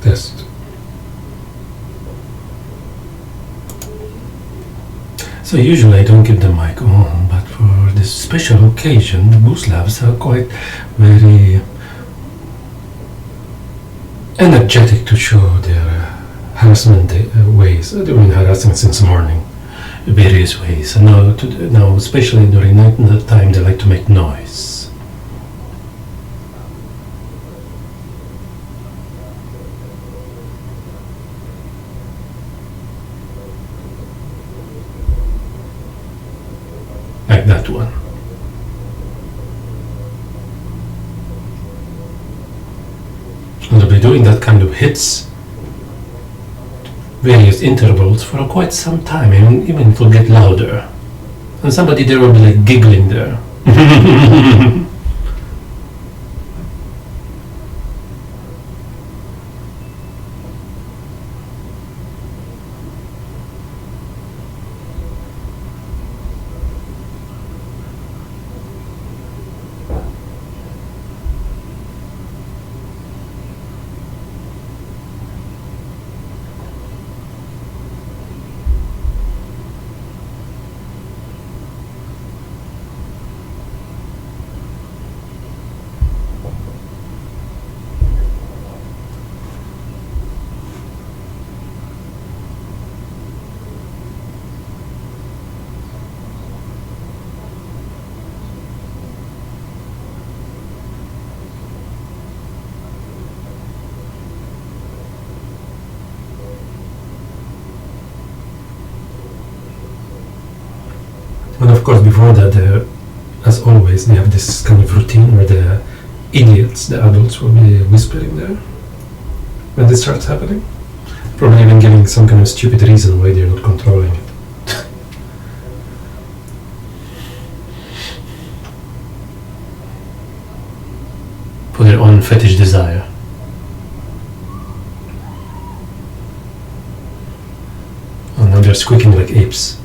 Test. So usually I don't keep the mic on, but for this special occasion, the Bullslavs are quite very energetic to show their harassment ways. They've been harassing since morning, various ways. And now, especially during night time, they like to make noise. Like that one. And they'll be doing that kind of hits, various intervals for quite some time, and even it will get louder. And somebody there will be like giggling there. And of course, before that, as always, they have this kind of routine where the idiots, the adults, will be whispering there when this starts happening. Probably even giving some kind of stupid reason why they're not controlling it. For their own fetish desire. And now they're squeaking like apes.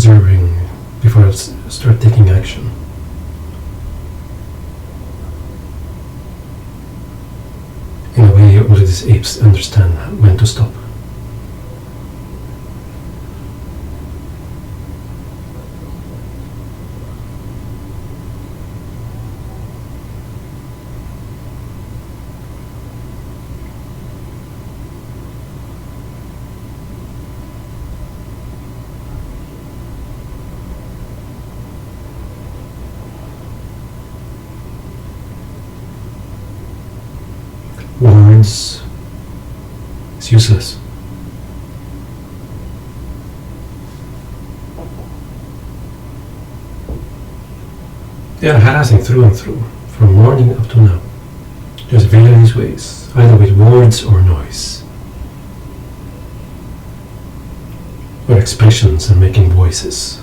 observing before I start taking action. In a way, only these apes understand when to stop. Words is useless. They are harassing through and through, from morning up to now. There's various ways, either with words or noise, or expressions and making voices.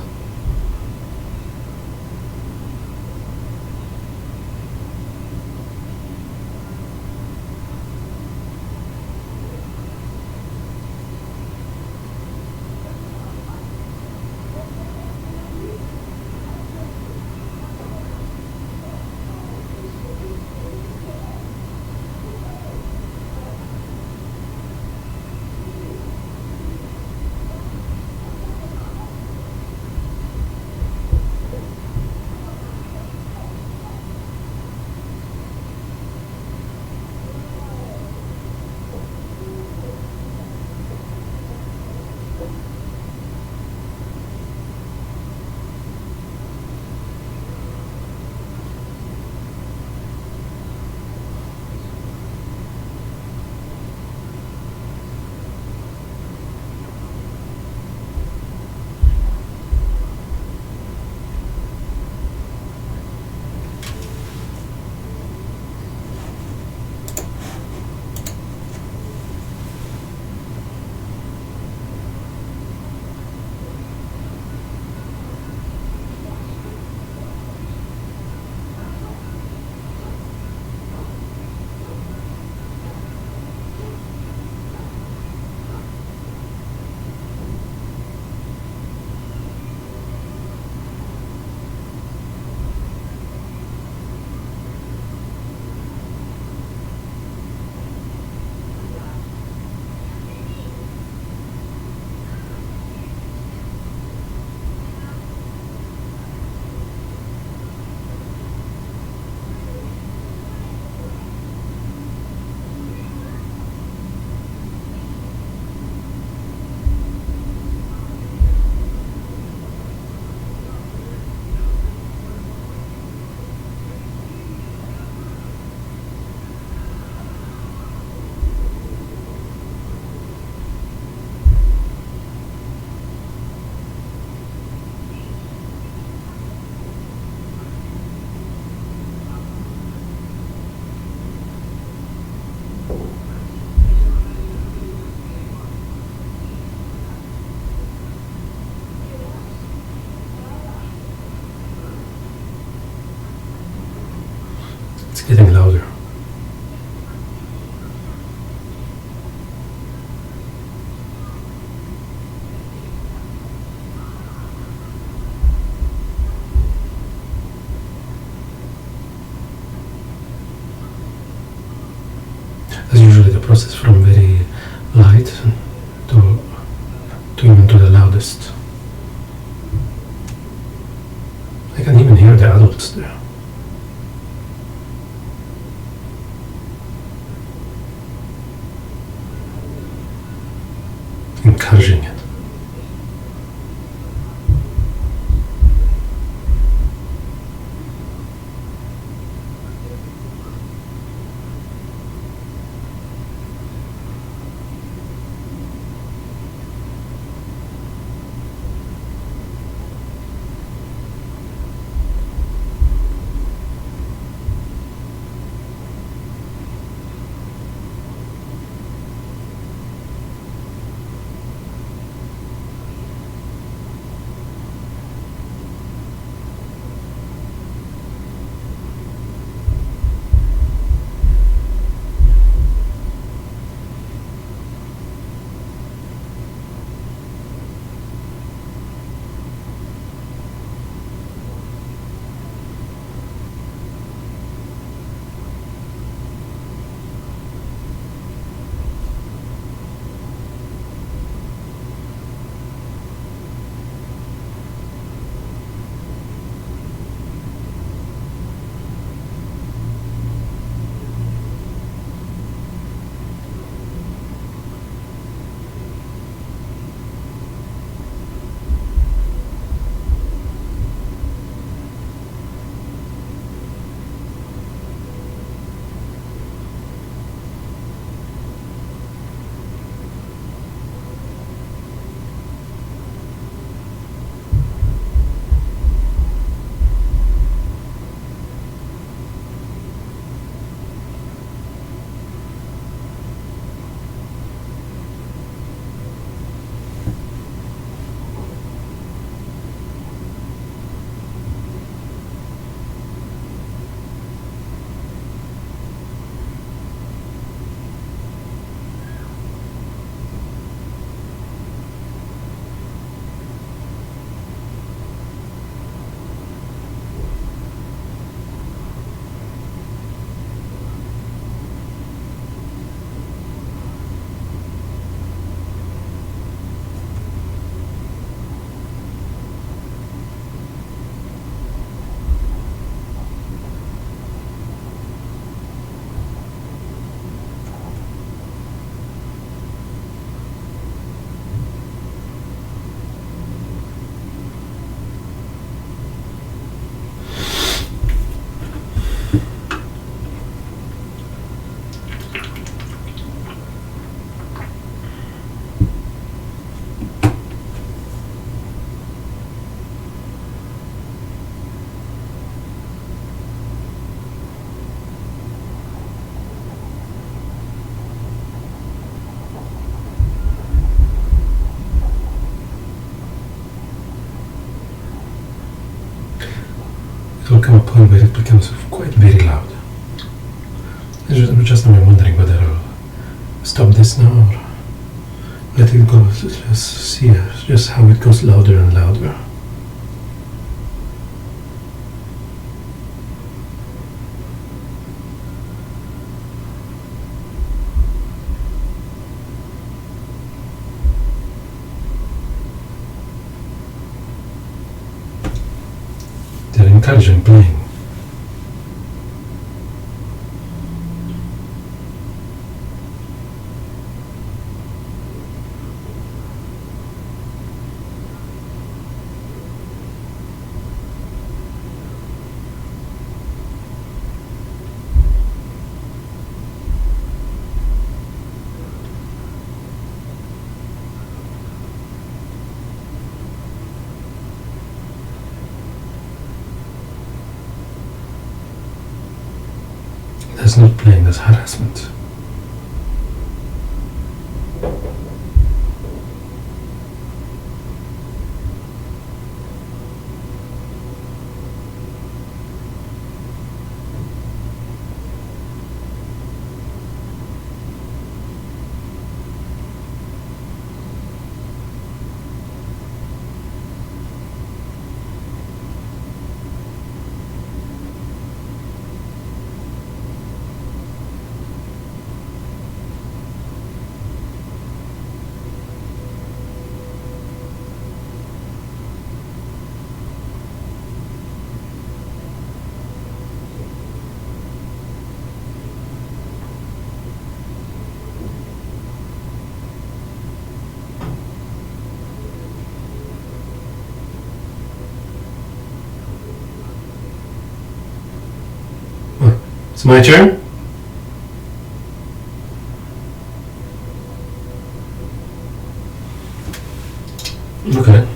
It's getting louder. As usually the process from very light to even to the loudest. I can even hear the adults there. Encouraging it. become a point where it becomes quite very loud. Just now I'm wondering whether I'll stop this now or let it go. Just see just how it goes louder and louder. They're encouraging playing. That's not playing, that's harassment. It's my turn? Okay.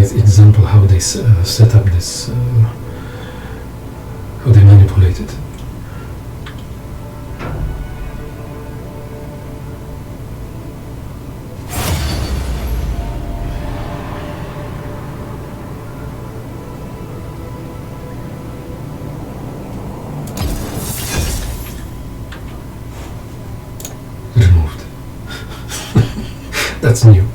nice example how they set up this, how they manipulate it. Removed. That's new.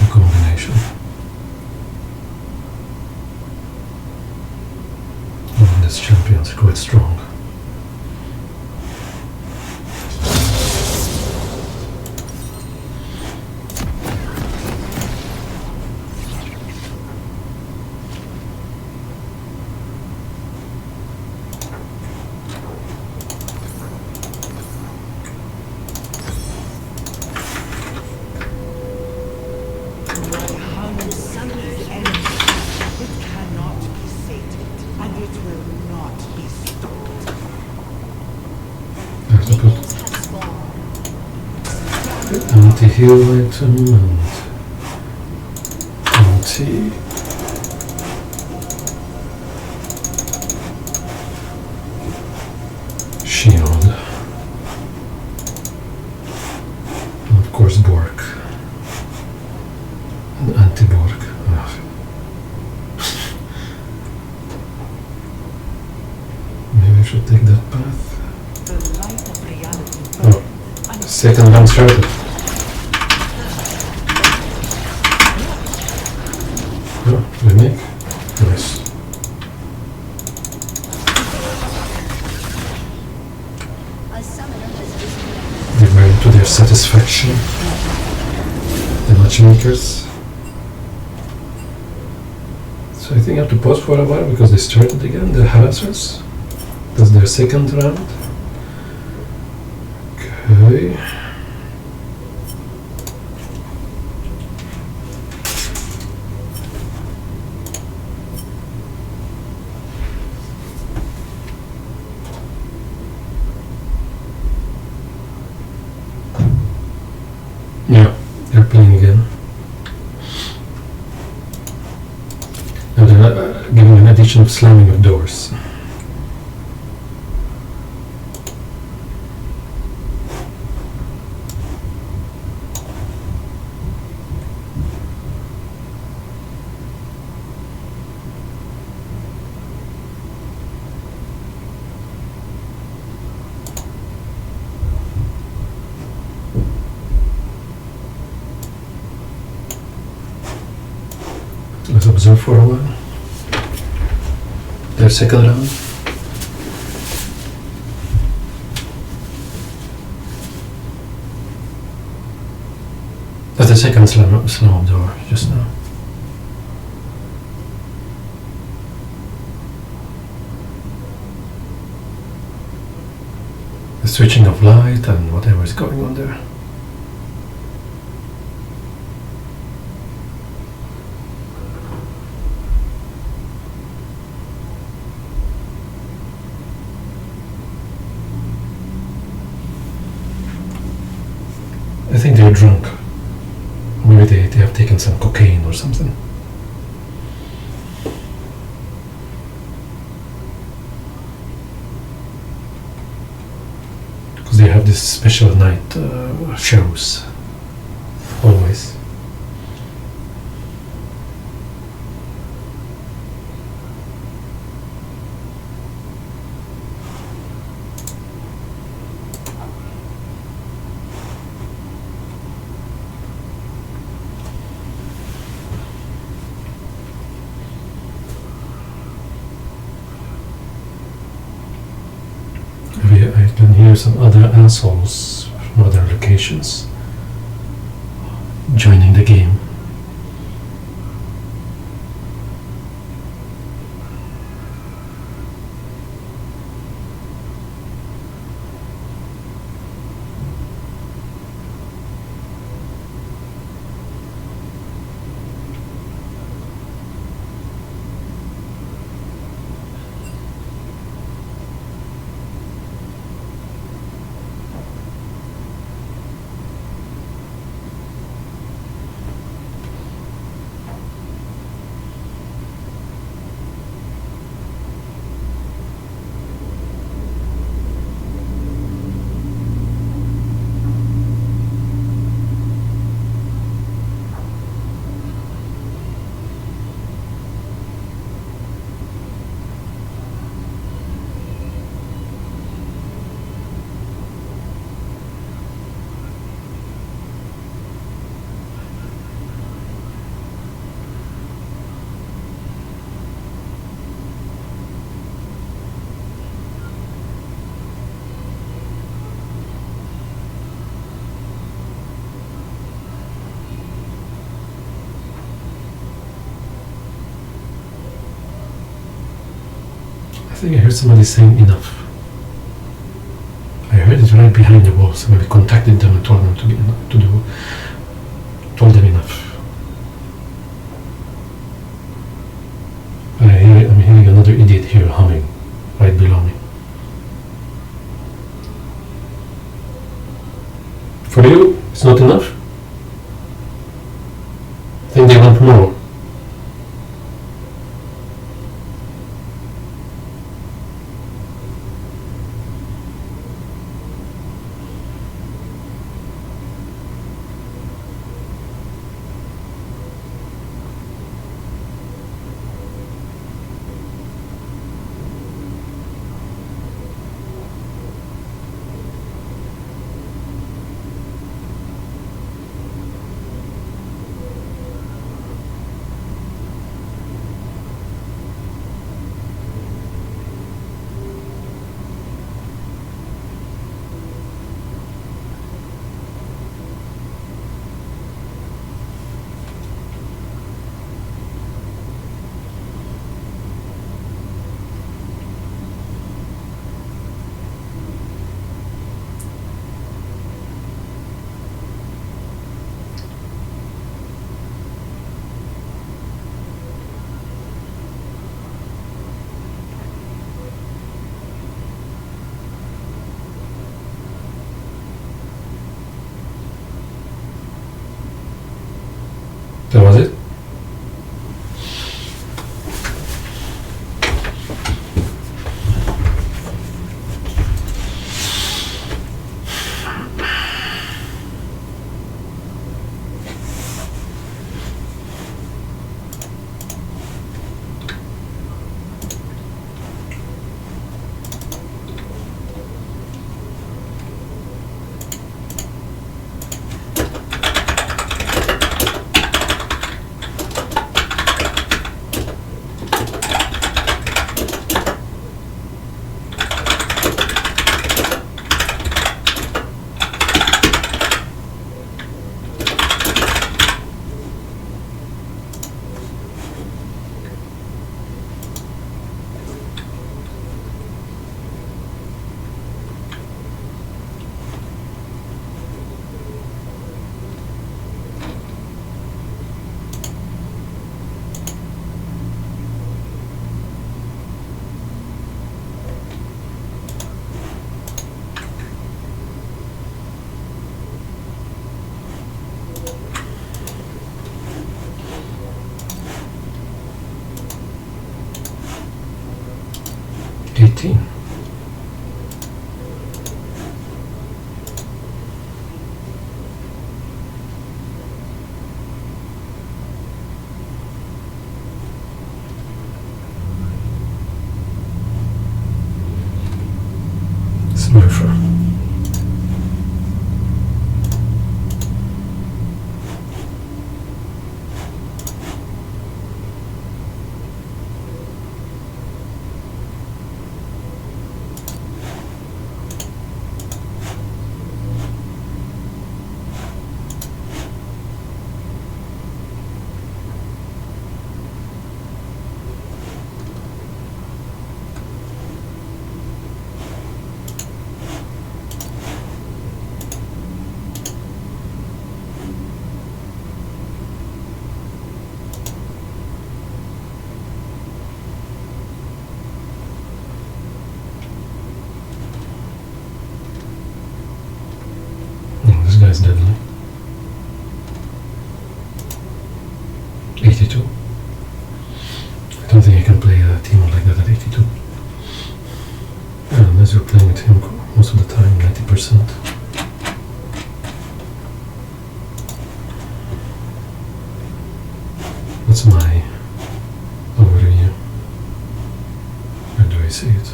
Combination. Oh, this champion's quite strong. Anti-heal item and anti shield, and of course Bork and anti-Bork. Maybe I should take that path. Oh, second round started. Remake? Nice. They were to their satisfaction, the matchmakers. So I think I have to pause for a while because they started again, the harassers. That's their second round. Okay. Yeah, they're playing again. Now they're giving an addition of slamming of doors. Let's observe for a while. Their second round. That's the second slam door just now. The switching of light and whatever is going on there. I think they're drunk. Maybe they have taken some cocaine or something. Because they have this special night shows. Always. I can hear some other assholes from other locations joining the game. I think I heard somebody saying enough. I heard it right behind the wall. Somebody contacted them and told them told them enough. I'm hearing another idiot here humming right below me. For you, it's not enough? I think they want more. 14. Smurfer. This guy's deadly. 82. I don't think I can play a team like that at 82. Yeah, unless you're playing with him most of the time, 90%. What's my overview? Where do I see it?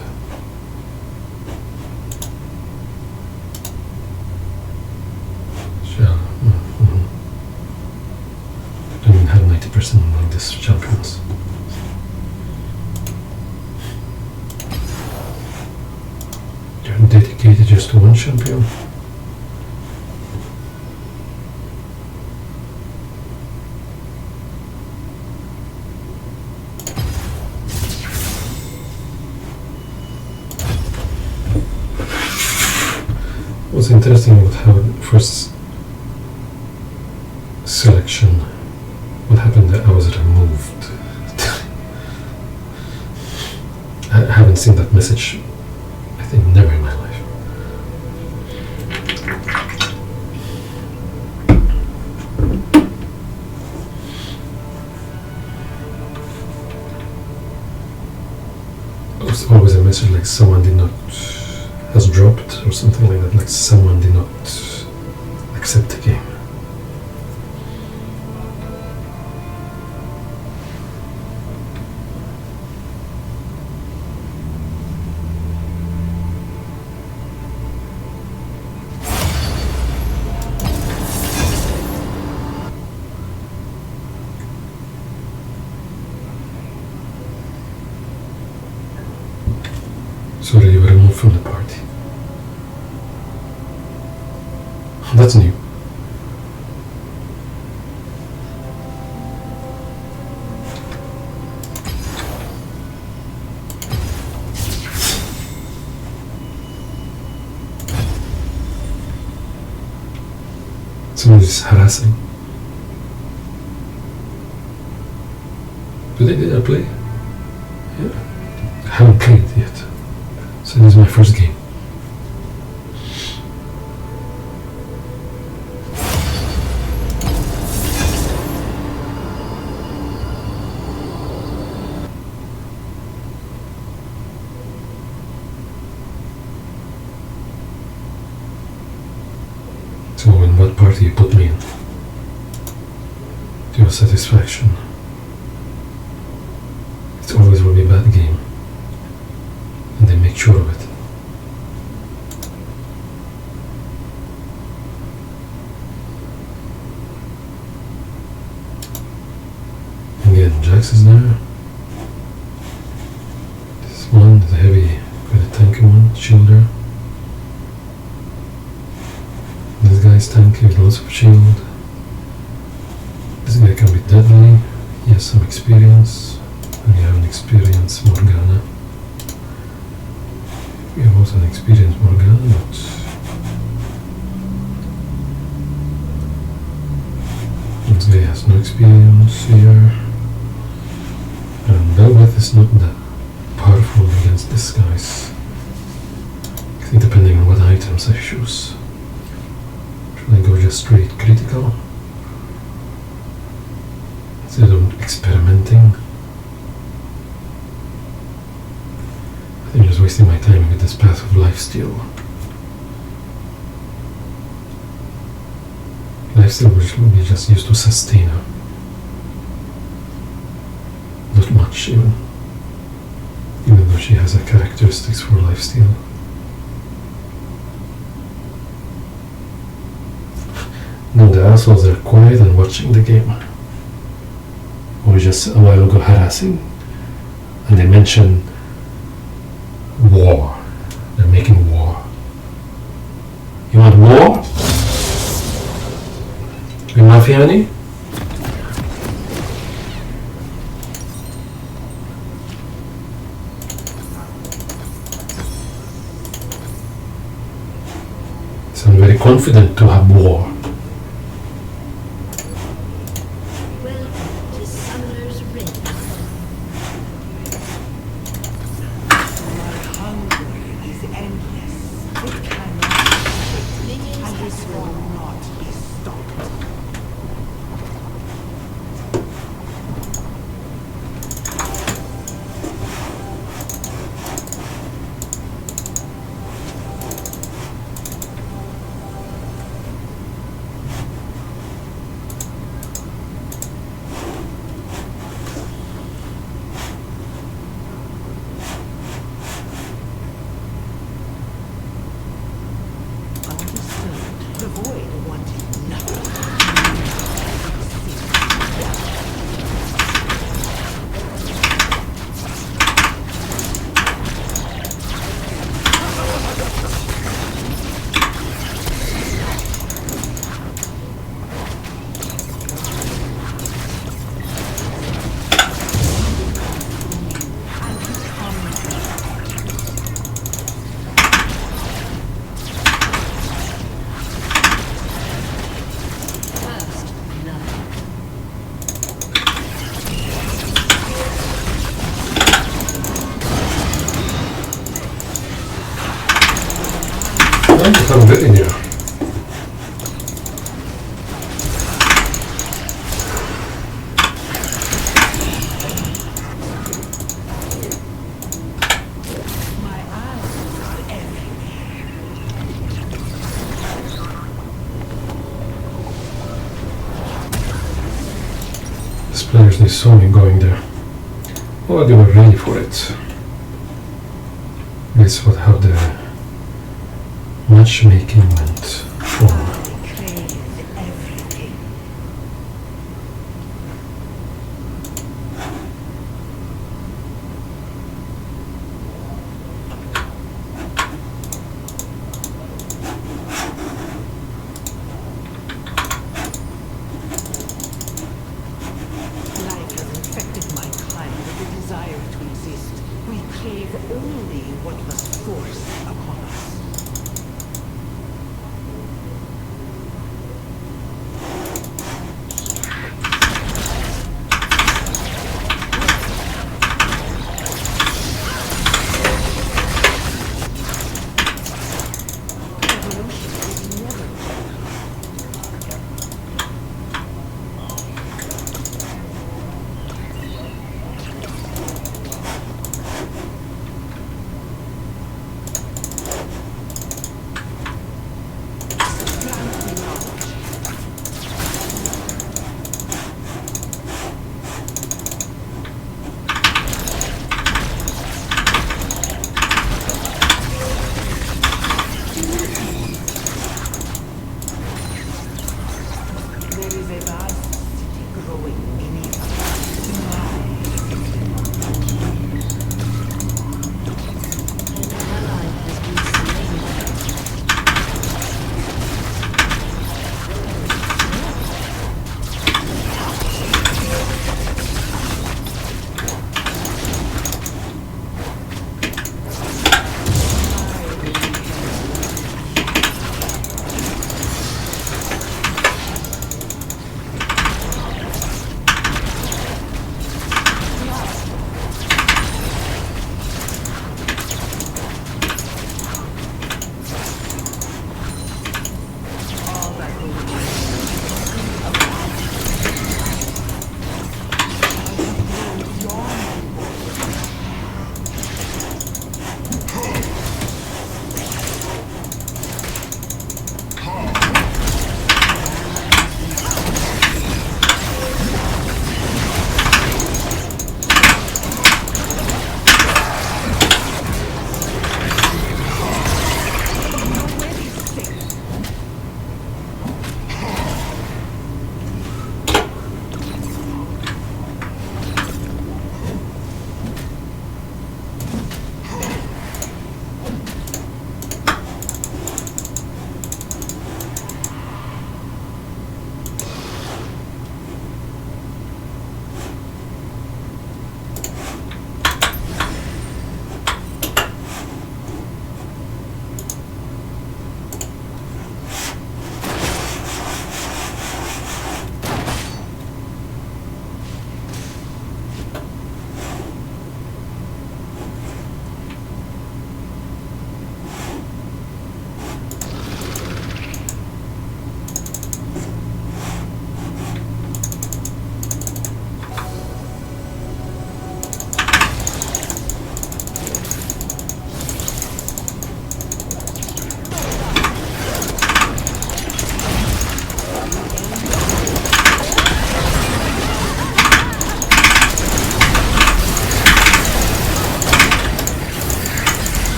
Don't even have 90% like this champions. You're dedicated just to one champion. What's interesting about how first selection, what happened that I was removed. I haven't seen that message, I think, never in my life. It's always a message like someone did not, has dropped or something like that, like someone did not accept the game. Sorry, you were removed from the party. That's new. Someone is harassing. Did I play? Yeah. I haven't played yet. So this is my first game. So in what party you put me in? To your satisfaction. It always will be a bad game. And they make sure of it. Again, Jax is there. This one is a heavy, quite a tanky one, shielder. This guy is tanky with lots of shield. This guy can be deadly. He has some experience. And we have an experienced Morgana. We have also an experienced Morgana, but this guy has no experience here. And Belveth is not that powerful against these guys. I think depending on what items I choose. Should I go just straight critical? Instead of experimenting? I think just was wasting my time with this path of lifesteal. Lifesteal which will be just used to sustain her. Not much even though she has the characteristics for lifesteal. Now the assholes are quiet and watching the game. Or just a while ago harassing. And they mention war. They're making war. You want war? You Mafiani? So I'm very confident to have war. I'm good in here. These players, they saw me going there. Oh, they were ready for it. That's what how the matchmaking went for.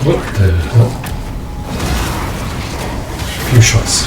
What the hell? Few shots.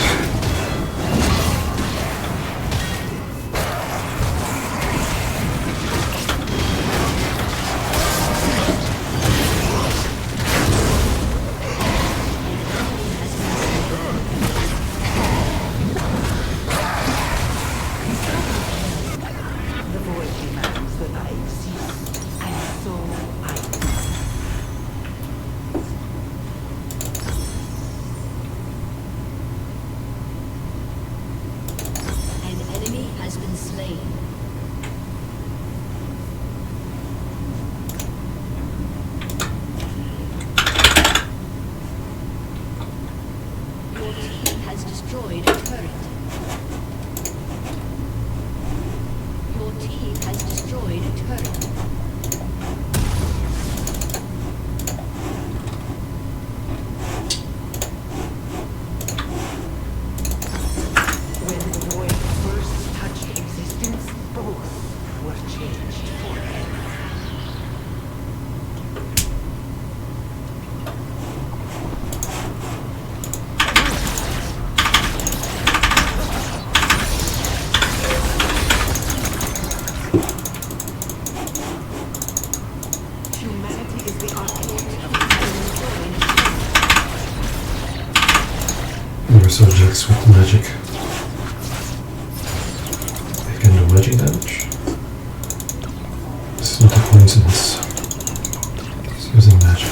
Subjects with magic. They can do magic damage. This is not a coincidence. It's using magic.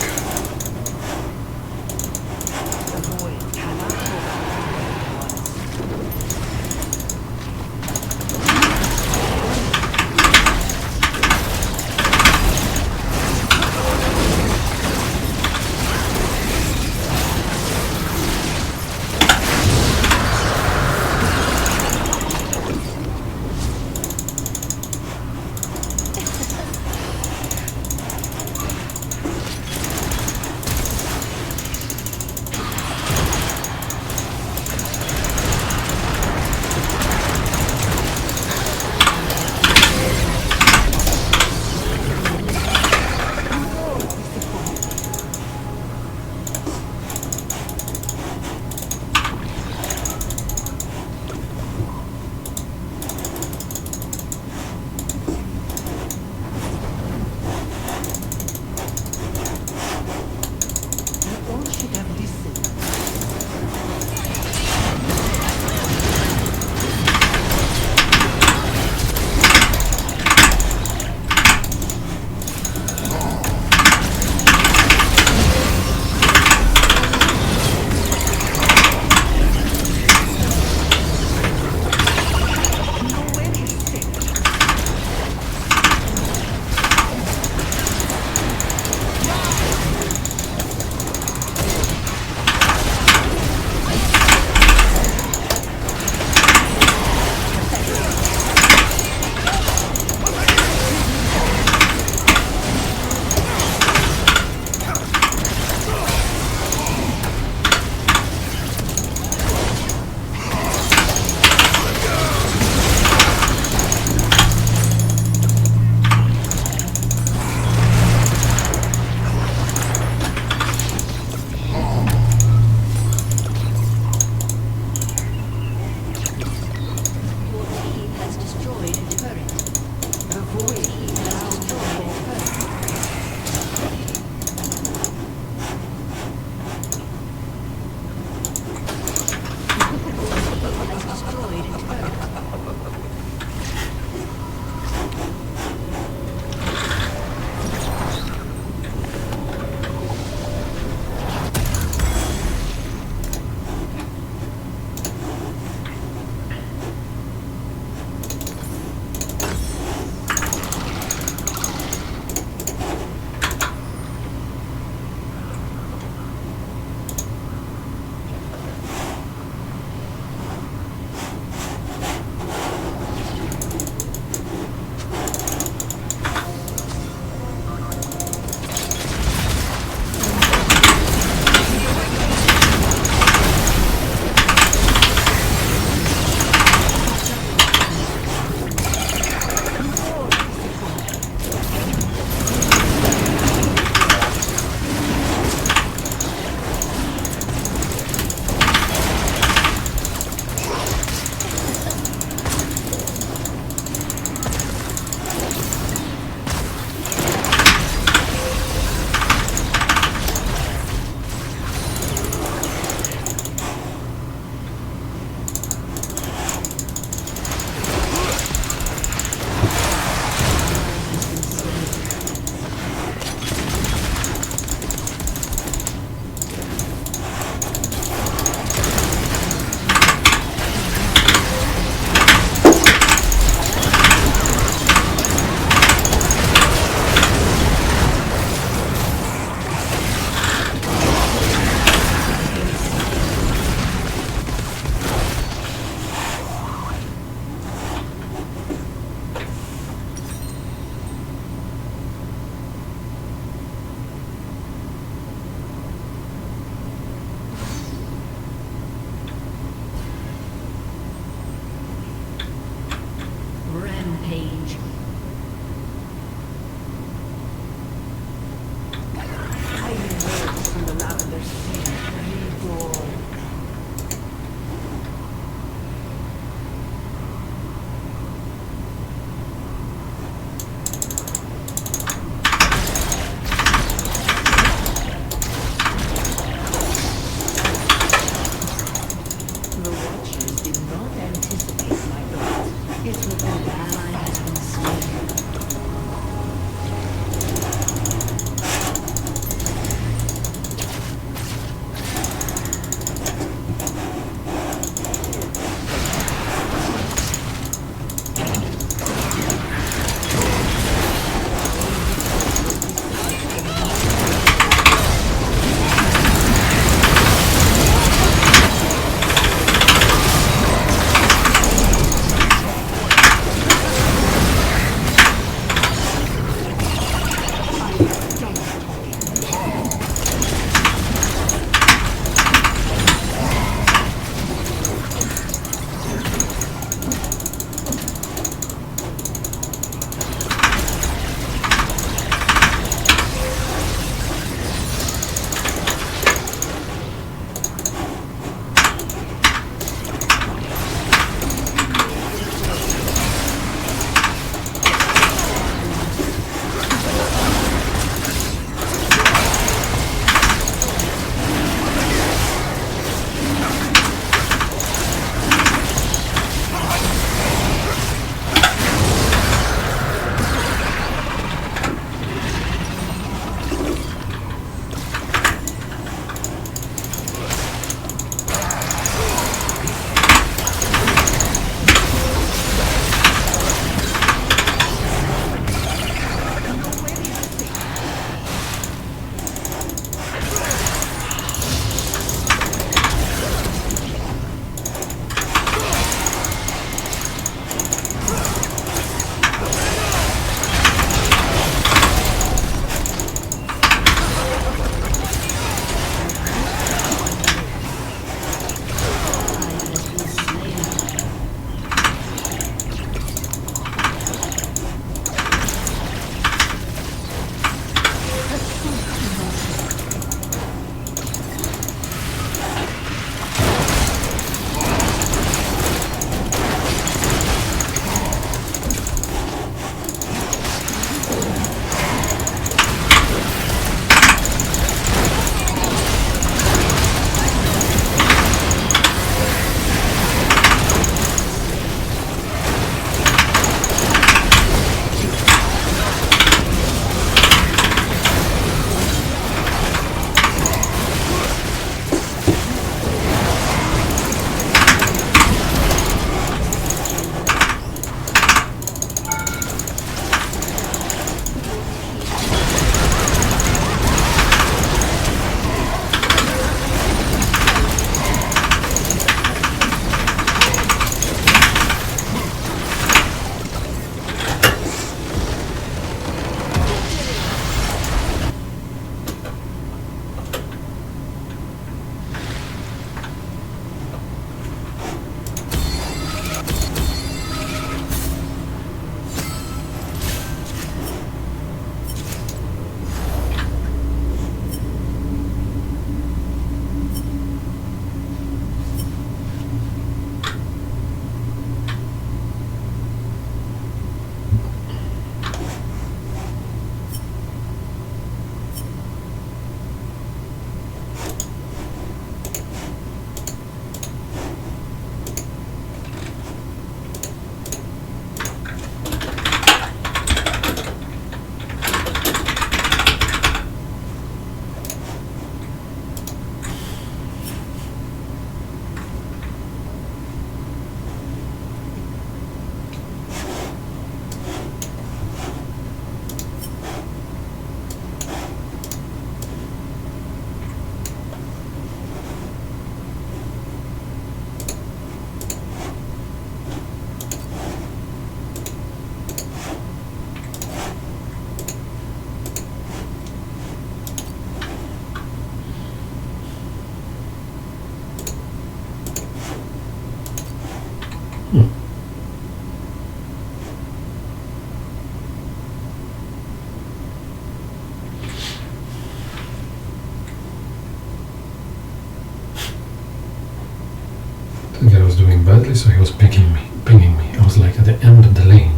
The guy was doing badly, so he was pinging me. I was like at the end of the lane.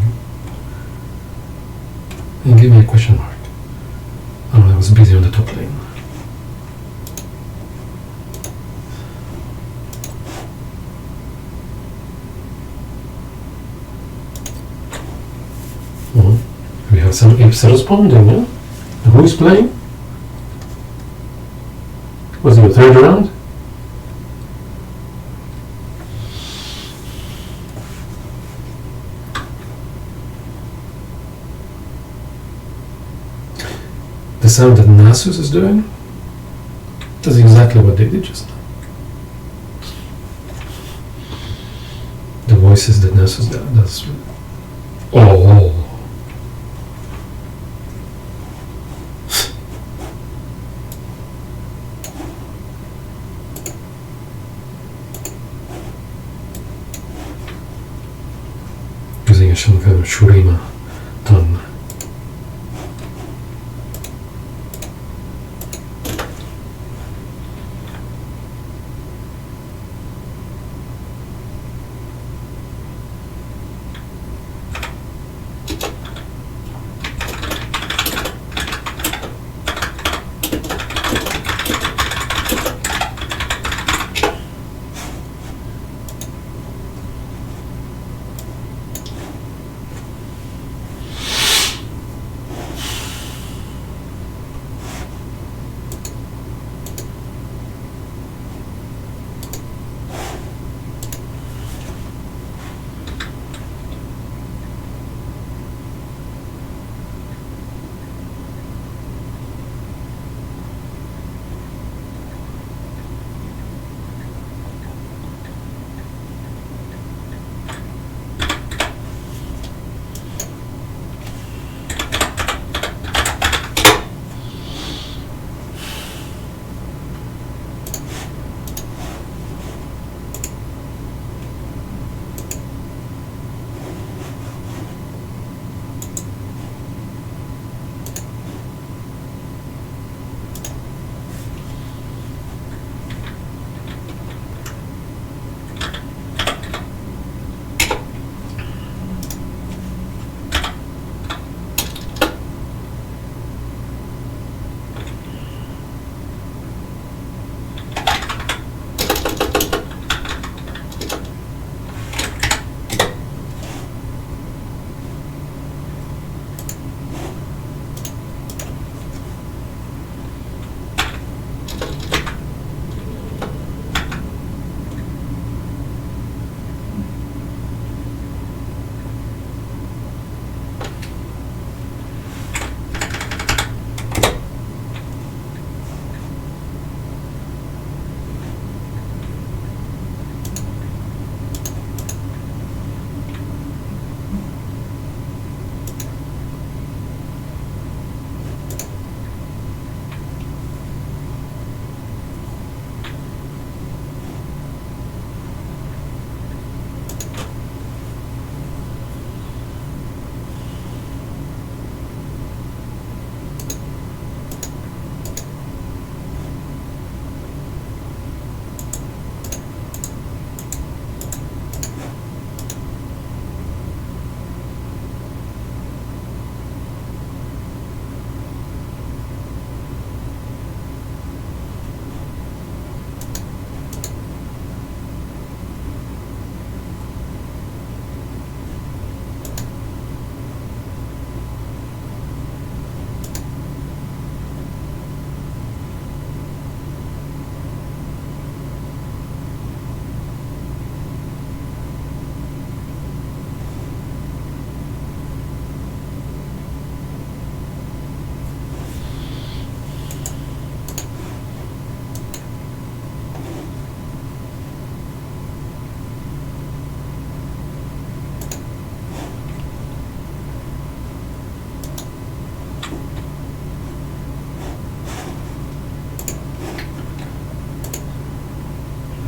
And he gave me a question mark. I was busy on the top lane. We have some ifs responding, yeah? And who is playing? Was it the third round? The sound that Nasus is doing, that's exactly what they did just now. The voices that Nasus does. Oh. Using a kind of Shurima tongue.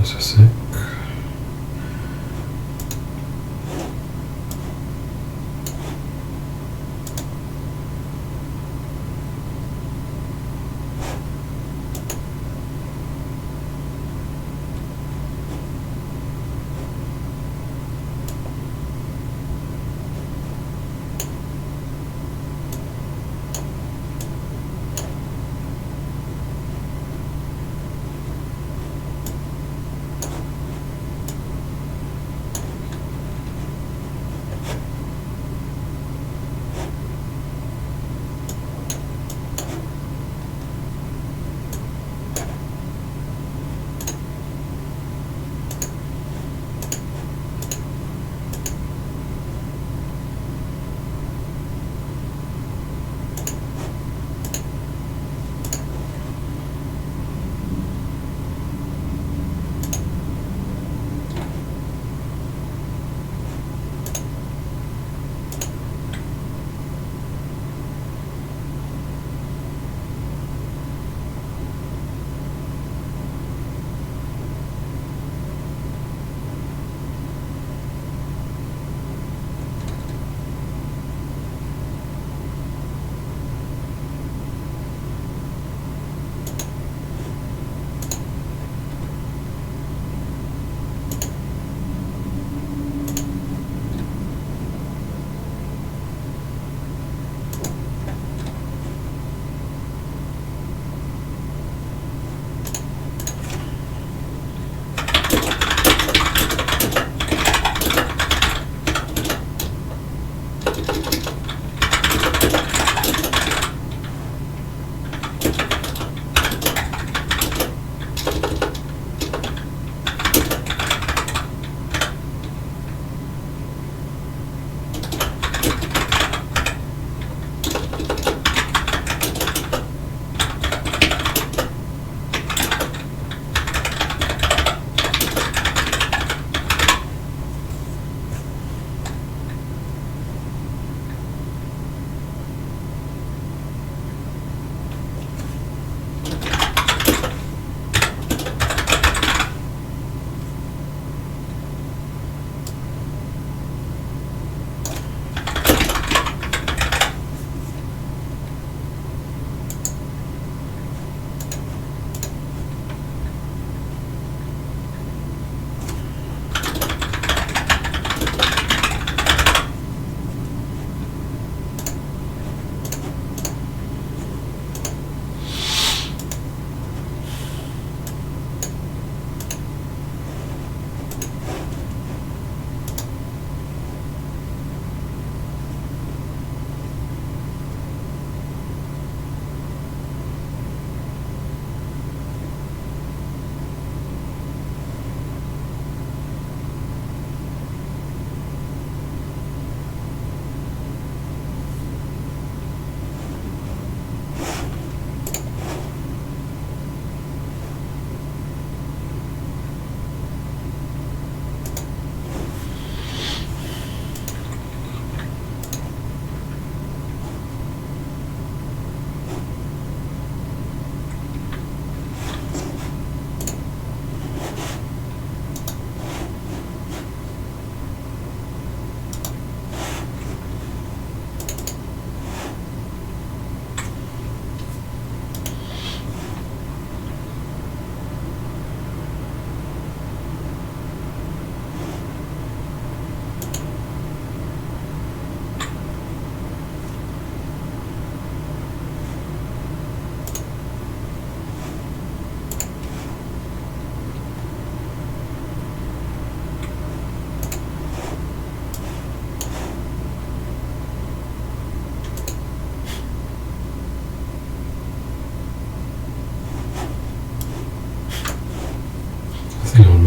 Just a sec.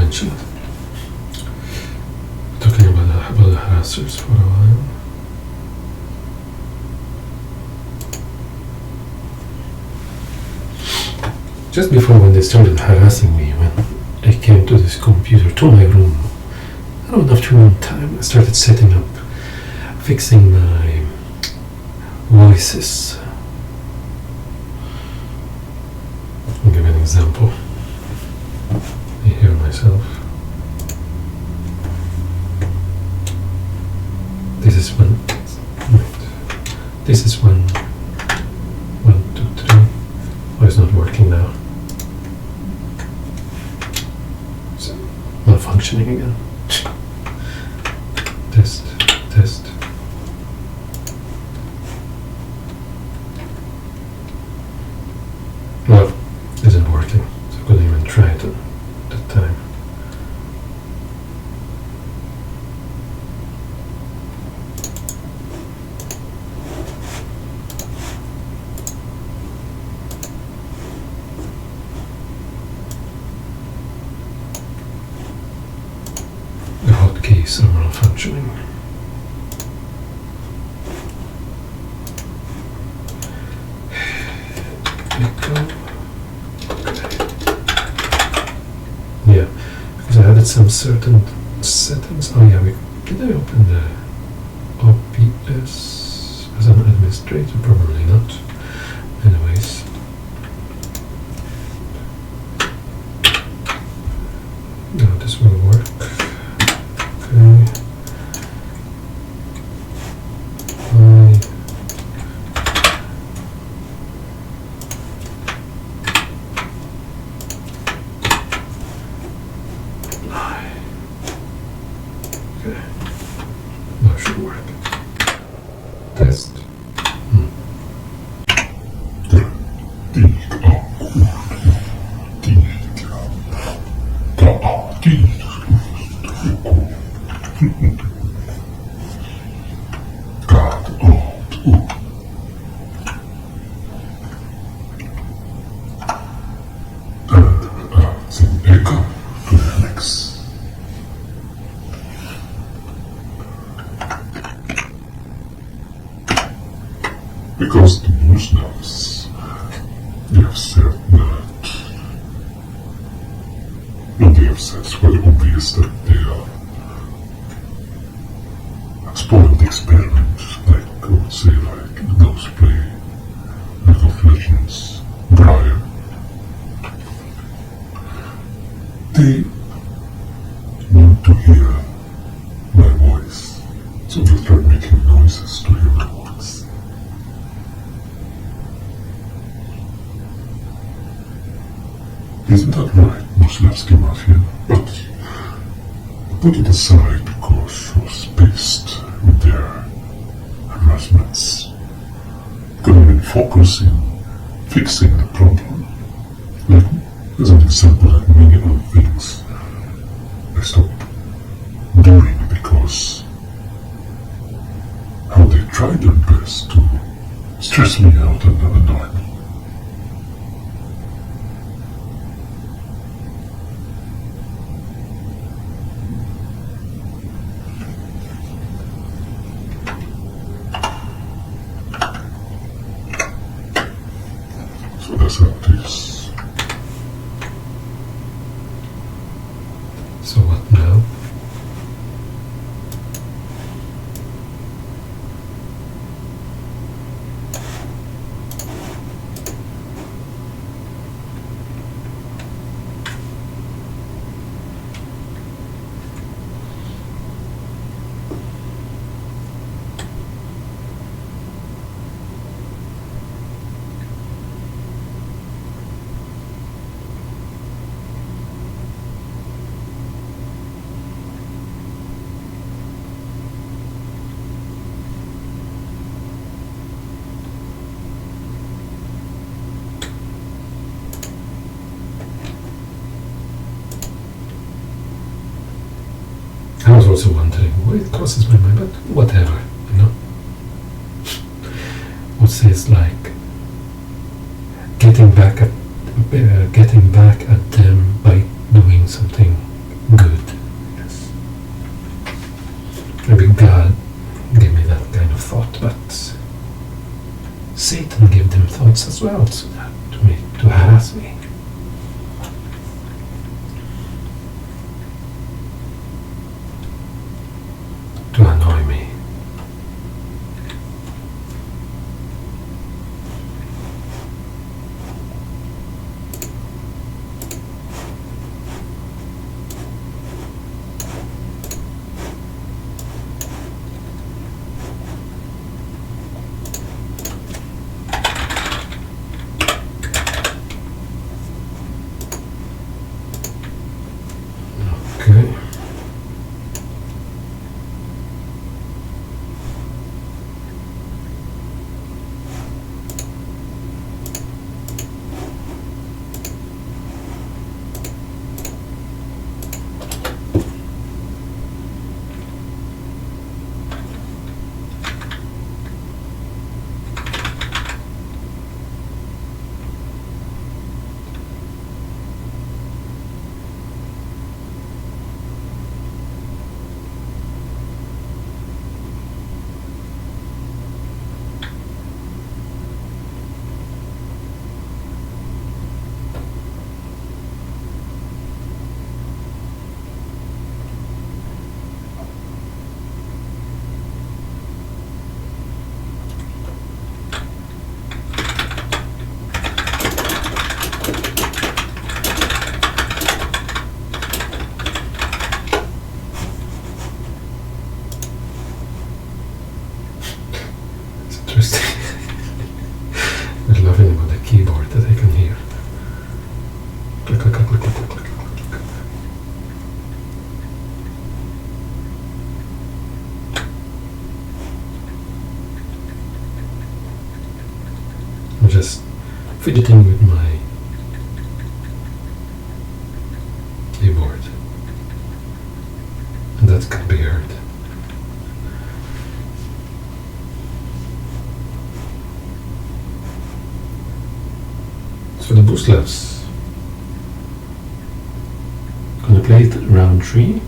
mention it. Talking about the harassers for a while. Just before when they started harassing me, when I came to this computer, to my room, around afternoon time, I started setting up, fixing my voices. I'll give an example. I hear myself. This is one. This is 1, 2, 3. Oh, it's not working now. It's malfunctioning again. Test, test. Well, it isn't working, so I couldn't even try it at that time. The hotkeys are malfunctioning. Yeah, because I added some certain settings. Oh yeah, did I open the OBS as an administrator? Probably not. Anyways. Now this will work. Okay. Okay. That should work. Test. Because the Muslims, they have said that, well, they have said it's very obvious that they are spoiled the experiment, like I would say, like those play League of Legends, Briar. They want to hear my voice, so they start making noises to hear my voice. Isn't that right, Bullslavsky Mafia? But put it aside because I was pissed with their harassments. Couldn't even focus in fixing the problem. Like, as an example, like many other things, I stopped doing because how they tried their best to stress me out and annoy me. So that's how it is. So what now? I was also wondering why it crosses my mind, but whatever, you know. Would say it's like getting back at them by doing something Maybe God gave me that kind of thought, but Satan gave them thoughts as well, so that to harass me. To annoy me. Okay. Interesting. I love it about the keyboard that I can hear. Click, click, click, click, click, click, click, click, click. I'm just fidgeting with my keyboard, and that can be heard. So the Bullslavs gonna play it round 3.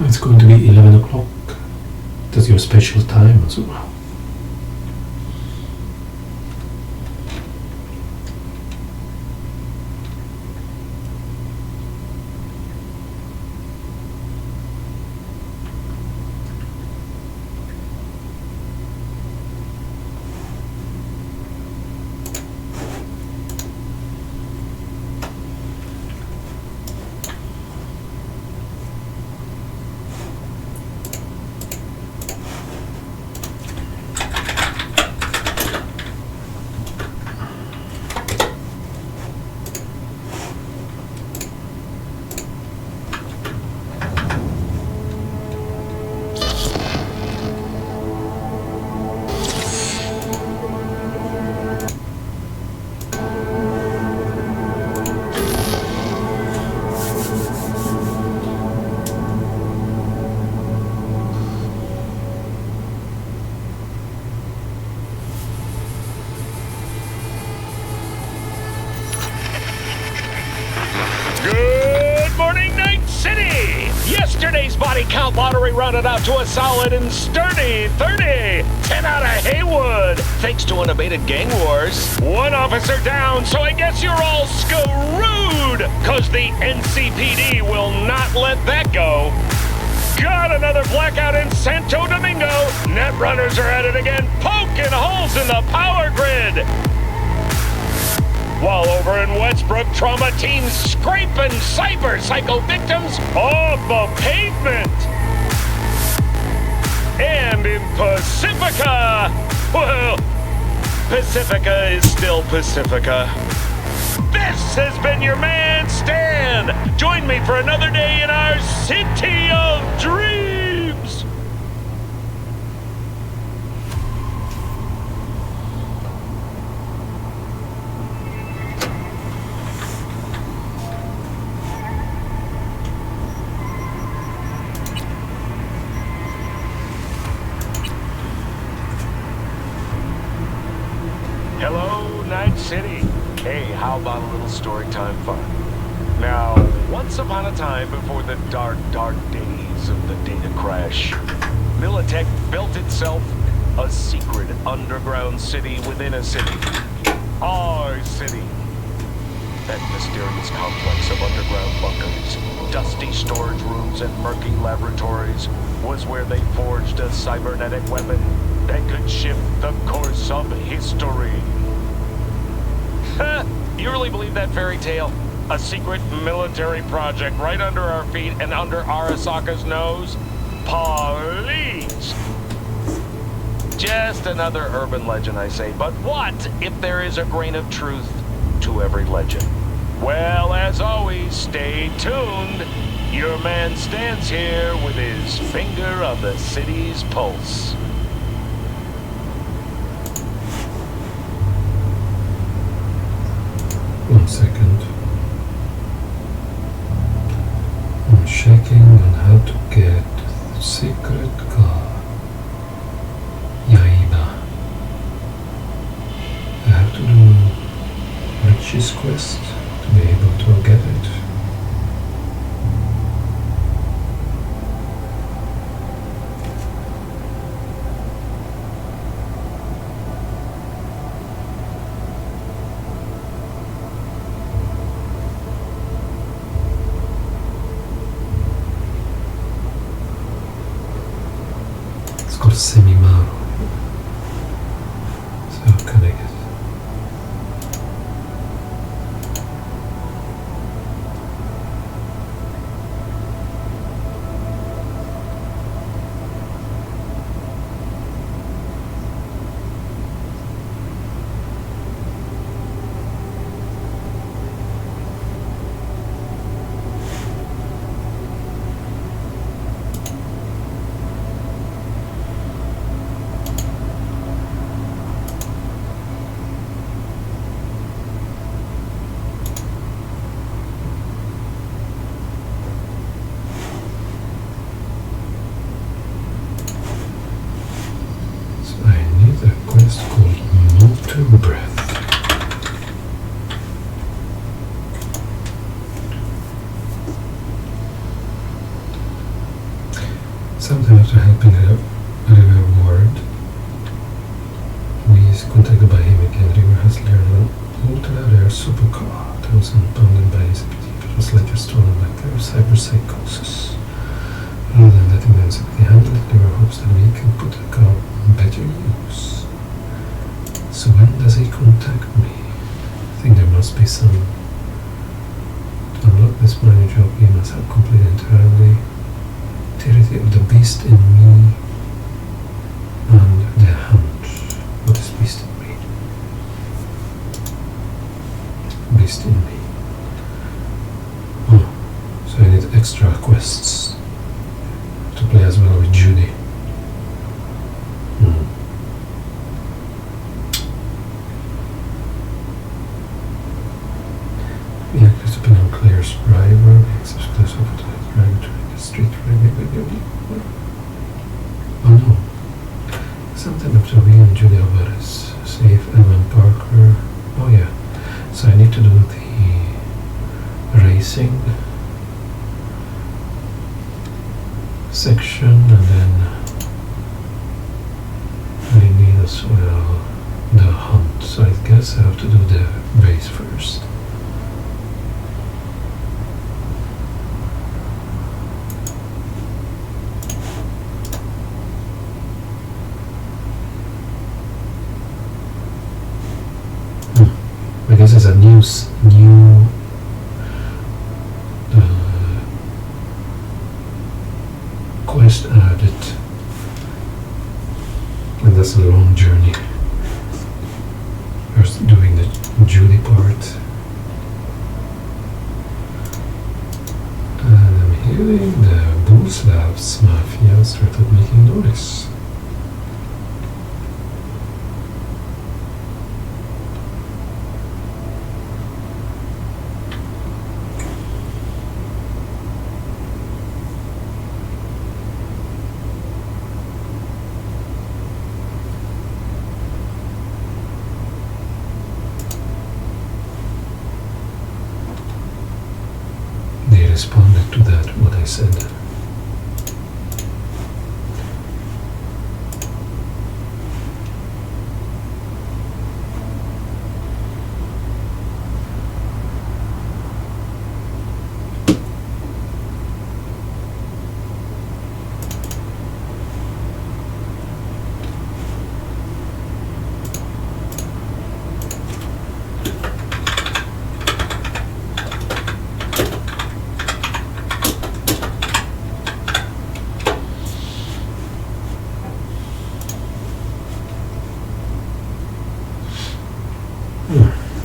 It's going to be 11 o'clock. That's your special time as well. Yesterday's body count lottery rounded out to a solid and sturdy 30. 10 out of Haywood, thanks to unabated gang wars. One officer down, so I guess you're all screwed, cause the NCPD will not let that go. Got another blackout in Santo Domingo. Netrunners are at it again, poking holes in the power grid. While over in Westbrook, trauma teams scraping cyber psycho victims off the pavement. And in Pacifica, well, Pacifica is still Pacifica. This has been your man, Stan. Join me for another day in our city of dreams. Hello, Night City. Hey, how about a little story time fun? Now, once upon a time before the dark, dark days, of the data crash, Militech built itself a secret underground city within a city. Our city. That mysterious complex of underground bunkers, dusty storage rooms, and murky laboratories was where they forged a cybernetic weapon that could shift the course of history. You really believe that fairy tale? A secret military project right under our feet and under Arasaka's nose? Please! Just another urban legend, I say. But what if there is a grain of truth to every legend? Well, as always, stay tuned. Your man stands here with his finger on the city's pulse. One second. I'm checking on how to get the secret car. Yaida. I have to do Richie's quest to be able to get it. It's called Semimaro. So how can I get it? Quest called Motor Breath. Sometime after helping a reward, we is contacted by him again. River has learned an ultra-rare supercar that was impounded by his deputy, but was later stolen by their cyberpsychosis. Rather than letting the NCPD handle it, River hopes that we can put the car in better use. So when does he contact me? I think there must be some... To unlock this minor job, he must have completed entirely the of the beast in me and the hunt. What is beast in me? Beast in me. Oh, so I need extra quests to play as well with Judy. Yeah, Christopher Unclear's driver, access class of the driver to the street driver. Oh no. Sometime after we and Julia Alvarez save Evan Parker. Oh yeah. So I need to do the racing section and then I need as well the hunt. So I guess I have to do the race first. I guess it's a new quest added, and that's a long journey. First doing the Judy part, and I'm hearing the Bullslavsky mafia started making noise. Responded to that, what I said.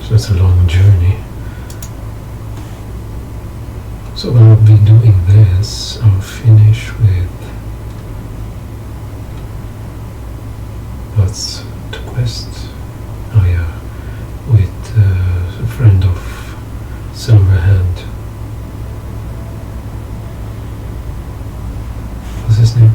So it's a long journey. So when I'll be doing this, I'll finish with what's the quest? Oh yeah, with a friend of Silverhand. What's his name?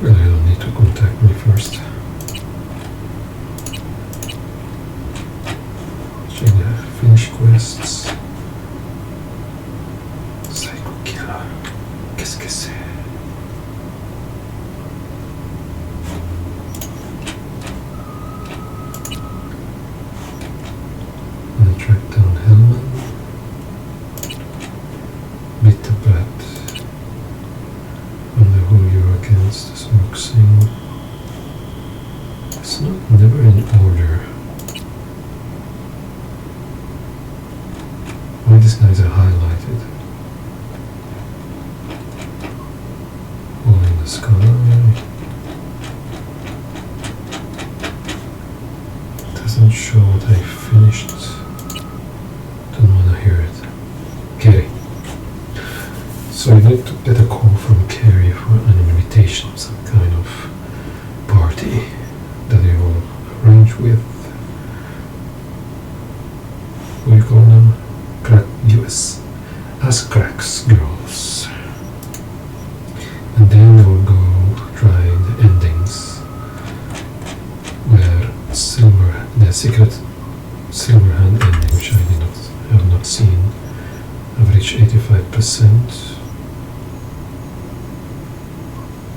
Well, you don't need to contact me first. Check the finished quests. Psycho killer. Qu'est-ce que c'est? And track down Hellman. Beat the bat. Wonder who you're against. Smoking. It's not never in order. Why these guys are highlighted? All in the sky. Doesn't show what I finished. Don't wanna hear it. Carrie. So you need to get a call from Carrie for an invitation, some kind of party that you will arrange with, what do you call them? Crack US as cracks girls. And then we'll go try the endings where the secret Silverhand ending, which I have not seen. I've reached 85%.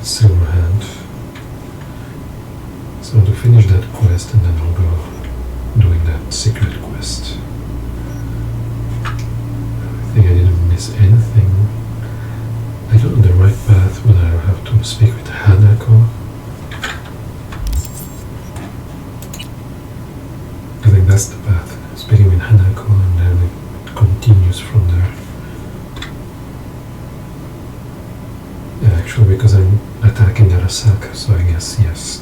Silverhand. So to finish that quest and then I'll go doing that secret quest. I think I didn't miss anything. I don't know the right path when I have to speak with Hanako. I think that's the path. Speaking with Hanako and then it continues from there. Yeah, actually because I'm attacking Arasaka, so I guess yes.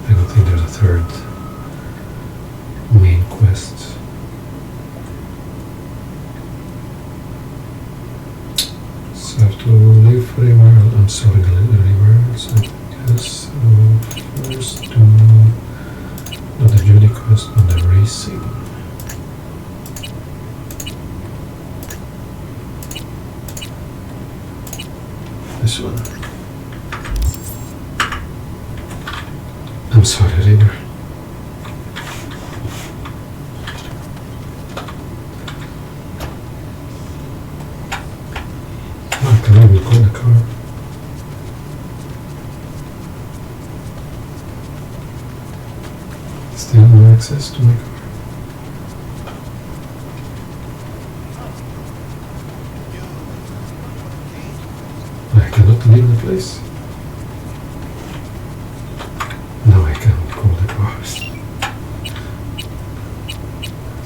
I don't think there's a third main quest. So I have to leave river. I'm sorry, the river. So I guess first do not the duty quest, but the racing. This one. I'm sorry, river. Oh, can I record the car? Still no access to my car. I cannot leave the place. Now I can call the cars.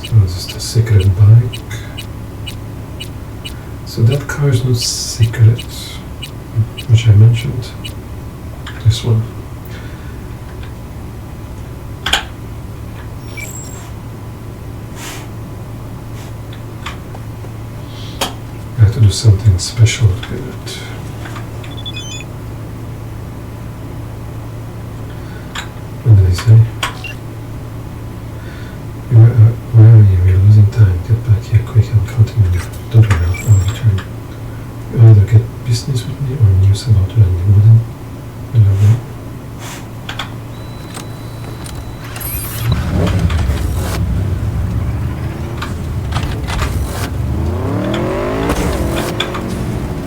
So this is the secret bike. So that car is not secret, which I mentioned. This one. I have to do something special with it. What did I say? Where are you? We're losing time. Get back here quick. I'm counting on you. Don't worry, I'll return. You either get business with me or news about Randy Wooden. Will I win?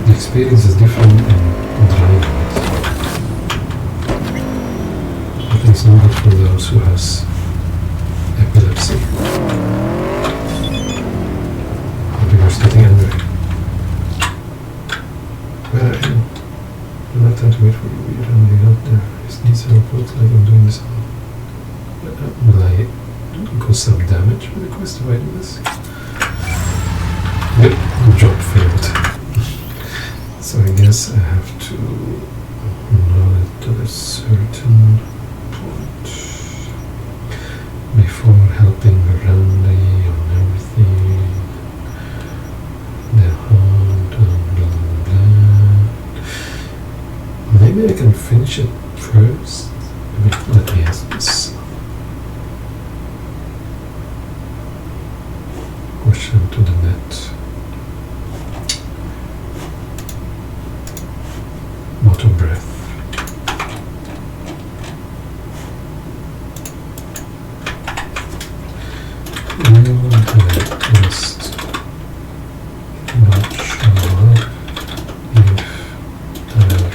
The experience is different in driving it. It's not good for those who has epilepsy. Because getting angry. looks like I'm doing this. Will I cause some damage with the quest if I do this? Yep, job failed. So I guess I have to load it to a certain point before helping Randy on everything. The hunt and blah blah blah. Maybe I can finish it first. Let me ask this question to the net. Motor breath. Will the quest not show up if I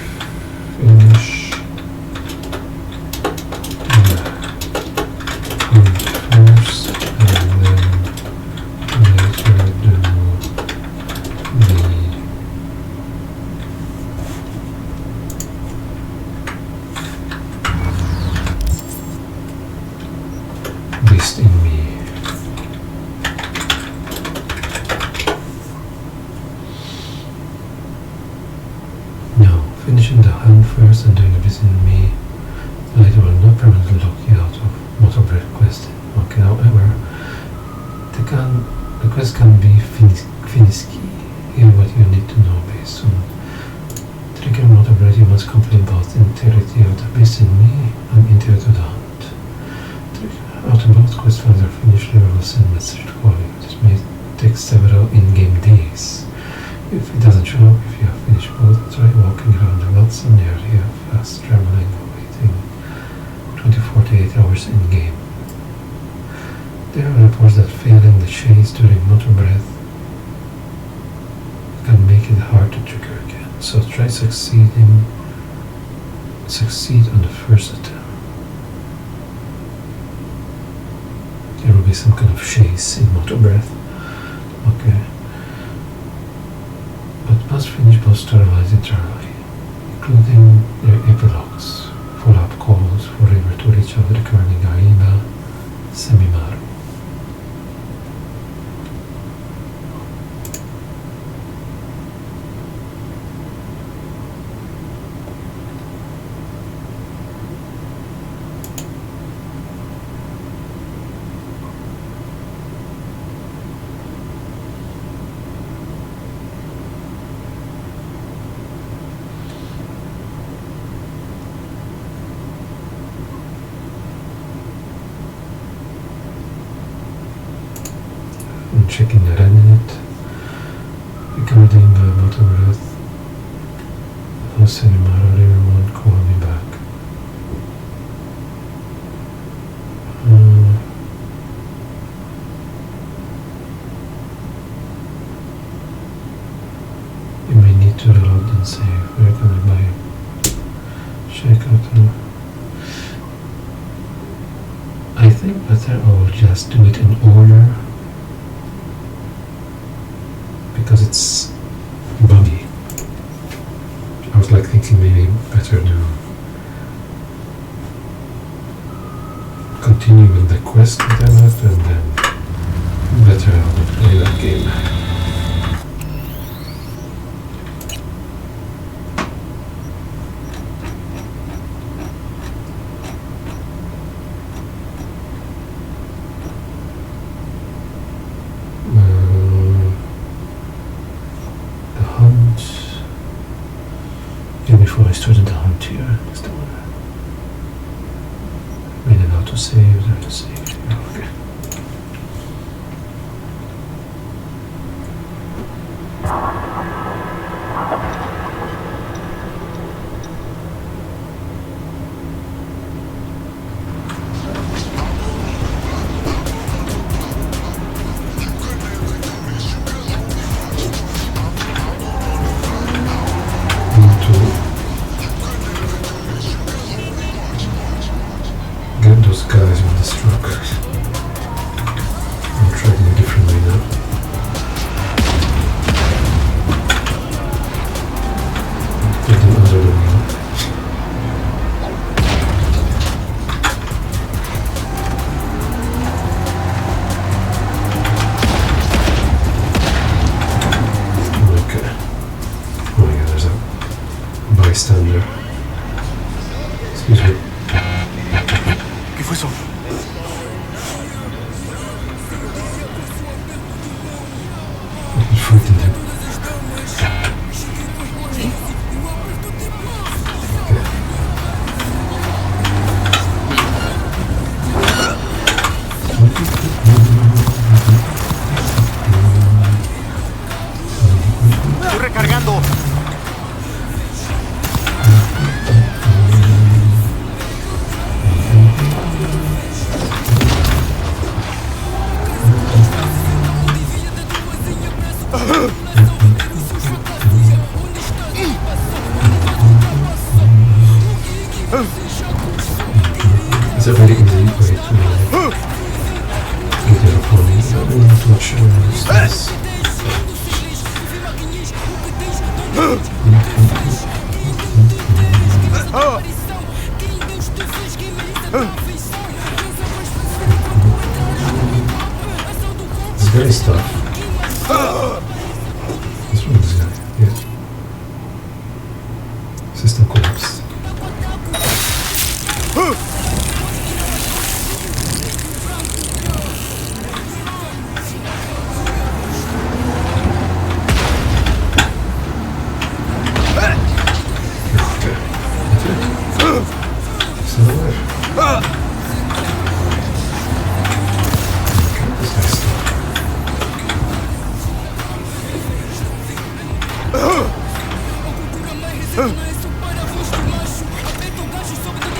finish the hunt first and then later do the beast in me? No, finishing the hunt first and doing the beast in me later will not permanently lock you out of motor breath questing. Okay, however, the quest can be finicky. Here what you need to know based on trigger motor breath, you must complete both integrity of the beast in me and integrity of the hunt. After both quest files are finished, you will send a message to call you. This may take several in-game days. If it doesn't show up, if you have finished both, try walking around the lots in the area, fast traveling or waiting 20-48 hours in-game. There are reports that failing the chase during motor breath can make it hard to trigger again. So try succeed on the first attempt. There will be some kind of chase in motor breath. Okay. But must finish both storylines internally, including their epilogues, follow-up calls for River to reach out to the current Gaiba Semimaru. I'm checking the Reddit regarding the motor breath. No Semimaru River won't call me back. You may need to reload and save. We're gonna buy check out. I think better I will just do it in order because it's buggy. I was like thinking maybe better to continue with the quest that I left and then better I will play that game. Before I started the hunt here, is the one. Really how to save, there to save. Okay. Get those guys with the truck. extender. Excuse me. ¿Qué fue eso? What frightened him? Estoy recargando. It's a very easy way to get your opponent. I don't know what should I use this. It's very tough. What's wrong with this guy? Yeah. System collapsed. Still alive. Okay, this guy's still.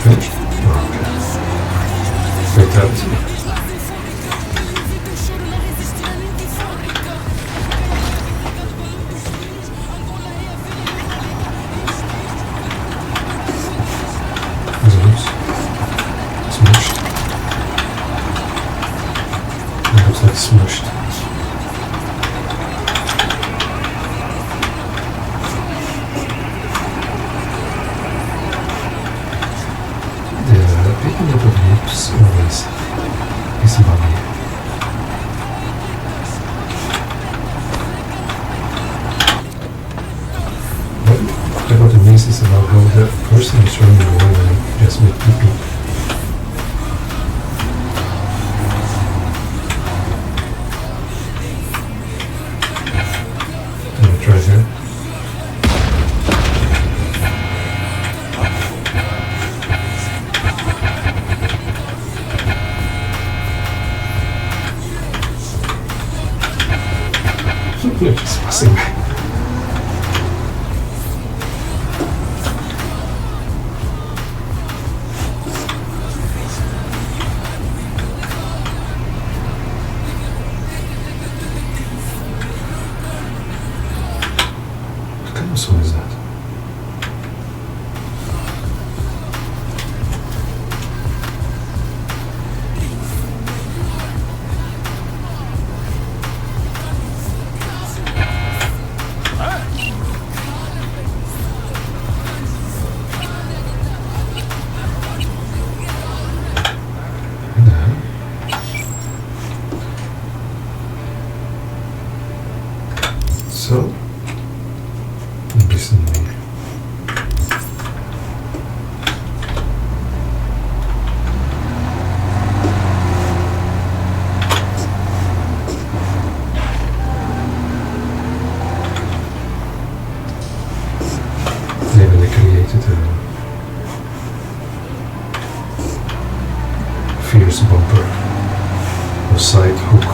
Finished? Oh, okay. Fatality. Results. Smushed. It looks like smushed. The picking up of loops always is buggy. But what amazes is about how the person is running away when just with people. Let me try here. They're just passing by. What kind of song is that? So, listen to me. They really created a fierce bumper or side hook.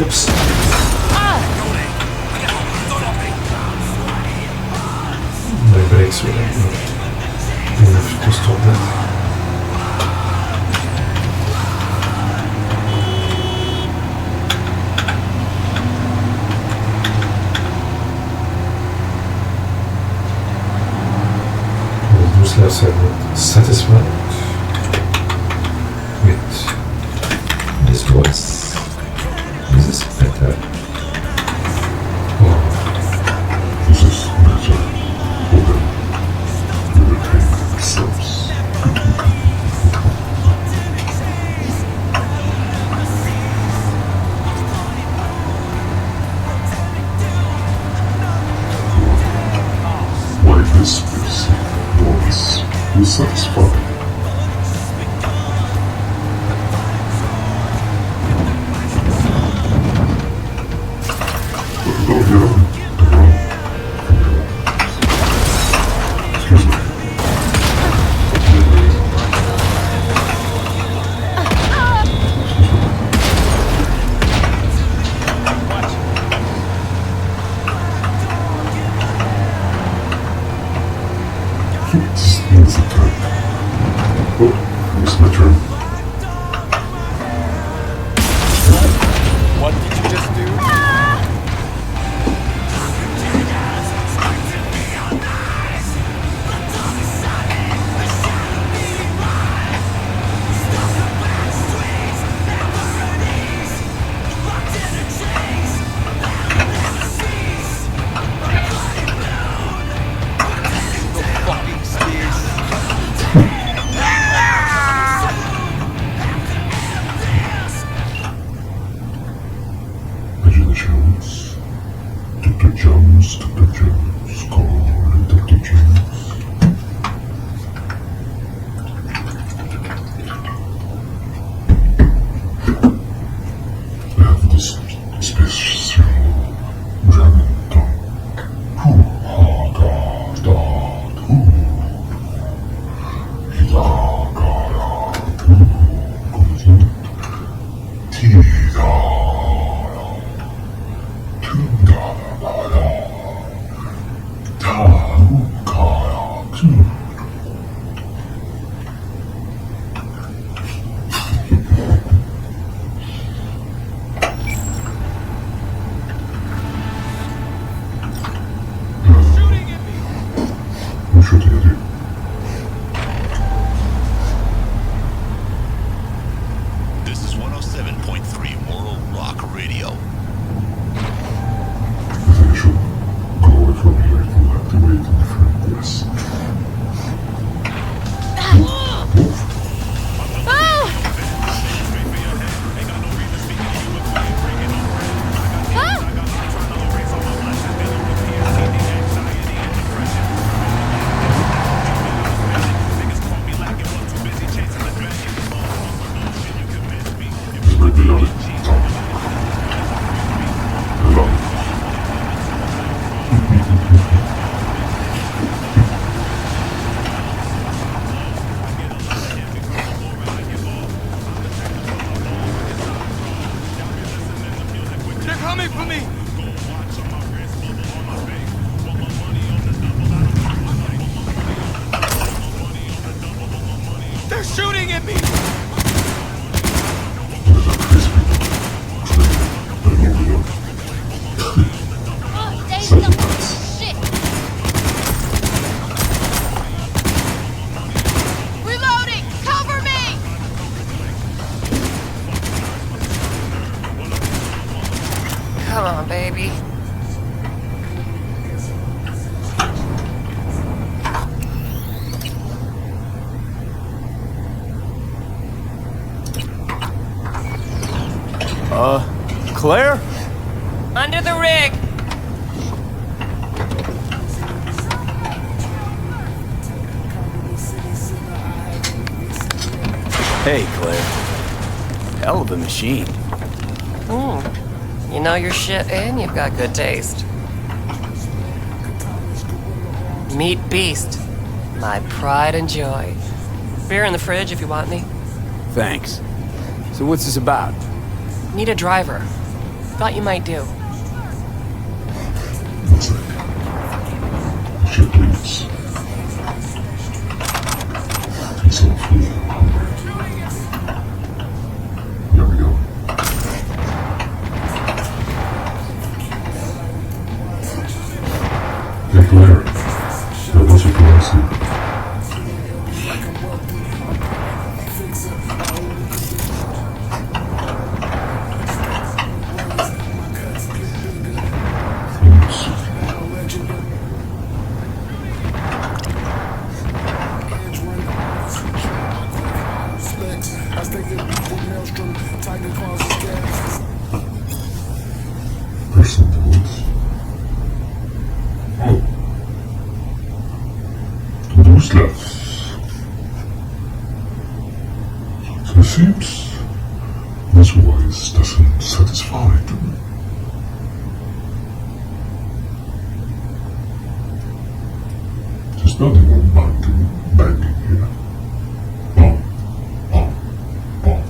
Oops. My brakes were not enough to stop that. Bullslavsky are not satisfied with this voice. This is better. Wow. This is better for them to retain themselves. Why this person was dissatisfied? Excuse me. This is the time. Oh, I missed my turn. What did you just do? Fucking scared. Agent Jones. Dr. Jones, Dr. Jones, call Dr. Jones. I have this special German tongue. Hoo, ha, da, da, hoo. Hida, ga, da, hoo. Kommer det in? Tida, da. Tunda, da, da. Ta, hu, ka, da, tu. Vad skjuter jag till? This is 107.3 Moral Rock Radio. I think I should go away from here and activate a different yes. Move. This might be on it. Hello. They're coming for me! They're shooting at me! Shit! Reloading! Cover me! Come on, baby. Claire? Under the rig! Hey, Claire. Hell of a machine. You know your shit and you've got good taste. Meat Beast. My pride and joy. Beer in the fridge if you want any. Thanks. So what's this about? Need a driver. Thought you might do. That's it. If you please. It's awfully hungry. Yum yum. Hey Claire, that was a policy. Personal notes. Oh. Bullslavsky. So it seems this voice doesn't satisfy them. There's nothing more banging here. Bomb, bomb, bomb.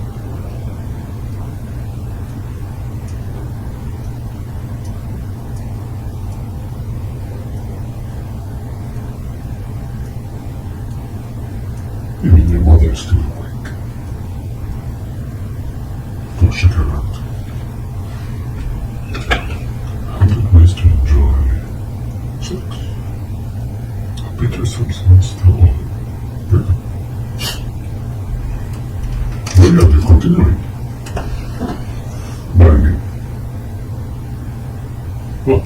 You mean your mother is still awake? Go check her out. 100 ways to enjoy sex. A bitter substance still on. Really? Well, yeah, they're continuing. Banging. What?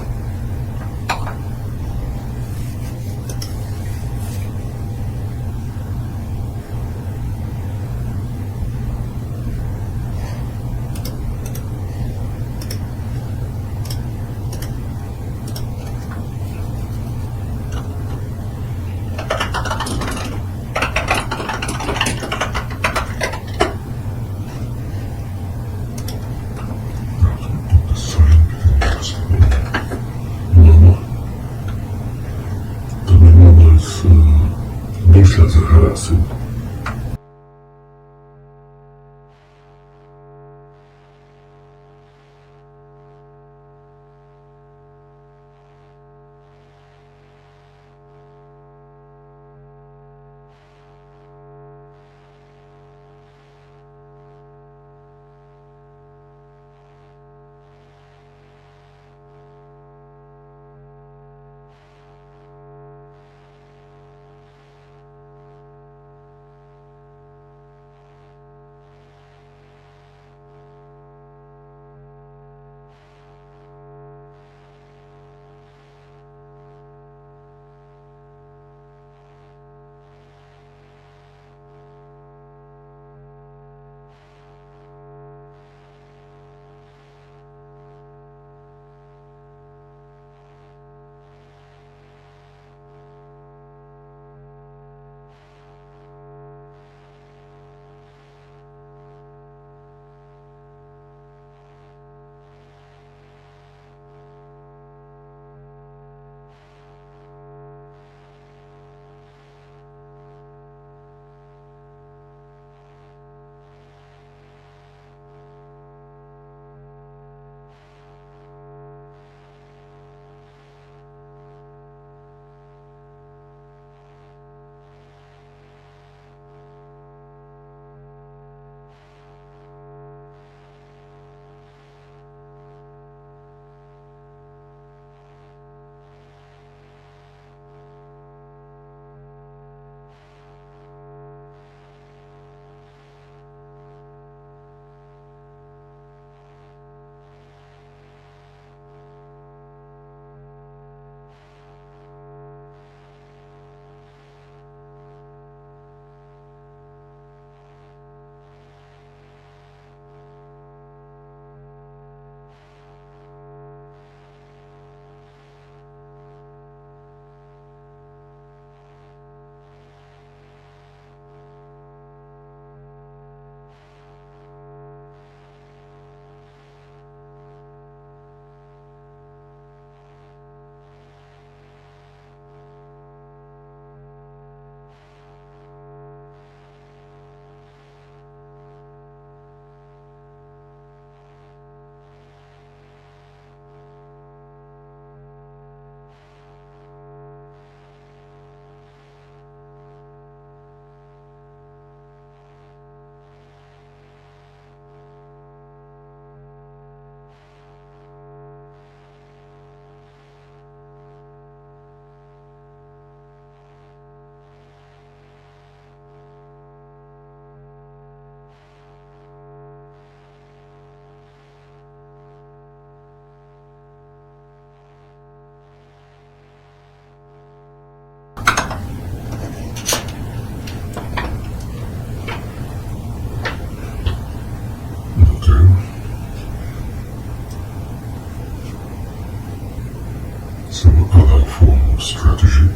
strategy.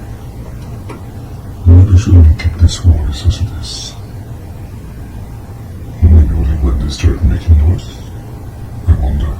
Maybe shouldn't keep this voice as it is. Maybe only when they start making noise. I wonder.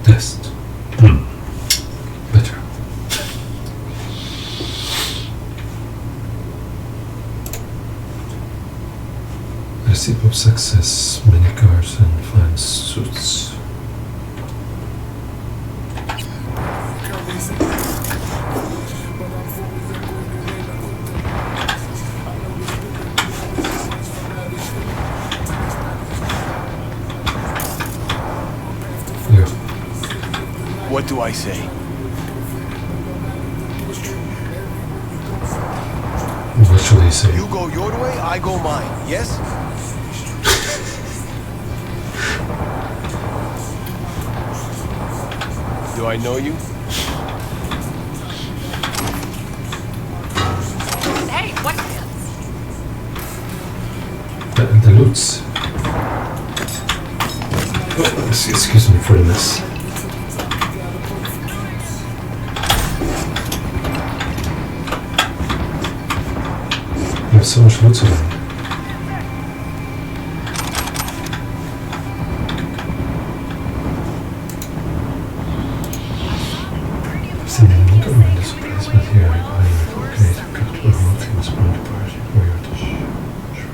Test. Better. Recipe of success, many cars and fine suits. What do I say? What should I say? You go your way, I go mine, yes? Do I know you? Hey, what? The loots. Oh, excuse me for the mess. There's so much loot around. I've seen a lot around this place, but here I create a comfortable home things from the party for your dish.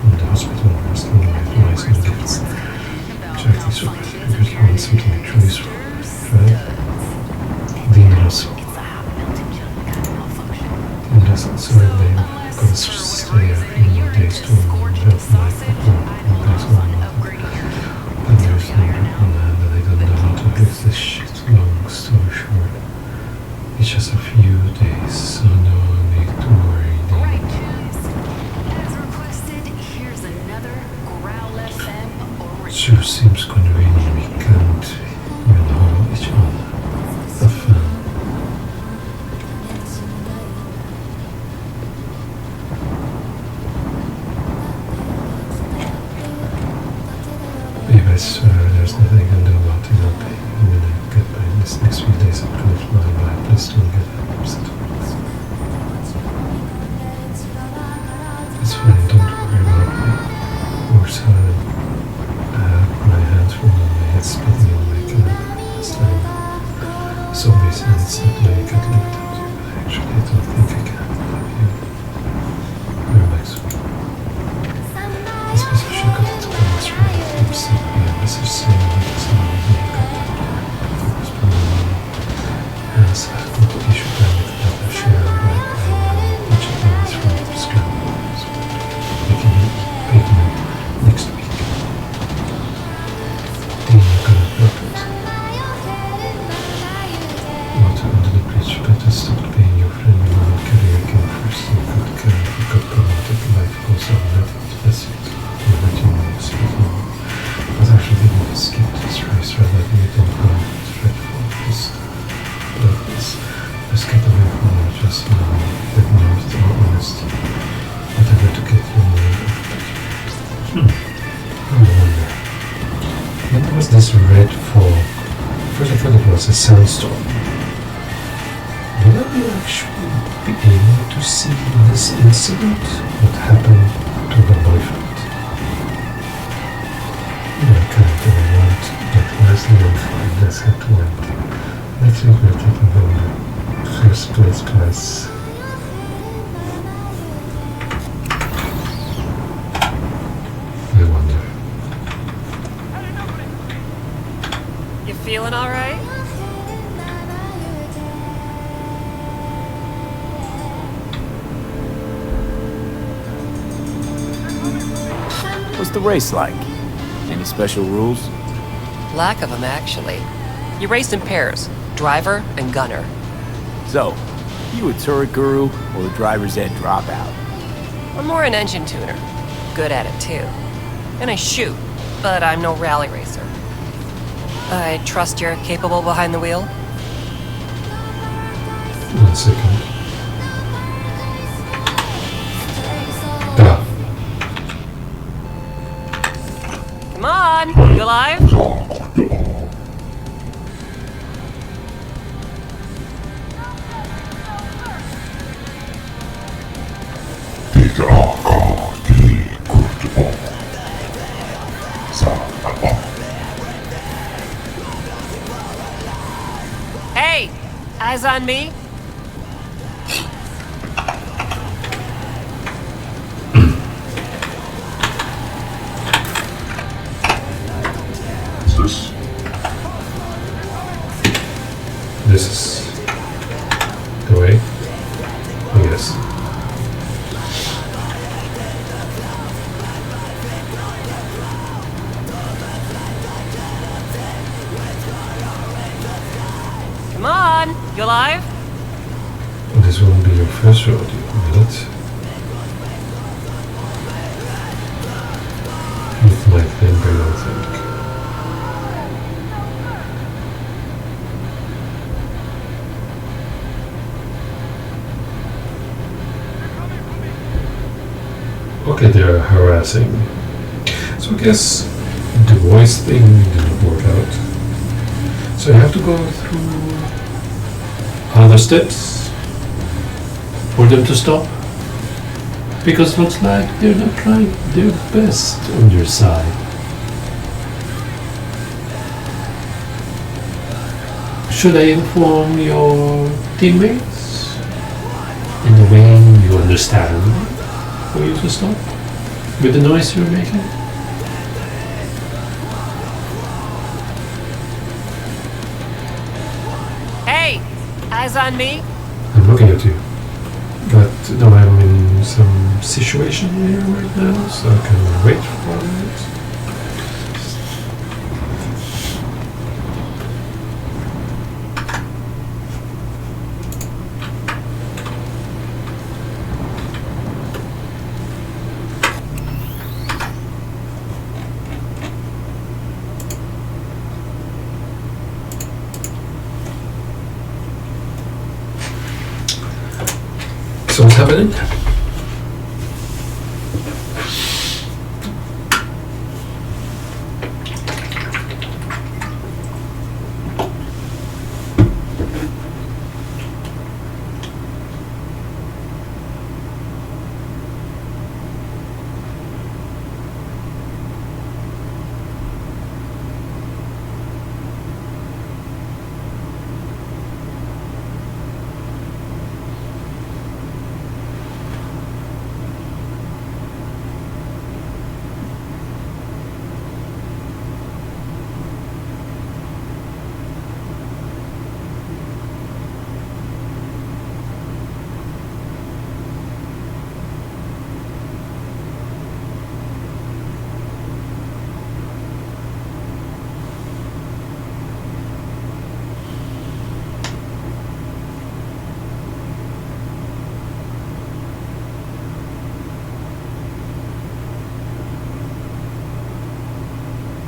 From the hospital, wrestling with nice new gifts. Check these out. Because you want something actually useful. Right? Dinner as well. Dinner is also a name. Gonna stay a few days to help my partner and pass on another. But there's no grip on that, but I don't know how to fix this shit. Long story short, it's just a few days, so no need to worry. Alright, as requested, here's another Growl FM original. Sure seems convenient we can't even hold each other. The fun. I swear there's nothing I can do about it. I'll pay you when I get back this next few days. I'm gonna fly by. Please don't get upset. It's fine, don't worry about me. Or so I have my hands full and my head spinning in my cab last time. So busy and it's not like I can't live without you, but actually I don't think I can without you. Relax. This piece of shit got its comments right. Upset me a message saying that it's not really got that focus from the money. And so I thought you should have it that I share right by now, which is always from the scrambles. Making it next week. Dean, you're gonna help it. Water under the bridge, better stop being your friend and not career again first. You could care if you got promoted, life goes on, let it bless it. You let you know, speaking. But actually didn't skip this race, rather than you don't know it's dreadful. Just get away from you, just get north or honest. Whatever to get your mind off. I wonder. What was this red fog? First I thought it was a sandstorm. Will I actually be able to see this incident? What happened to the boyfriend? I can't want, but nicely and fine, that's how to went. Let's regret it and go to first place class. I wonder. What's the race like? Any special rules? Lack of them, actually. You race in pairs, driver and gunner. So, you a turret guru or a driver's ed dropout? I'm more an engine tuner. Good at it, too. And I shoot, but I'm no rally racer. I trust you're capable behind the wheel? 1 second. Ah, Come on, you alive? Hey, eyes on me? this is the way. I guess. Come on, you alive? This won't be your first rodeo, will it? With my finger, I think. Okay, they're harassing. So I guess the voice thing didn't work out. So you have to go through other steps for them to stop. Because it looks like they're not trying their best on your side. Should I inform your teammates in the way you understand for you to stop with the noise you're making? Hey, eyes on me? I'm looking at you. But no, I'm in some situation here right now, so I can wait for it. So what's happening?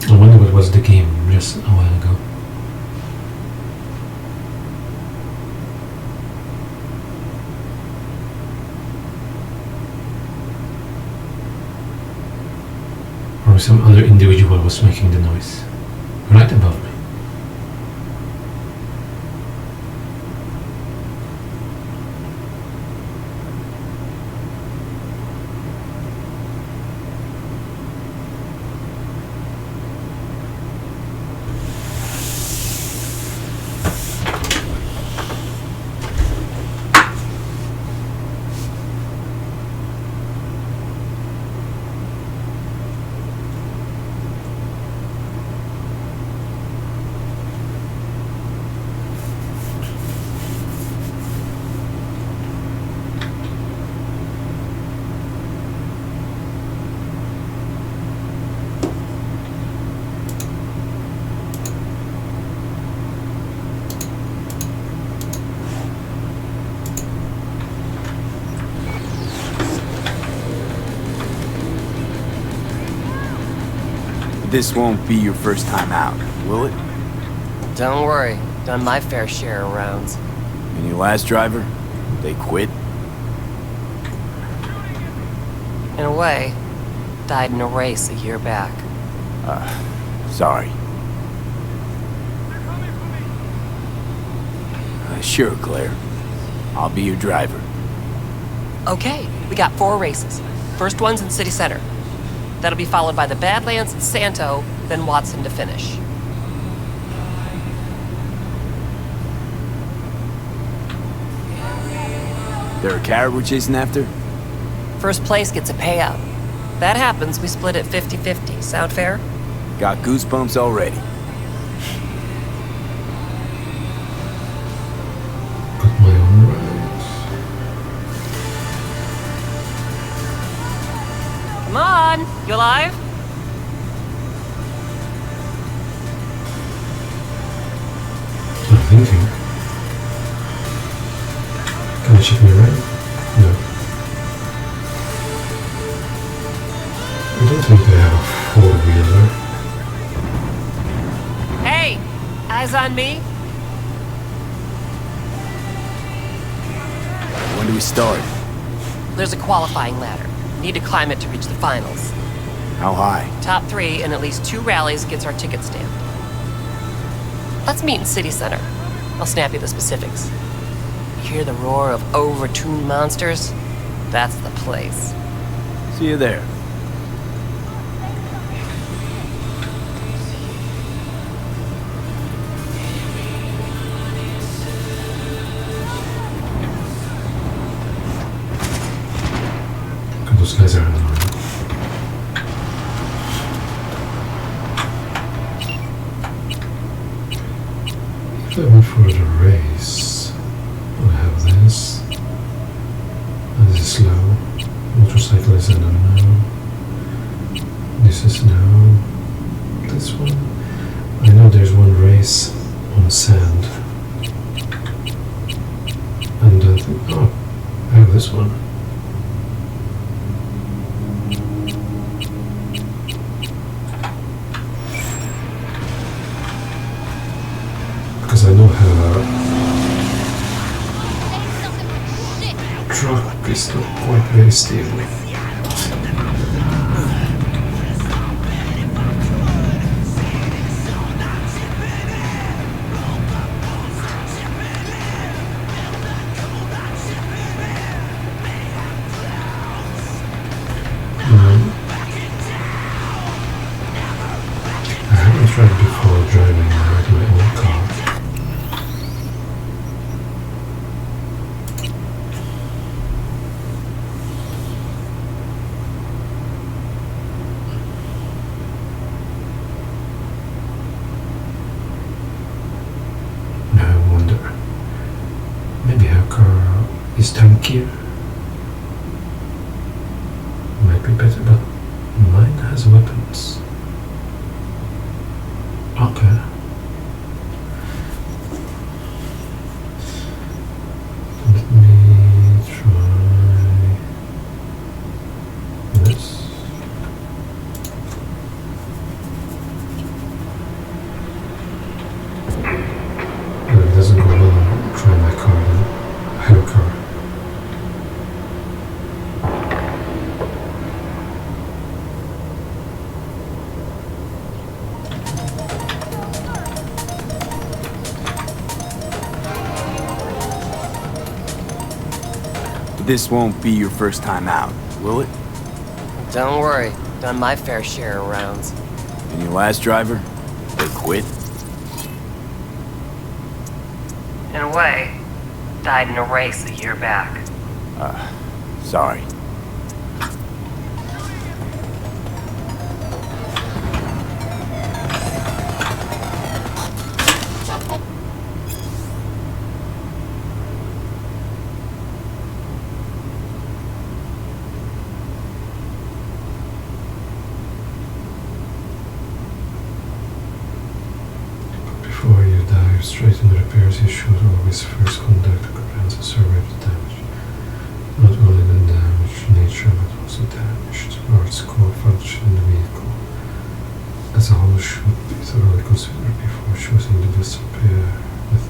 I wonder what was the game just a while ago. Or some other individual was making the noise right above me. This won't be your first time out, will it? Don't worry, done my fair share of rounds. And your last driver? They quit? In a way, died in a race a year back. Sorry. Sure, Claire. I'll be your driver. Okay, we got 4 races. First one's in City Center. That'll be followed by the Badlands and Santo, then Watson to finish. There a carrot we're chasing after? First place gets a payout. That happens, we split it 50-50. Sound fair? Got goosebumps already. Got my own rights. Come on, you alive? I'm thinking. Can you check me around? No. I don't think they have a 4-wheeler. Hey, eyes on me? When do we start? There's a qualifying ladder. Need to climb it to reach the finals. How high? Top 3 in at least 2 rallies gets our ticket stamped. Let's meet in City Center. I'll snap you the specifics. Hear the roar of overtuned monsters? That's the place. See you there. God, those guys are annoying. If I went for the race, I have this. And this is slow. Motorcycle is an unknown. This is no. This one. I know there's one race on sand. And I think, oh, I have this one. Because I know her truck is not quite very stable. I haven't tried before driving my own car. Now I wonder, maybe her car is tankier. Might be better, but mine has weapons. Okay. Let me try this. If it doesn't go well, I'll try my car then. I have a car. This won't be your first time out, will it? Don't worry, done my fair share of rounds. And your last driver? They quit? In a way, died in a race a year back. Sorry. Before you dive straight into repairs, you should always first conduct a comprehensive survey of the damage. Not only the damage nature, but also damaged parts, core function in the vehicle. As Saul should be thoroughly considered before choosing the best repair method.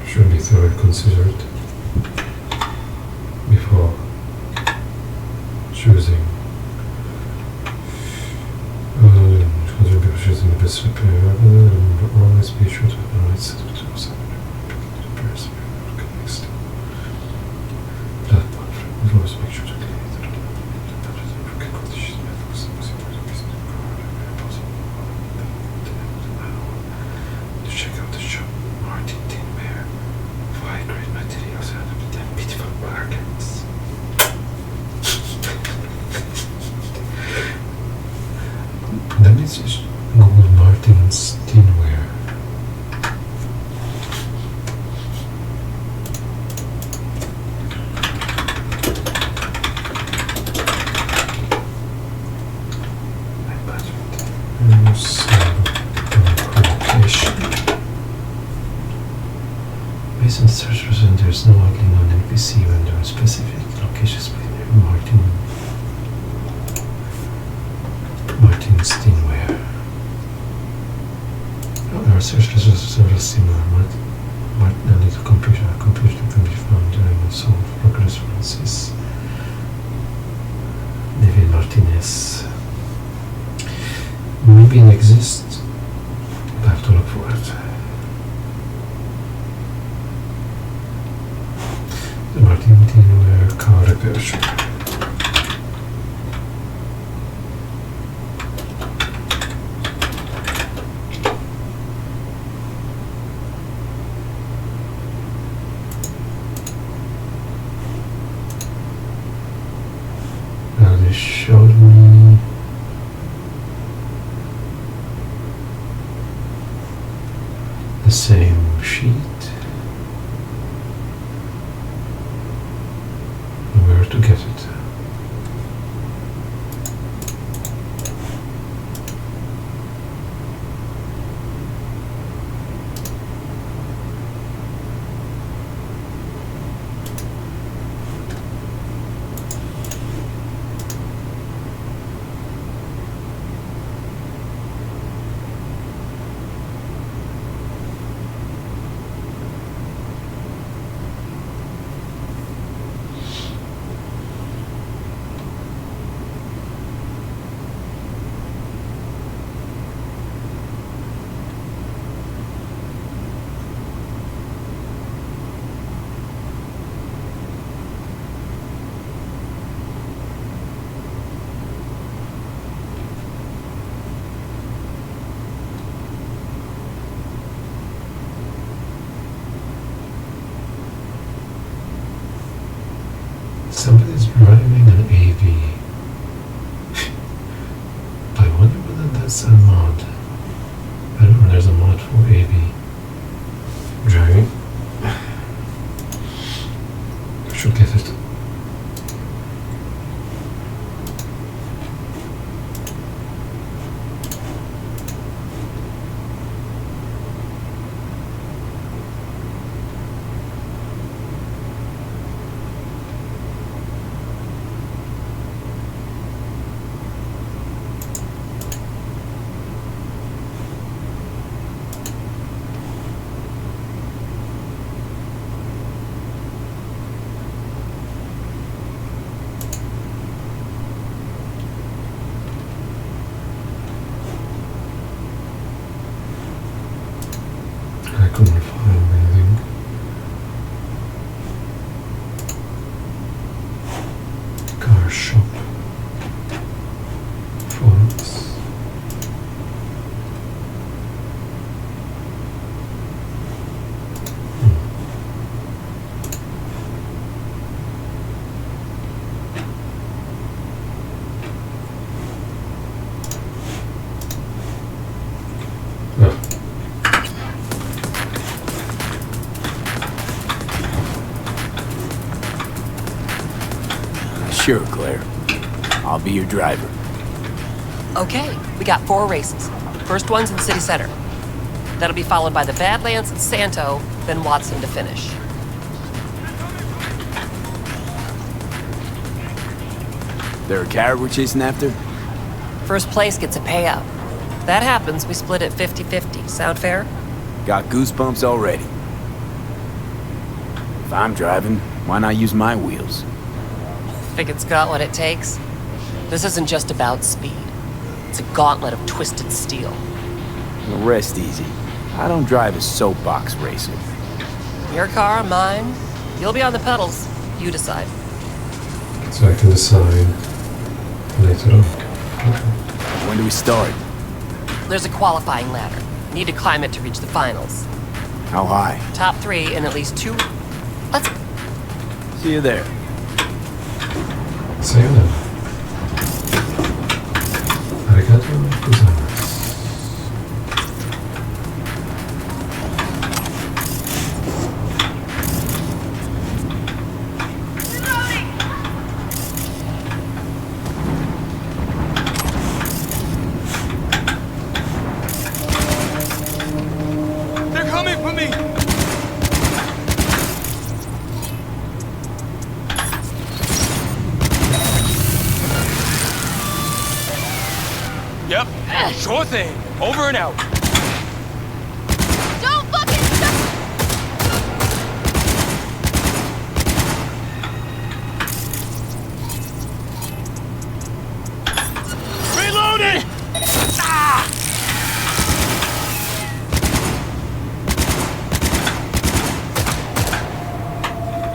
Should be thoroughly considered before choosing the best repair. Always be sure to have the right set of tools and repairs next. That part, always make sure to clean it. To check out the shop, Martin Tinware. Great materials out of the beautiful bargains. Then it's just Google Martin's Tinware. Based on the search result, there is no likely known NPC when there are specific locations between Martin's Tinware. There are search results several similar. Martin and the computer that can be found during the solve progress references. David Martinez. Maybe it exists. I have to look for it. The Martin Tinware car repair shop. Now they showed me the same sheet. Where to get it. Somebody's driving an AV. I wonder whether that's a mod. I don't know, there's a mod for AV driving. I should get it. I couldn't find anything. Car shop. Fonts. Sure, Claire. I'll be your driver. Okay, we got 4 races. First one's in City Center. That'll be followed by the Badlands and Santo, then Watson to finish. There a carrot we're chasing after? First place gets a payout. That happens, we split it 50-50. Sound fair? Got goosebumps already. If I'm driving, why not use my wheels? Think it's got what it takes? This isn't just about speed. It's a gauntlet of twisted steel. Well, rest easy. I don't drive a soapbox racer. Your car, mine. You'll be on the pedals. You decide. So I can decide later on. When do we start? There's a qualifying ladder. Need to climb it to reach the finals. How high? Top 3 and at least 2. Let's... See you there. See you then. Arigato gozaimasu. They're coming for me! Yep, sure thing. Over and out. Don't fucking stop! Reloading! Ah!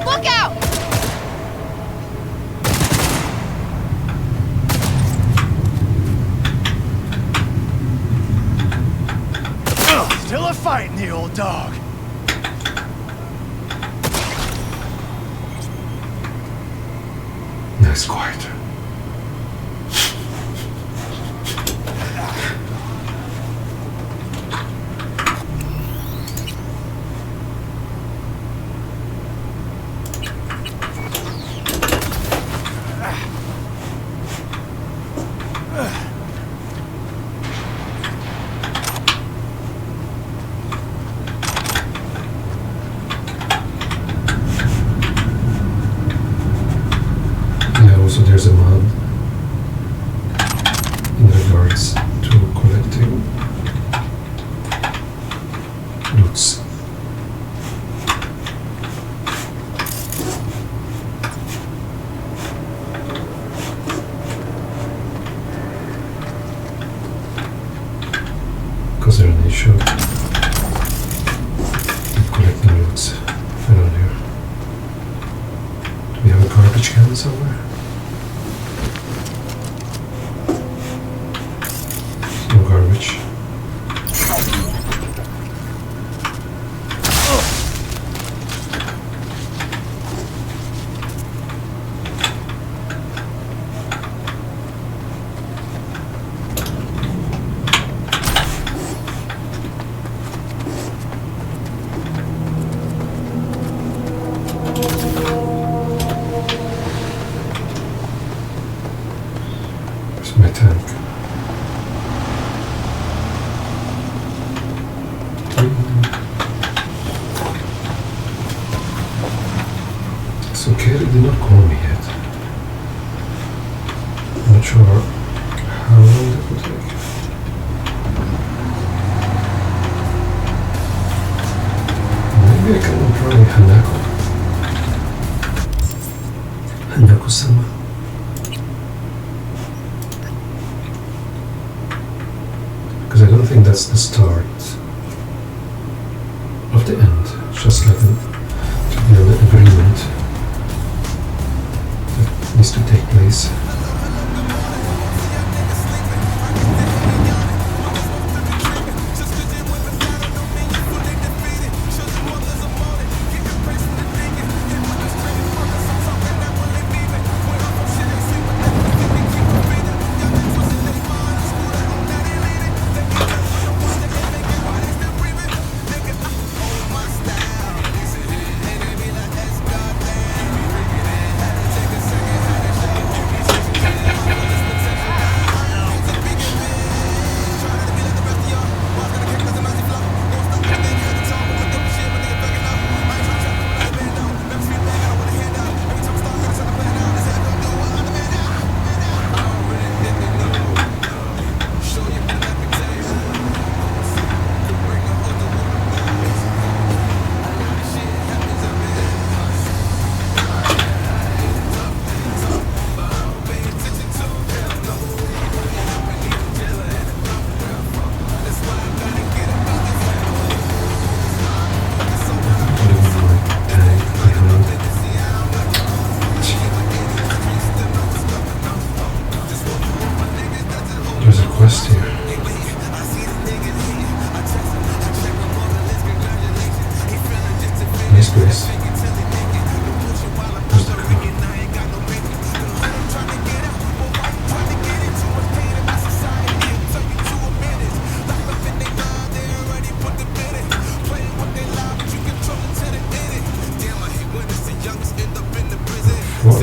Look out! Still a fight in the old dog. Nice quiet. So there's a mod in regards to collecting loots. Because there's an issue with collecting loots around here. Do we have a garbage can somewhere? No garbage. Where's my tank? So Kelly did not call me yet. I'm not sure how long that would take. Maybe I can try Hanako. Hanako-sama. Because I don't think that's the start of the end. It's just like an agreement that needs to take place.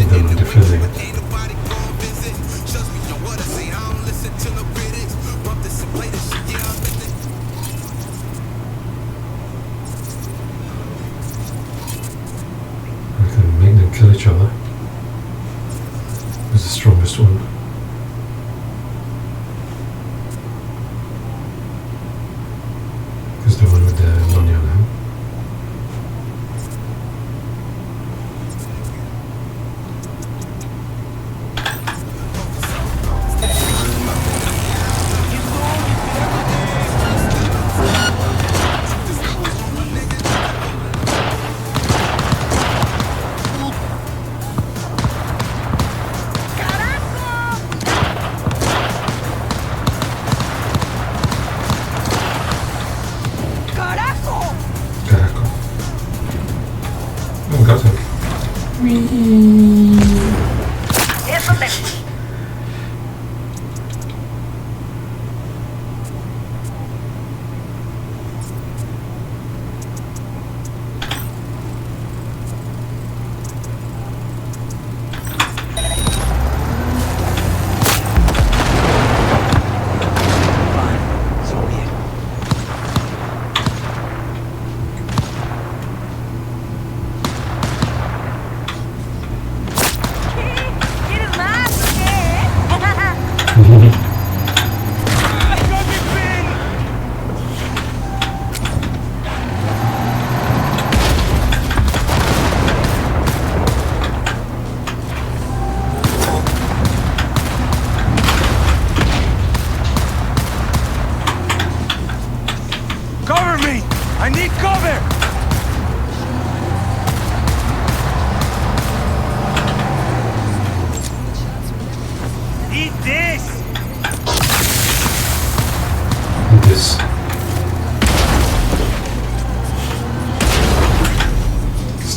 of them are defending it. We can make them kill each other. Who's the strongest one? Who's the one with the money on him?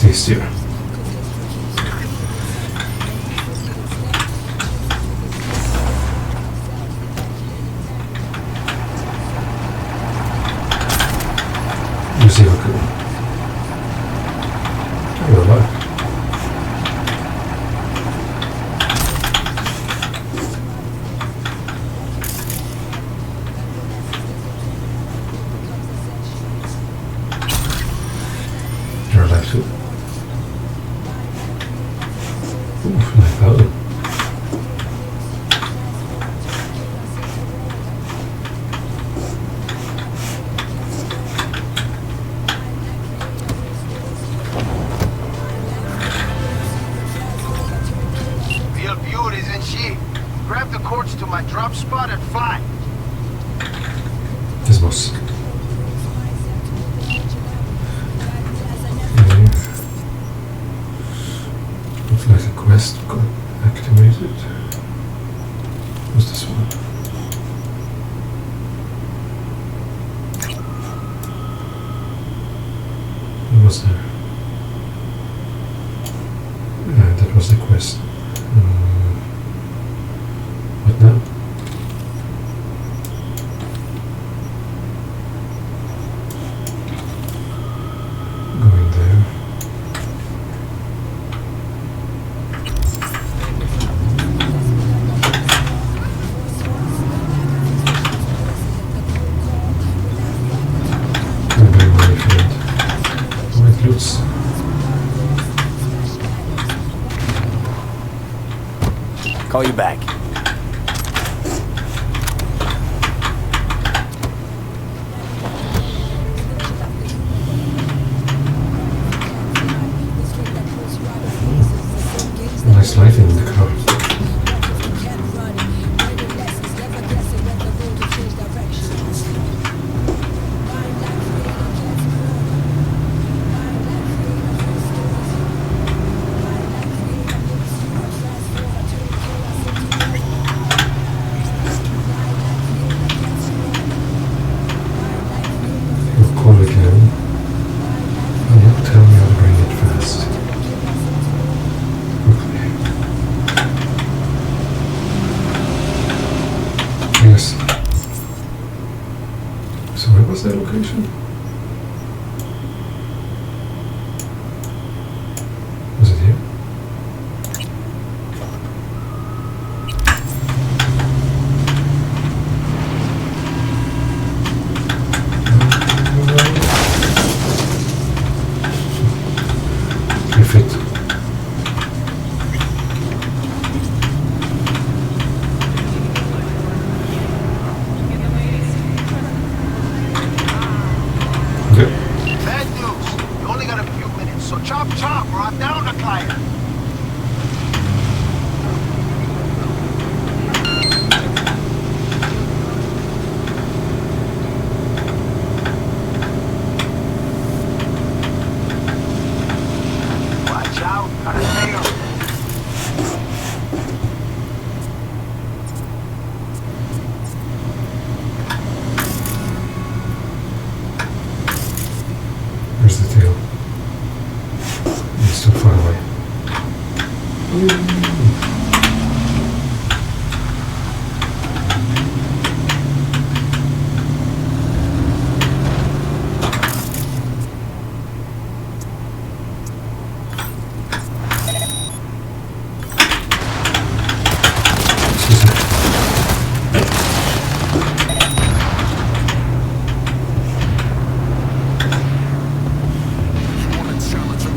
Tastier. You see how cool. You're alive. You're alive too. Oof, like that. Real beauty, isn't she? Grab the cords to my drop spot and fly. This was. Looks like a quest got activated. What's this one? What was there? Yeah, that was the quest. What now? Going there. I'm very worried for it. White loots. Call you back. Nice lighting in the car. We'll call again. And you'll tell me how to bring it fast. Quickly. Yes. So where was that location? Was it here?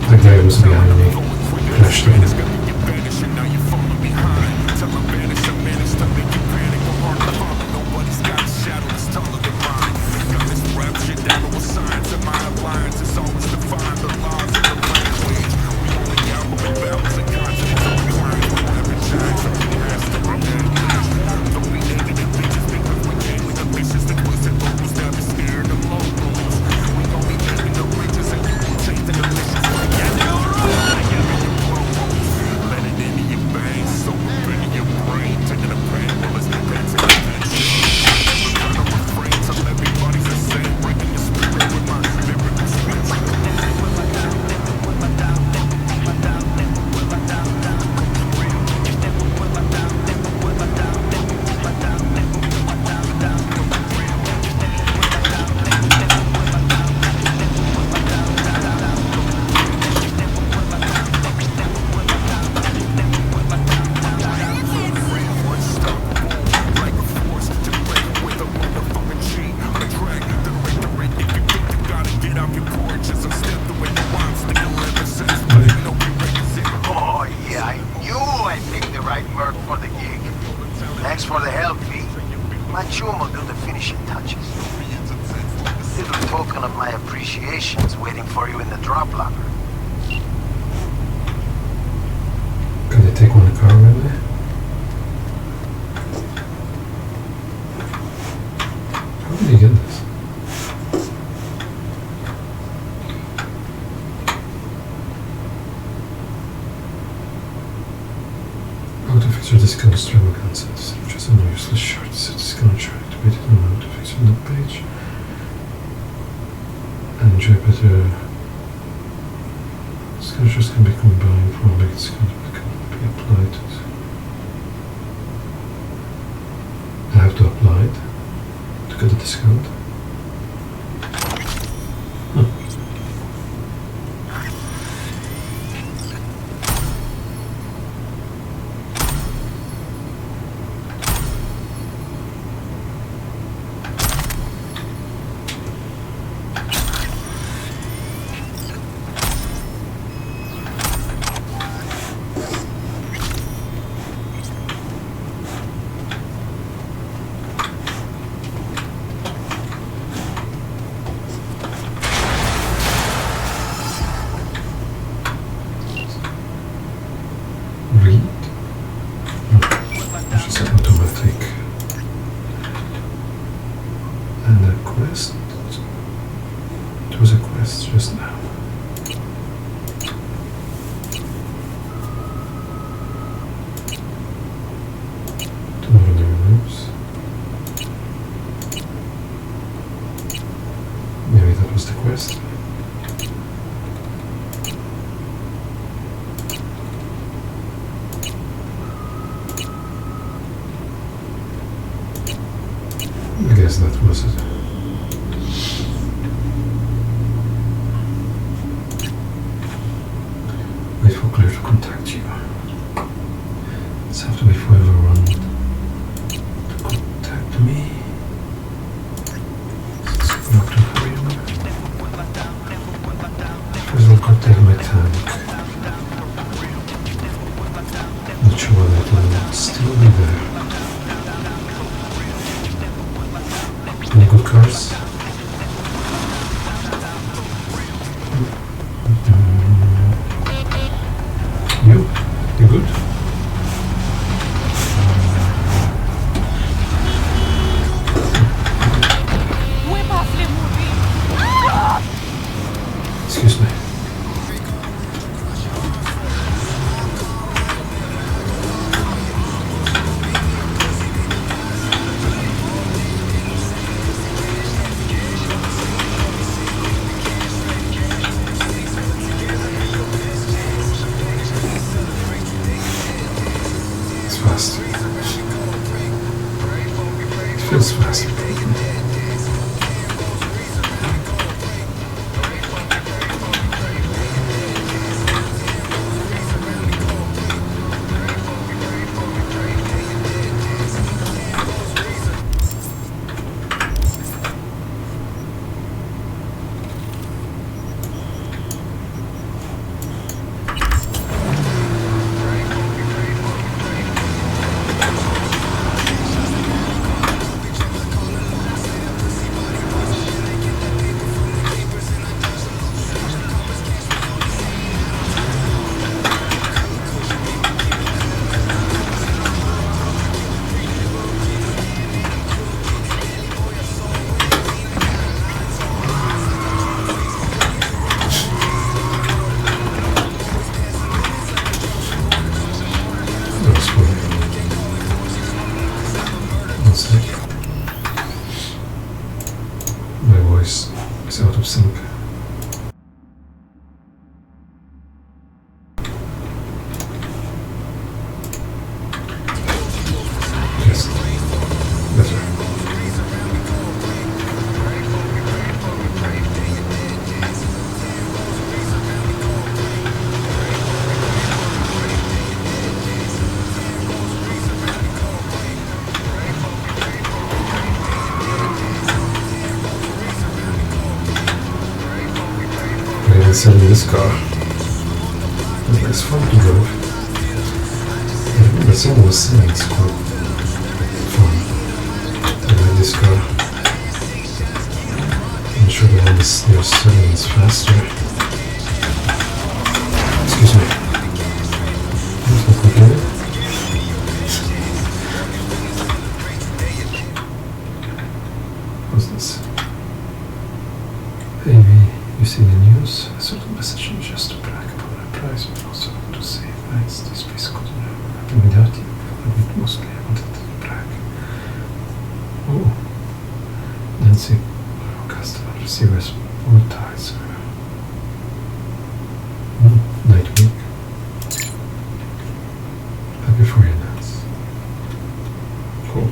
The guy was behind me. Crashed in. Thanks for the help, V. My chum will do the finishing touches. Little token of my appreciation is waiting for you in the drop locker. Can they take one in the car with me? How did he get this? How to fix your discount extravagances. Just an useless short set discount chart activated on how to fix on the page. And enjoy better. Discounters can be combined for a big discount that can be applied to it. I have to apply it to get a discount. There was a quest just now. Tomorrow new rooms. Maybe that was the quest. I guess that was it. Wait for Claire to contact you. It's have to wait for everyone to contact me. So I have to hurry on. First I'll contact my tank. Not sure whether it will still be there. Any good cars? You good? Excuse me. It's fast. It feels fast. My voice is out of sync. Yes, better. Selling this car. It's fun to drive. I remember someone was saying it's quite fun. I like this car. I'm sure the one they're selling is faster. Excuse me. It's not complicated. What's this? Hey V, you see the news? I saw the message just to brag about my prize, but also to say thanks. This piece couldn't happen without you, but mostly I wanted to brag. Oh, Nancy, customer receivers, all ties. Night week. Happy for you, Nance. Cool.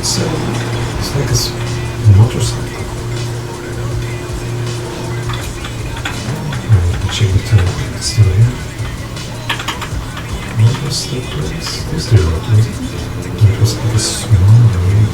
It's like a motorcycle. I need to check the time. It's still here. What was the place? This is the road, was it? It was like a small road.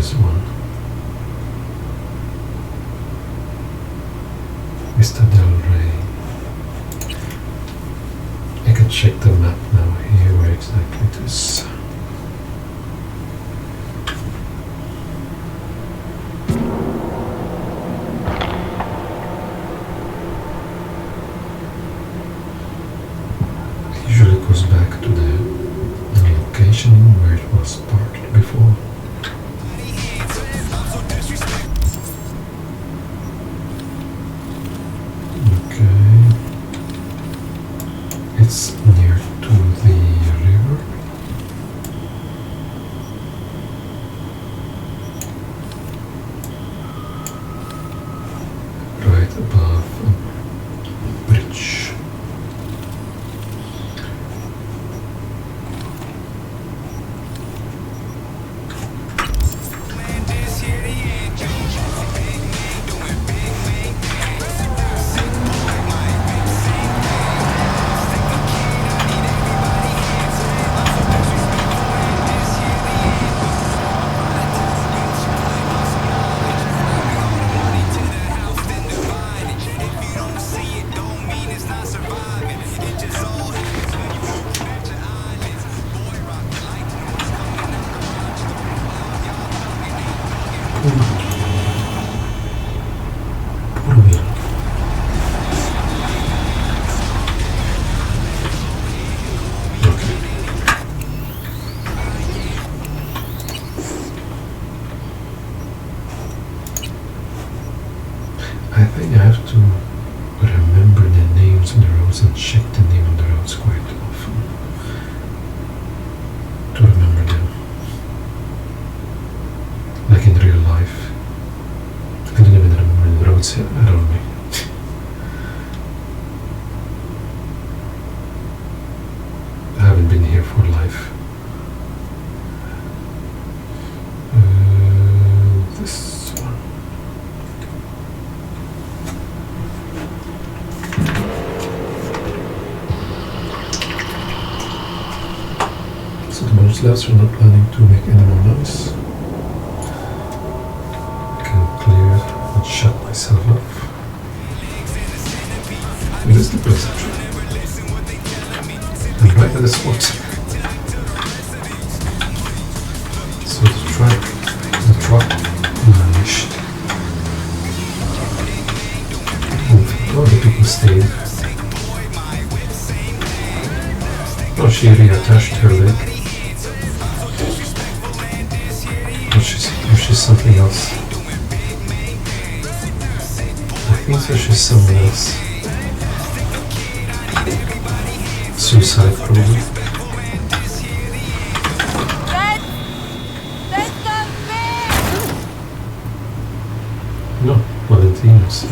this one. Vista del Rey. I can check the map now here where exactly it is. It usually goes back to the location where it was parked before. It's near to the river. Right above a bridge. I think I have to remember the names of the roads and check the name of the roads quite often to remember them. Like in real life. I don't even remember the roads around me. I haven't been here for life. This one. So the Bullslavsky are not planning to make any more noise. I can clear and shut myself off. It is depressing. And right at the spot. So the truck vanished. Oh, the people stayed. Oh, she reattached her leg. Oh, she's something else. I think so she's someone else. Suicide, probably. No, Valentina's. Yeah.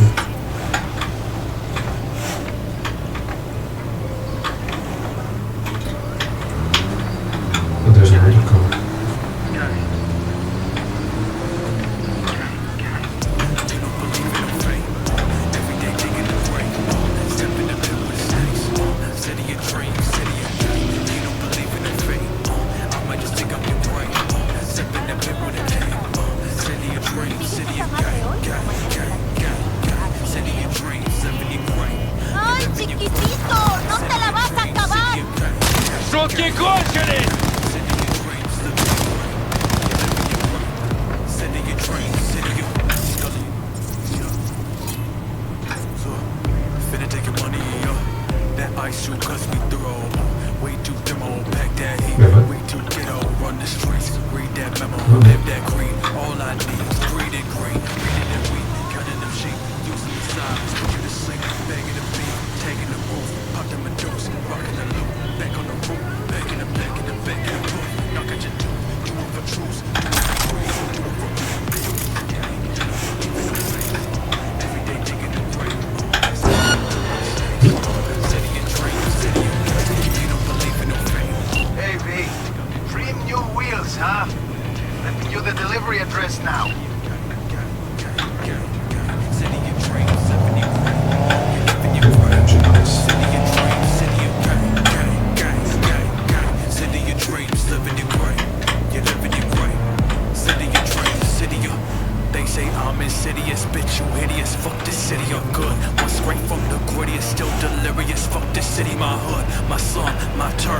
Oh, there's another car. ¡Ay, chiquitito! ¡No te la vas a acabar! ¡Сутки кончились! Hey, V. Trim new wheels, huh? Sending you the delivery address now.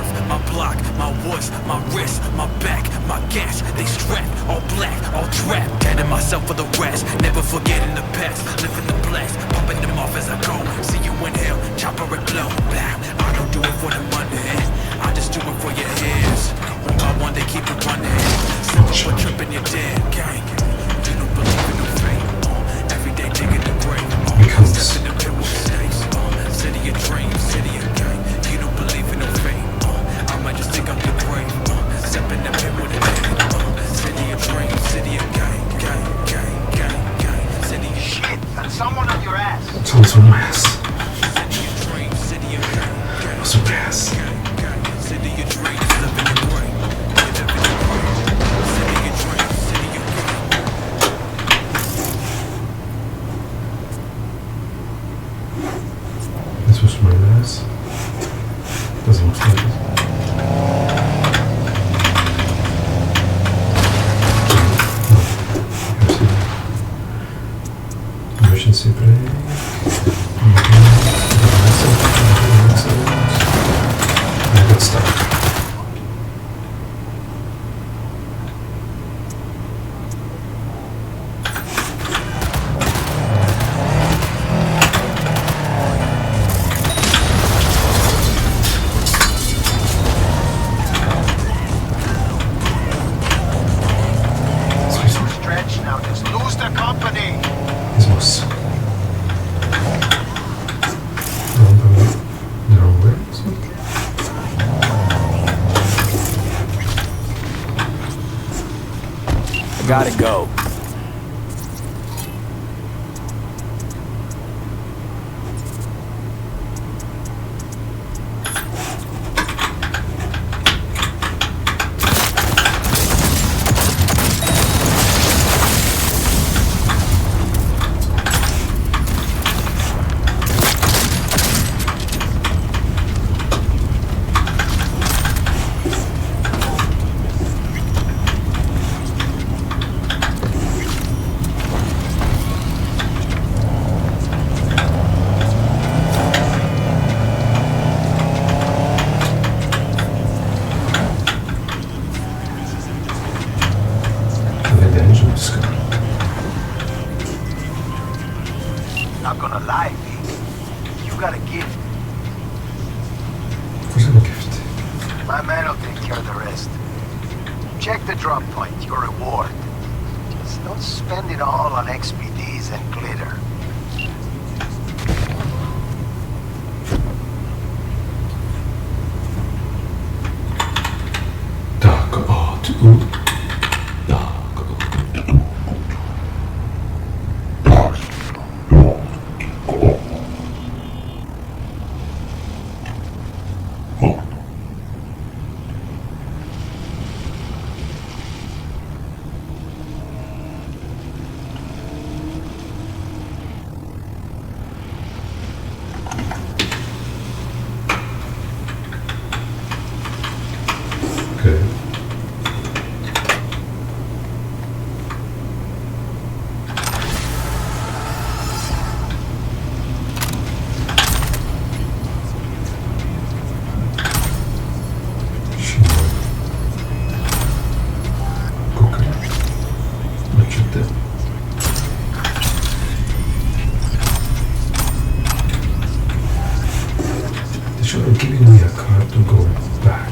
turf, my block, my woods, my wrist, my back, my gas. They strapped, all black, all trapped. Getting myself for the rest, never forgetting the past. Living the blast, pumping them off as I go. See you in hell, chopper and blow. Blah. I don't do it for the money, I just do it for your ears. One by one they keep it running. Simple for tripping your dead gang. You don't believe in no fate. Every day digging the grave. Stepping the pit with snakes. City of dreams, city of gang. You don't believe in no fate. I might just dig up your grave. Step in the pit with a name. City of dreams, city of gang, gang, gang, gang, gang. City of Shit, and someone on your ass. Someone's on my ass. City of dreams, city of gang, gang. What's on my ass? City of dreams, living in grave. City of dreams, city of gang. This was my ass. Doesn't look like it. Emergency brake. I got stuck. Stretch now, just lose the company. This was the wrong way. I gotta go. Not gonna lie, V. You got a gift. Of course I have a gift. My man will take care of the rest. Check the drop point, your reward. Just don't spend it all on XPDs and glitter. Dark art. Okay. They should have given me a card to go back.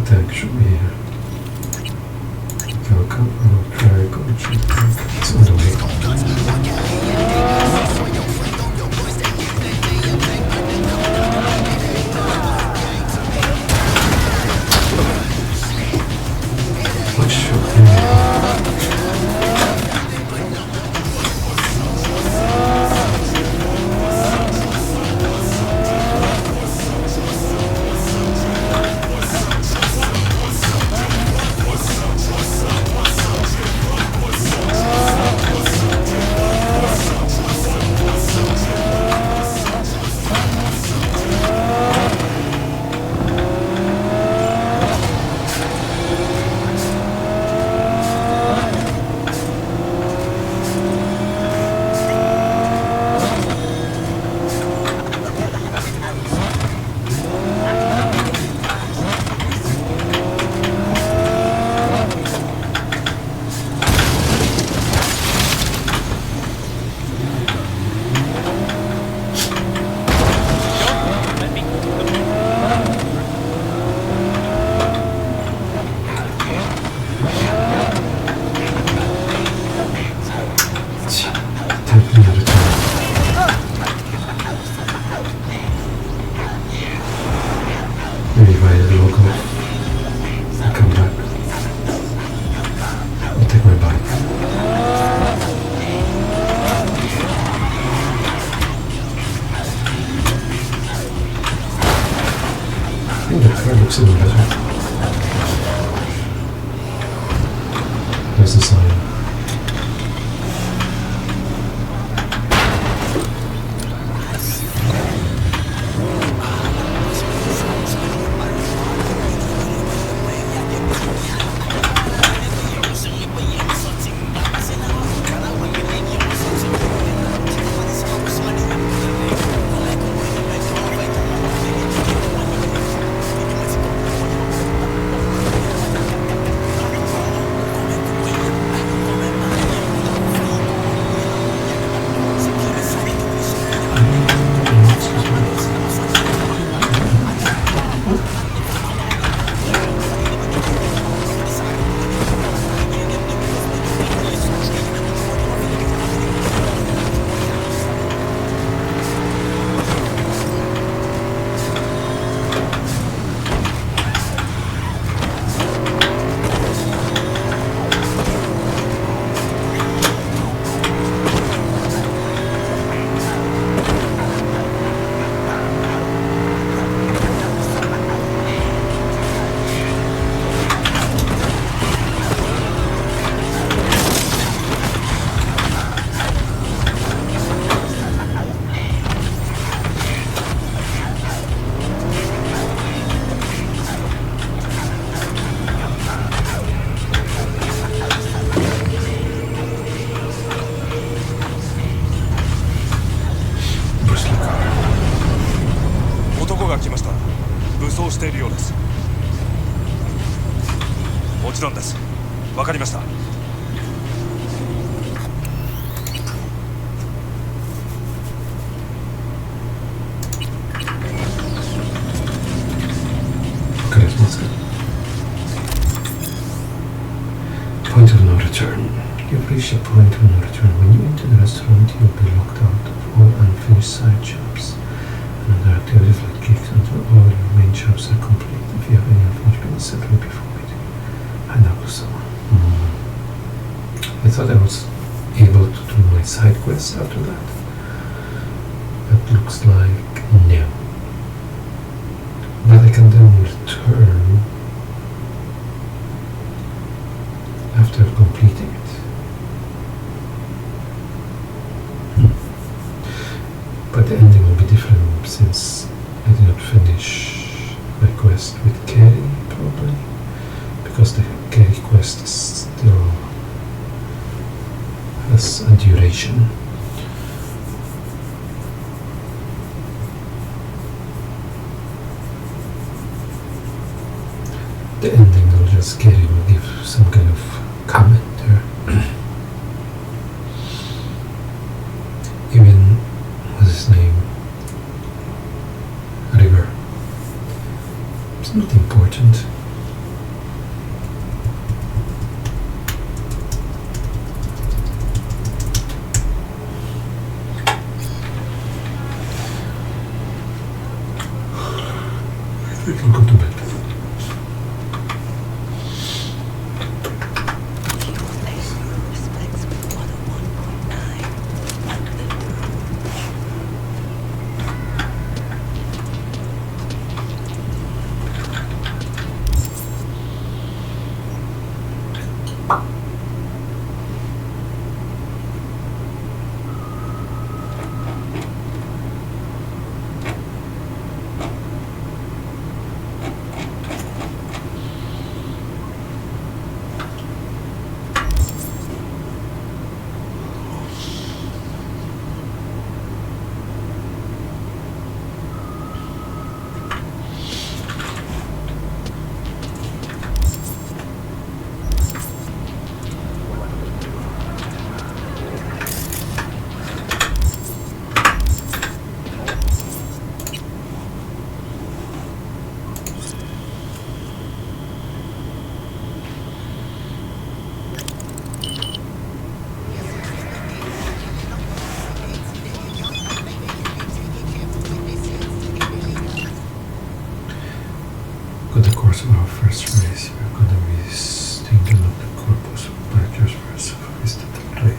tank should be here. I'll try to go to the tank. It's on the way. What should be? Maybe if I log off and come back, I'll take my bike. I think the car looks even better. There's the sign. Point of no return. You've reached a point of no return. When you enter the restaurant, you'll be locked out of all unfinished side jobs and other activities like gigs until all your main jobs are complete. If you have any unfinished business, separate before meeting. Hand out to someone. I thought I was able to do my side quest after that. But looks like no. But I can then return after completing it. But the ending will be different since I did not finish my quest with Carrie, probably, because the Carrie quest still has a duration. The ending will just Carrie will give some kind of comment there. Even, what's his name? River. It's not important. Or go to bed. With the course of our first race, we're going to be thinking of the corpus of Blackers first visited the play.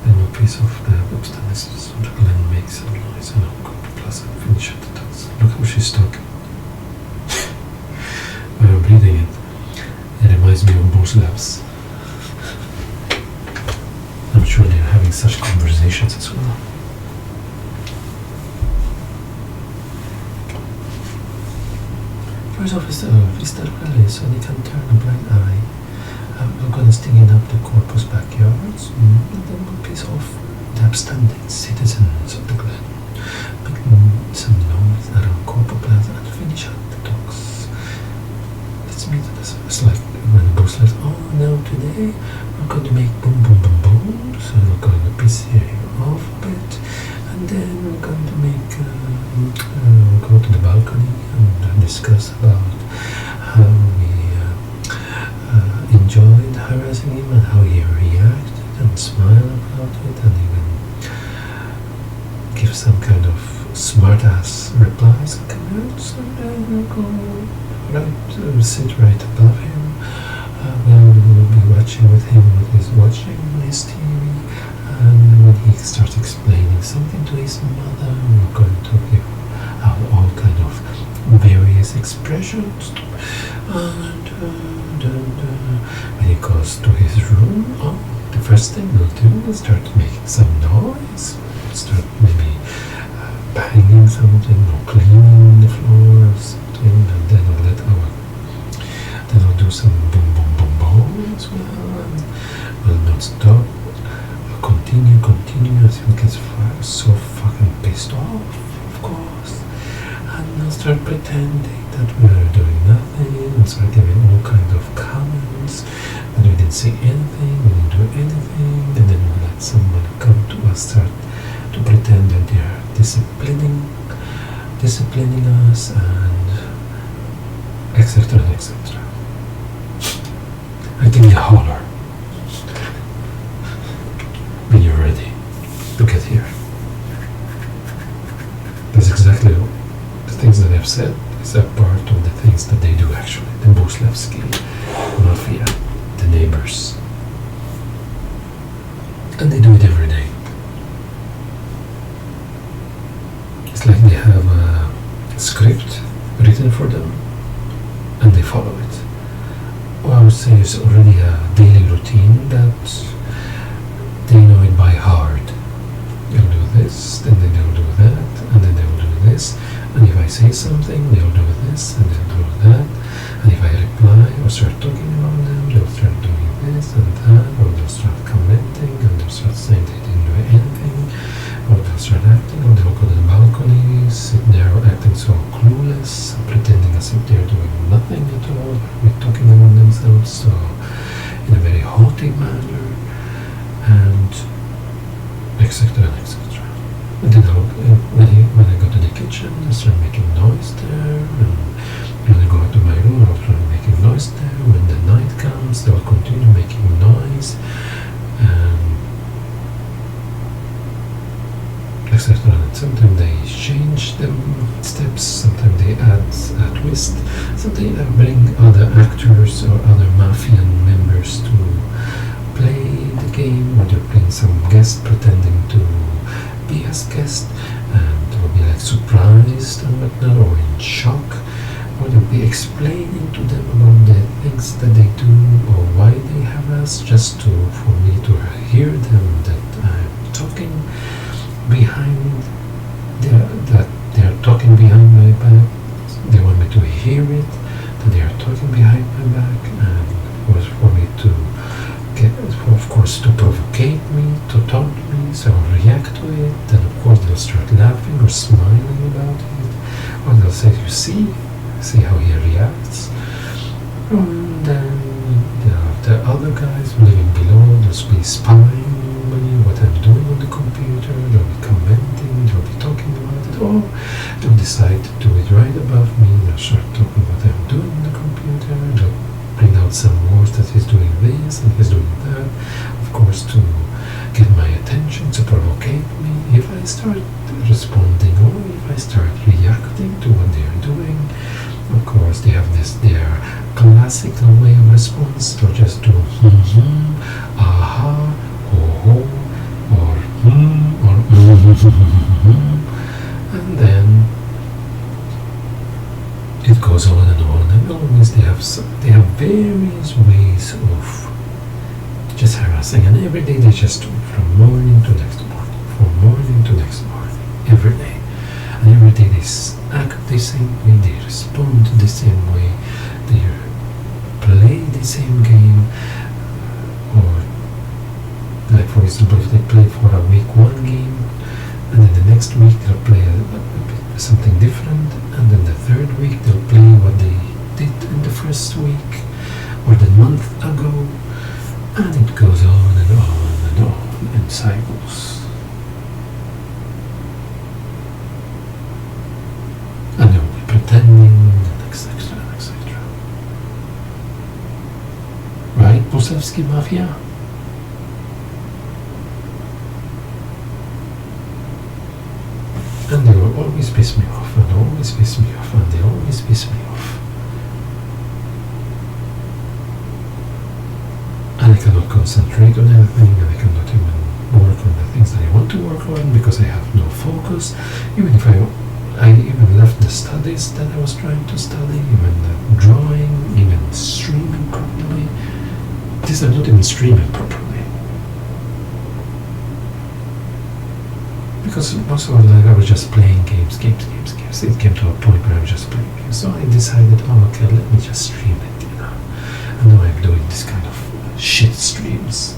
Then a piece of the abstinences of the glen makes some noise and I'll go to Plaza and finish at the dots. Look how she's talking. When I'm reading it, it reminds me of Bullslavsky. I'm sure they're having such conversations as well. First officer, Mr. Raleigh, so they can turn a blind eye. We're gonna stinging up the corpus backyards, and then we'll piece off the upstanding citizens of the glen, making some noise around Corpo Plaza and finish up the docks. Let's meet at the service, like when the boss says, oh, now today we're going to make boom, boom, boom, boom, so we're going to piece here off a bit, and then we're going to make, go to the balcony and discuss about how we enjoyed harassing him and how he reacted and smile about it and even give some kind of smart-ass replies and comments, and then we'll go right, sit right above him. We'll be watching with him what he's watching on his TV, and when he starts explaining something to his mother, we're going to give out all kind of various expressions, and when he goes to his room, the first thing we'll do is start making some noise, start maybe banging something or cleaning the floor or something, and then I'll do some boom boom boom boom as well, and we'll not stop. We'll continue until he gets so fucking pissed off, of course. And I'll start pretending that we're doing nothing, and start giving all kinds of comments, but we didn't say anything, we didn't do anything, and then we'll let someone come to us, start to pretend that they are disciplining us, and etc. etc. And give me a holler when you're ready to get here. That's exactly the things that I've said is a part of the things that they do actually. The Bullslavsky mafia, the neighbors. And they do it every day. It's like they have a script written for them and they follow it. Or I would say it's already a daily routine that they know it by heart. They'll do this, then they'll do that, and then they'll do this, and if I say something, they'll do this, and they'll do that, and if I reply or start talking about them, they'll start doing this and that, or they'll start commenting, and they'll start saying they didn't do anything, or they'll start acting, or they'll go to the balcony, sit there acting so clueless, pretending as if they're doing nothing at all, we're talking among themselves, so in a very haughty manner, and etc. etc. And then when I go to the kitchen, I start making noise there, and when I go to my room, I'll start making noise there. When the night comes, they'll continue making noise, etc. etc. And sometimes they change them steps, sometimes they add a twist, sometimes they bring other actors or other mafia members to play the game, or they're playing some guest pretending to be as guest, and they'll be like surprised and whatnot, or in shock, or they'll be explaining to them about the things that they do or why they harass, just for me to hear them that I'm talking behind that they're talking behind my back. They want me to hear it, that they are talking behind my back, and for me to get, of course, to provocate me, to taunt me, so I'll react to it. Then of course they'll start laughing or smiling about it, or they'll say, "You see how he reacts." And then the other guys living below, they'll be spying on me, what I'm doing on the computer, they'll be commenting, they'll be talking about it, or they'll decide to do it right above me, they'll start talking what I'm doing on the computer, they'll bring out some words that he's doing this and he's doing that, of course, to get my attention, to provocate me. If I start responding or if I start reacting to what they are doing, of course they have their classical way of response. They'll just do aha, ho, or and then it goes on, and always they have various ways of just harassing, and every day they just do it from morning to next morning, from morning to next morning, every day. And every day they act the same way, they respond the same way, they play the same game, or like for example, if they play for a week one game, and then the next week they'll play something different, and then the third week they'll play what they did in the first week or the month ago, and it goes on and on and on in cycles. And they'll be pretending, and etc. Right, Bullslavsky Mafia? And they will always piss me off, and always piss me off, and they always piss me off. And I cannot concentrate on anything, and I cannot even work on the things that I want to work on because I have no focus. Even if I even left the studies that I was trying to study, even the drawing, even streaming properly. These are not even streaming properly. Because most of the time I was just playing games. It came to a point where I was just playing games. So I decided, okay, let me just stream it, And now I'm doing this kind of shit streams.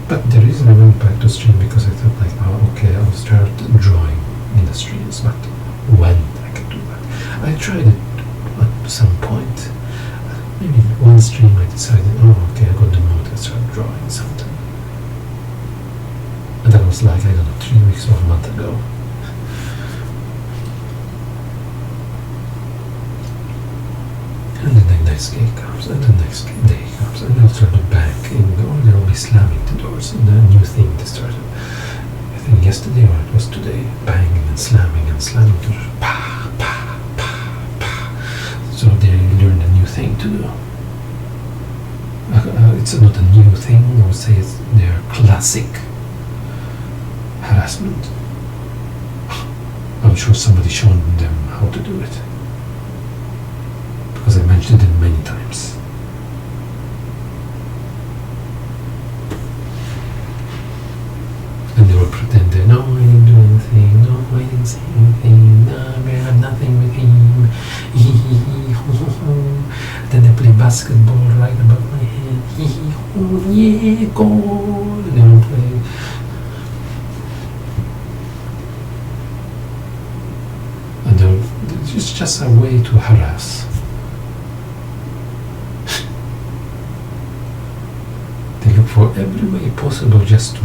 But the reason I went back to stream because I thought like, okay, I'll start drawing in the streams, but when I can do that. I tried it at some point. Maybe one stream I decided, okay, I got the mood, I start drawing something. And that was like, I don't know, 3 weeks or a month ago. And then the next day comes, and the next day comes, and they'll start to bang in the door, they'll be slamming the doors, and a new thing they started, I think yesterday or it was today, banging and slamming the doors, pa, pa, pa, pa. So they learned a new thing to do. It's not a new thing, I would say it's their classic harassment. I'm sure somebody showed them how to do it, because I mentioned it many times. And they will pretend that, no, I didn't do anything, no, I didn't say anything, no, I had nothing with him, then they play basketball right above my head, yeah, goal, and they will play. It's just a way to harass. They look for every way possible just to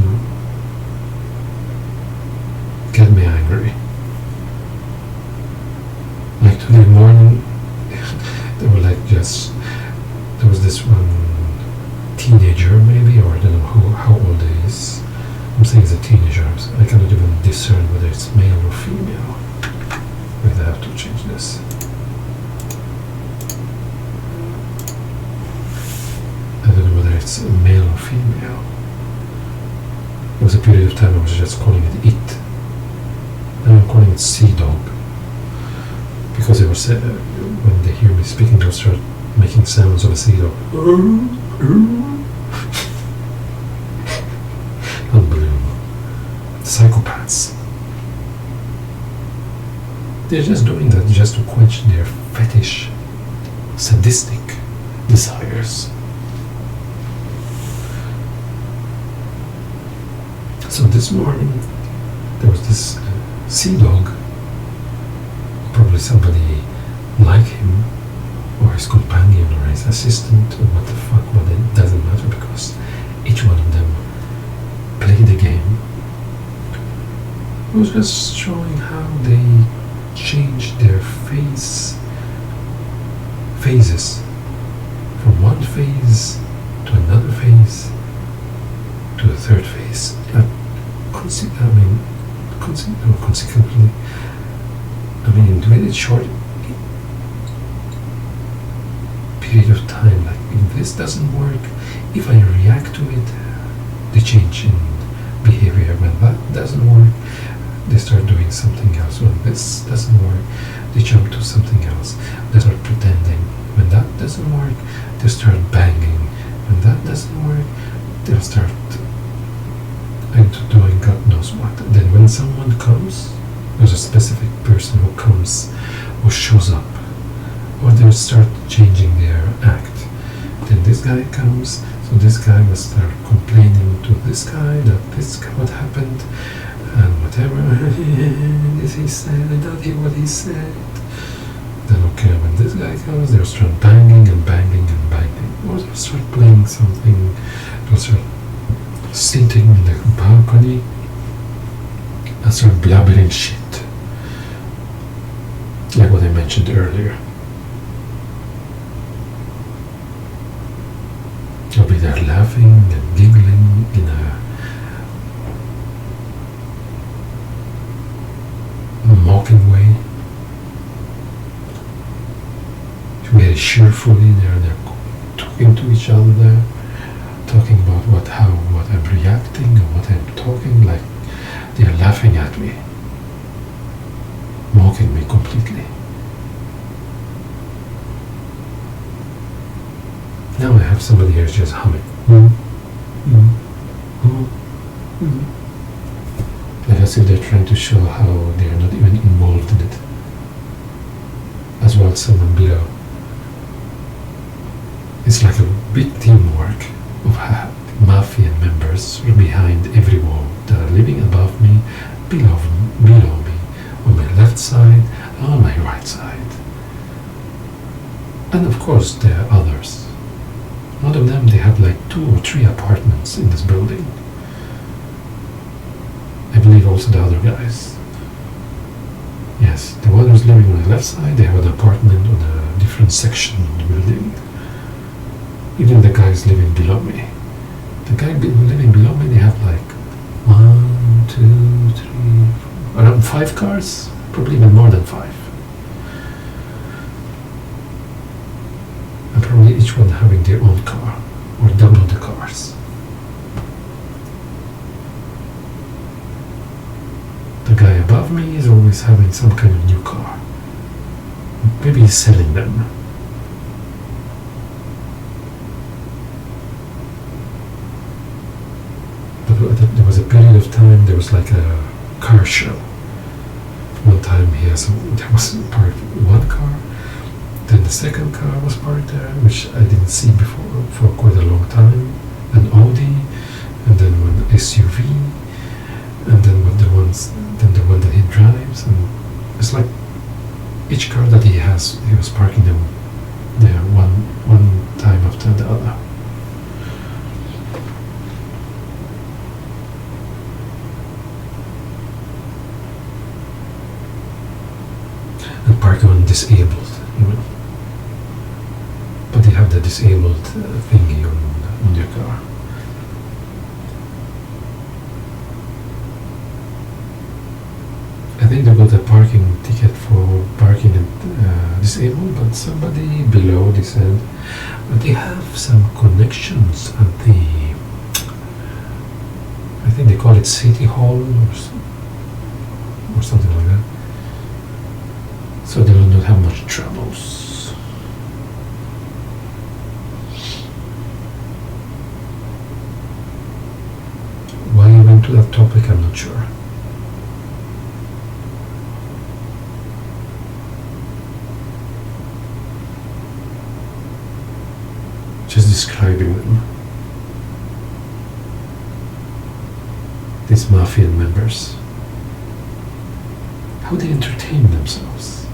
get me angry. Like today morning, they were like there was this one teenager maybe, or I don't know how old he is, I'm saying as a teenager, I cannot even discern whether it's male or female. Wait, I have to change this. I don't know whether it's male or female. There was a period of time I was just calling it it. Now I'm calling it sea dog. Because it was, when they hear me speaking, they'll start making sounds of a sea dog. Unbelievable. Psychopaths. They're just doing that just to quench their fetish, sadistic desires. So this morning, there was this sea dog, probably somebody like him, or his companion, or his assistant, or what the fuck, but it doesn't matter because each one of them played the game. It was just showing how they changed their phases, from one phase to another phase to the third phase. Consequently, in a very short period of time, like if this doesn't work, if I react to it, they change in behavior. When that doesn't work, they start doing something else. When this doesn't work, they jump to something else. They start pretending. When that doesn't work, they start banging. When that doesn't work, they'll start into doing God knows what. Then when someone comes, there's a specific person who comes, who shows up, or they'll start changing their act. Then this guy comes, so this guy will start complaining to this guy that this guy, what happened, and whatever this he said, I don't hear what he said. Then okay, when this guy comes, they'll start banging and banging and banging, or they'll start playing something, they'll start sitting in the balcony and start blabbering shit, like what I mentioned earlier. I'll be there laughing and giggling in a mocking way, very cheerfully. They're talking to each other there, talking about what I'm reacting or what I'm talking, like they're laughing at me, mocking me completely. Now I have somebody here just humming. Like as if they're trying to show how they're not even involved in it. As well as someone below. It's like a big teamwork of mafia members behind every wall that are living above me, below me, on my left side, on my right side. And of course there are others. A lot of them, they have like 2 or 3 apartments in this building. I believe also the other guys. Yes, the one who's living on the left side, they have an apartment on a different section of the building. Even the guys living below me. The guy living below me, they have like 1, 2, 3, 4, around 5 cars, probably even more than 5. And probably each one having their own car, or double the cars. The guy above me is always having some kind of new car. Maybe he's selling them. But there was a period of time, there was like a car show. One time there was parked one car, then the second car was parked there, which I didn't see before for quite a long time. An Audi, and then one SUV, and then the one that he drives, and it's like each car that he has, he was parking them there one time after the other. And parking on disabled, even. But they have the disabled thingy on their car. got a parking ticket for parking disabled, but somebody below this end. But they have some connections at the, I think they call it City Hall or something like that. So they will not have much troubles. Why I went to that topic, I'm not sure. Just describing them. These mafia members. How they entertain themselves.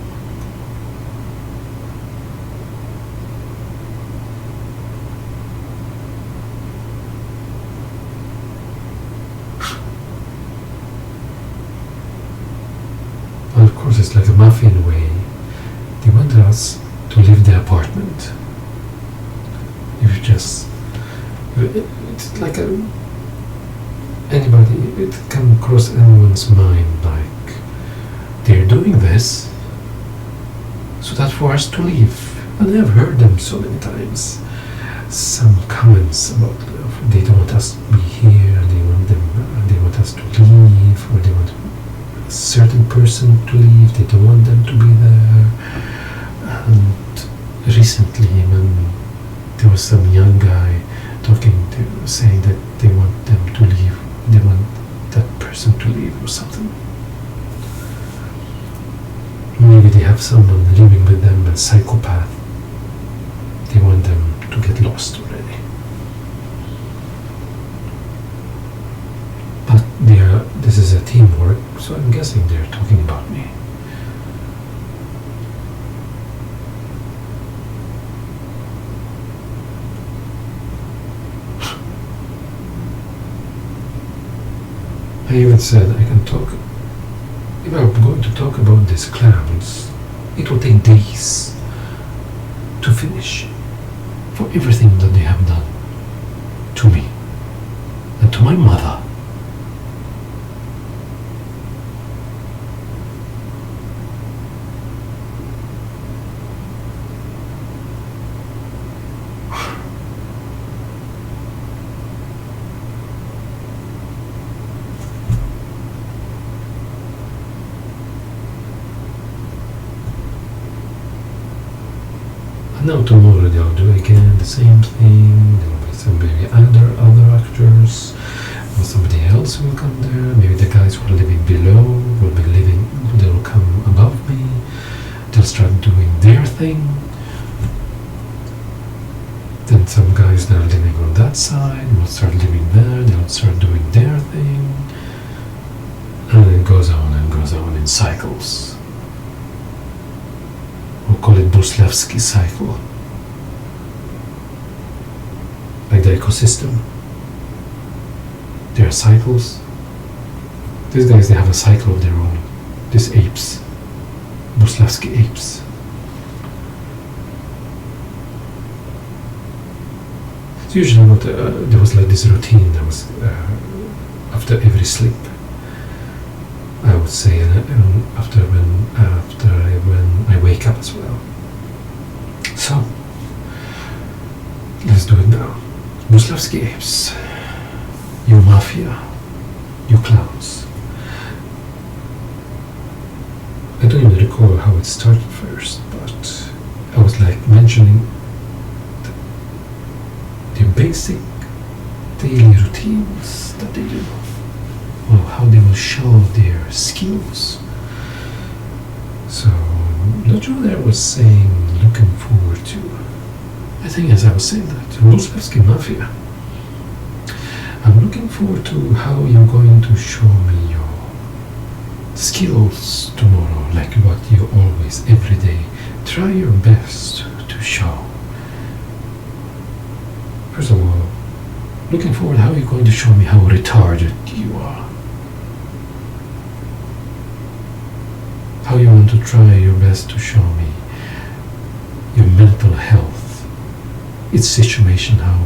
Well, of course, it's like a Mafian way. They want us to leave the apartment. If you just, it's like anybody, it can cross anyone's mind, like they're doing this so that for us to leave. And I've heard them so many times. Some comments about they don't want us to be here, they want us to leave, or they want a certain person to leave, they don't want them to be there. And recently, when there was some young guy saying that they want them to leave, they want that person to leave or something. Maybe they have someone living with them, a psychopath. They want them to get lost already. But this is a teamwork, so I'm guessing they're talking about me. I even said I can talk. If I'm going to talk about these clowns, it will take days to finish for everything that they have done to me and to my mother. Now tomorrow they'll do again the same thing. There will be some maybe other actors, or somebody else will come there. Maybe the guys who are living below will be living. They will come above me. They'll start doing their thing. Then some guys that are living on that side will start living there. They'll start doing their thing, and it goes on and goes on in cycles. We'll call it Bullslavsky cycle. Like the ecosystem. There are cycles. These guys, they have a cycle of their own. These apes. Bullslavsky apes. It's usually not, there was like this routine that was after every sleep. I would say after when I wake up as well. So let's do it now. Bullslavsky apes, you mafia, you clowns. I don't even recall how it started first, but I was like mentioning the basic daily routines that they do. Well, how they will show their skills. So Lojo there was saying, looking forward to, I think as I was saying that, Bullslavsky Mafia. I'm looking forward to how you're going to show me your skills tomorrow, like what you always, every day, try your best to show. First of all, looking forward how you're going to show me how retarded you are. How you want to try your best to show me your mental health, its situation, how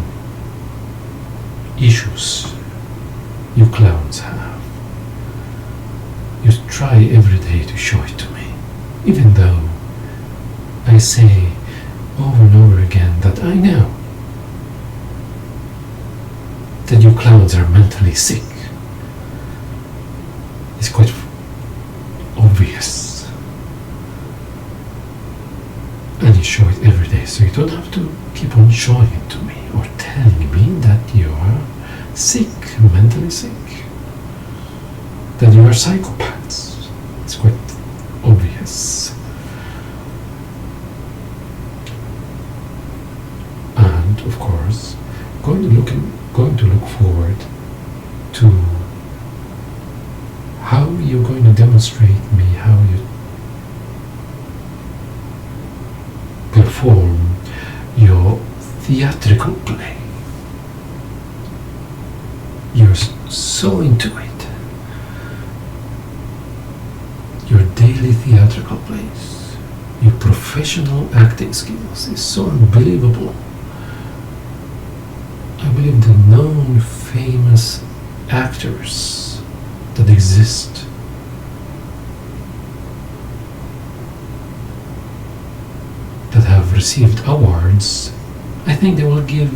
issues you clowns have. You try try every day to show it to me, even though I say over and over again that I know that you clowns are mentally sick. It's quite obvious. And you show it every day, so you don't have to keep on showing it to me or telling me that you are sick, mentally sick, that you are psychopaths. It's quite obvious. And of course, going to look forward to how you're going to demonstrate me how you perform your theatrical play. You're so into it. Your daily theatrical plays, your professional acting skills is so unbelievable. I believe the known famous actors that exist that have received awards, I think they will give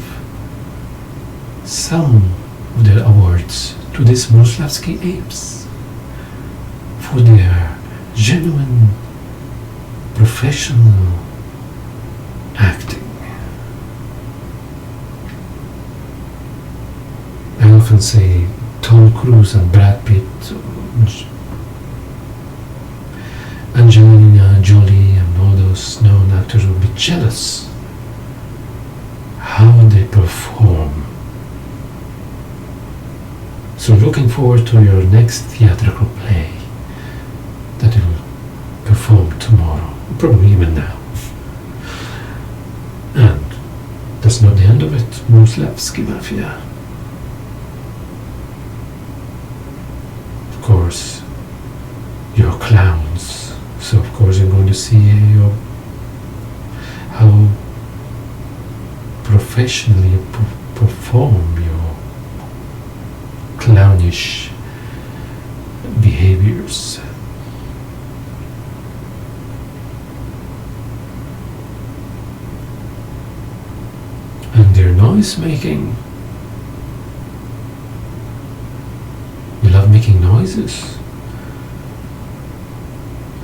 some of their awards to these Bullslavsky apes for their genuine professional acting. I often say Tom Cruise and Brad Pitt, Angelina Jolie and all those known actors will be jealous how they perform. So looking forward to your next theatrical play that you will perform tomorrow, probably even now. And that's not the end of it, Bullslavsky Mafia. Of course, you're clowns, so of course you're going to see how professionally you perform your clownish behaviors. And their noise making. You love making noises.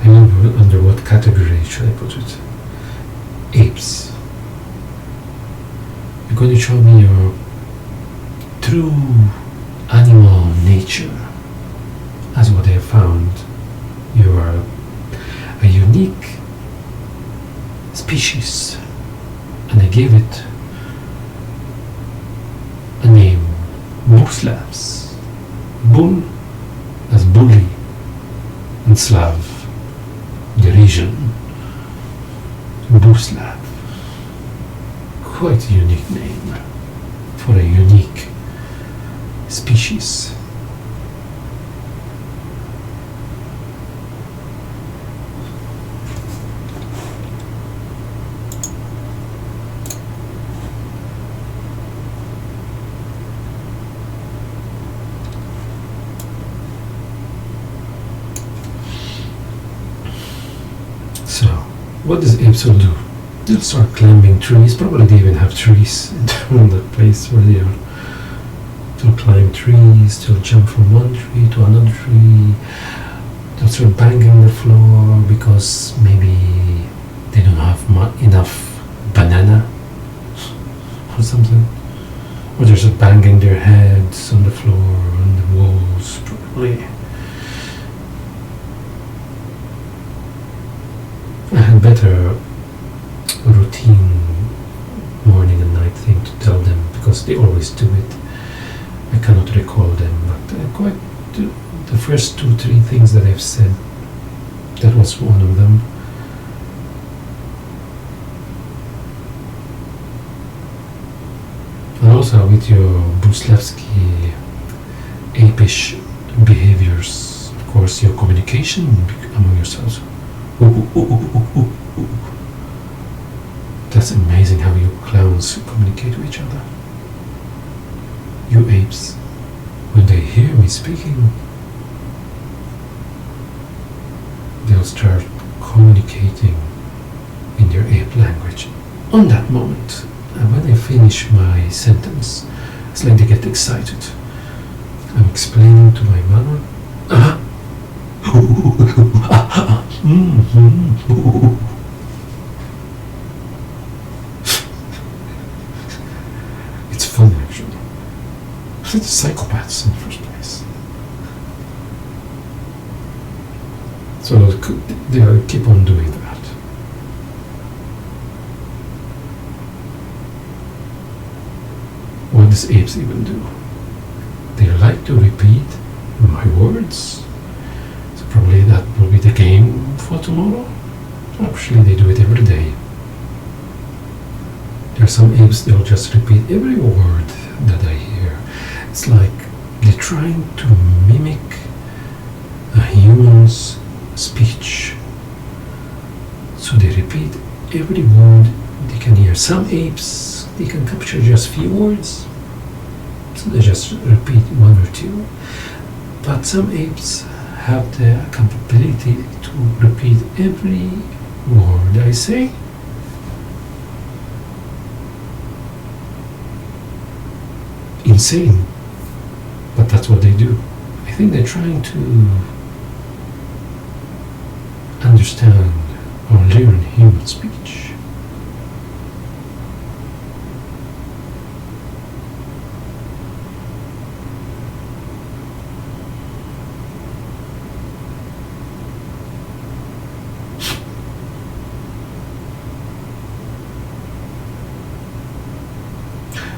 I don't know under what category should I put it. Apes. You're going to show me your true animal nature. As what I have found. You are a unique species. And I gave it a name, Bullslavs. Bull as bully, and Slav, the region. Bullslav. Quite a unique name for a unique species. So, what does apes will do? They'll start climbing trees. Probably they even have trees in that place where they are. They'll climb trees, they'll jump from one tree to another tree. They'll start banging the floor because maybe they don't have enough banana or something. Or they're just banging their heads on the floor, on the walls, probably. I had better routine morning and night thing to tell them because they always do it. I cannot recall them, but quite the first 2-3 things that I've said, that was one of them. And also with your Bullslavsky apish behaviors, of course, your communication among yourselves. That's amazing how you clowns communicate with each other. You apes, when they hear me speaking, start communicating in their ape language. On that moment, when I finish my sentence, it's like they get excited. I'm explaining to my mother. It's funny actually. It's psychopaths in the first place. So they keep on doing that. What does apes even do? They like to repeat my words. So probably that will be the game for tomorrow. Actually, they do it every day. There are some apes, they'll just repeat every word that I hear. It's like they're trying to mimic a human's speech. So they repeat every word they can hear. Some apes, they can capture just few words. So they just repeat one or two. But some apes have the capability to repeat every word I say. Insane, but that's what they do. I think they're trying to understand or learn human speech.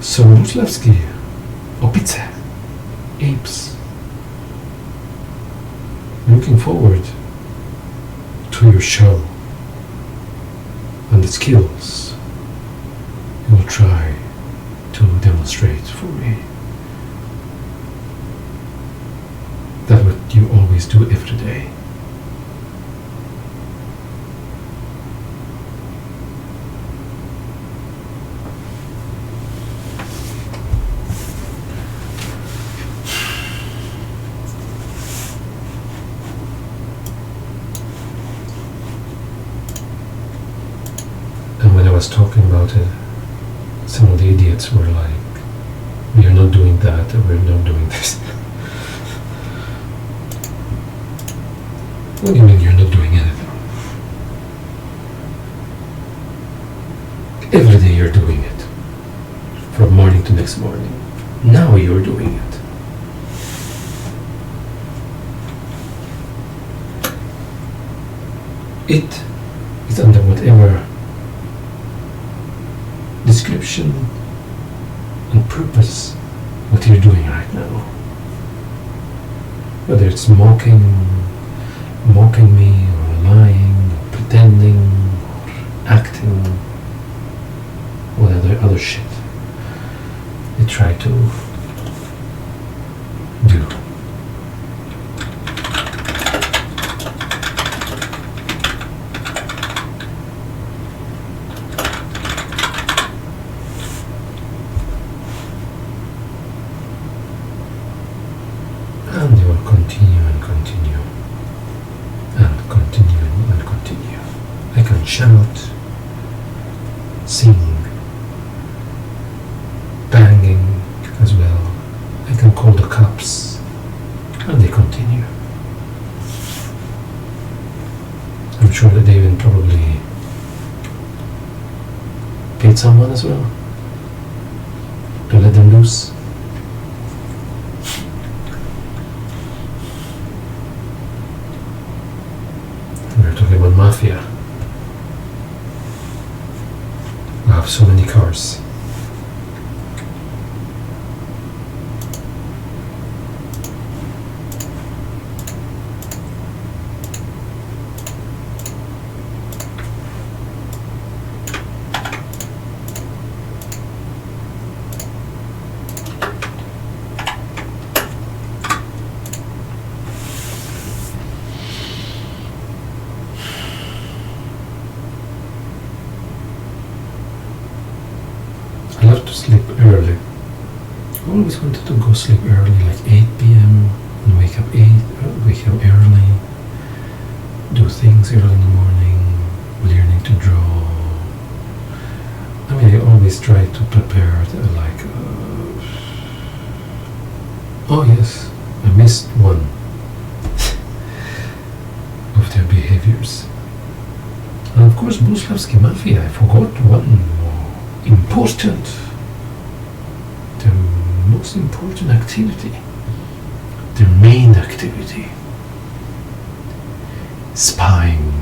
So Bullslavsky, opice, apes, looking forward to your show and the skills you will try to demonstrate for me. That's what you always do every day. And when I was talking about it, some of the idiots were like, we are not doing that, or we're not doing this. What do you mean you're not doing anything? Every day you're doing it. From morning to next morning. Now you're doing it. It is under whatever description and purpose what you're doing right now. Whether it's mocking me, or lying, or pretending, or acting, or other shit they try to do. And they will continue and continue and continue and continue. I can shout, sing, banging as well. I can call the cops, and they continue. I'm sure that they even probably paid someone as well to let them loose. We're talking about mafia. We have so many cars. I love to sleep early. I always wanted to go sleep early, like 8 p.m. and wake up early. do things early in the morning, learning to draw. I mean, I always try to prepare oh yes, I missed one of their behaviors. And of course, Bullslavsky Mafia, I forgot one important, the most important activity, their main activity, spying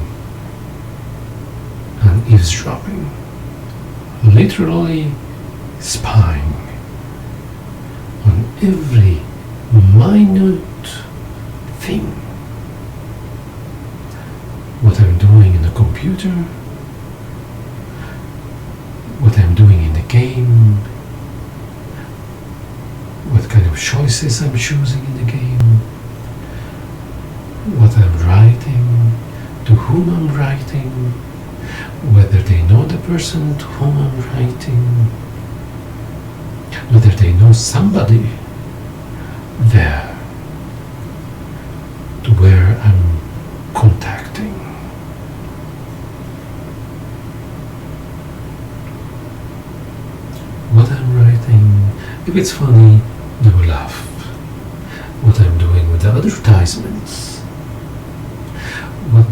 and eavesdropping, literally spying on every minute thing. What I'm doing in the computer, what I'm doing in the game, what kind of choices I'm choosing in the game, what I'm writing, to whom I'm writing, whether they know the person to whom I'm writing, whether they know somebody there to where I'm contacting. What I'm writing, if it's funny, they will laugh. What I'm doing with the advertisements. What,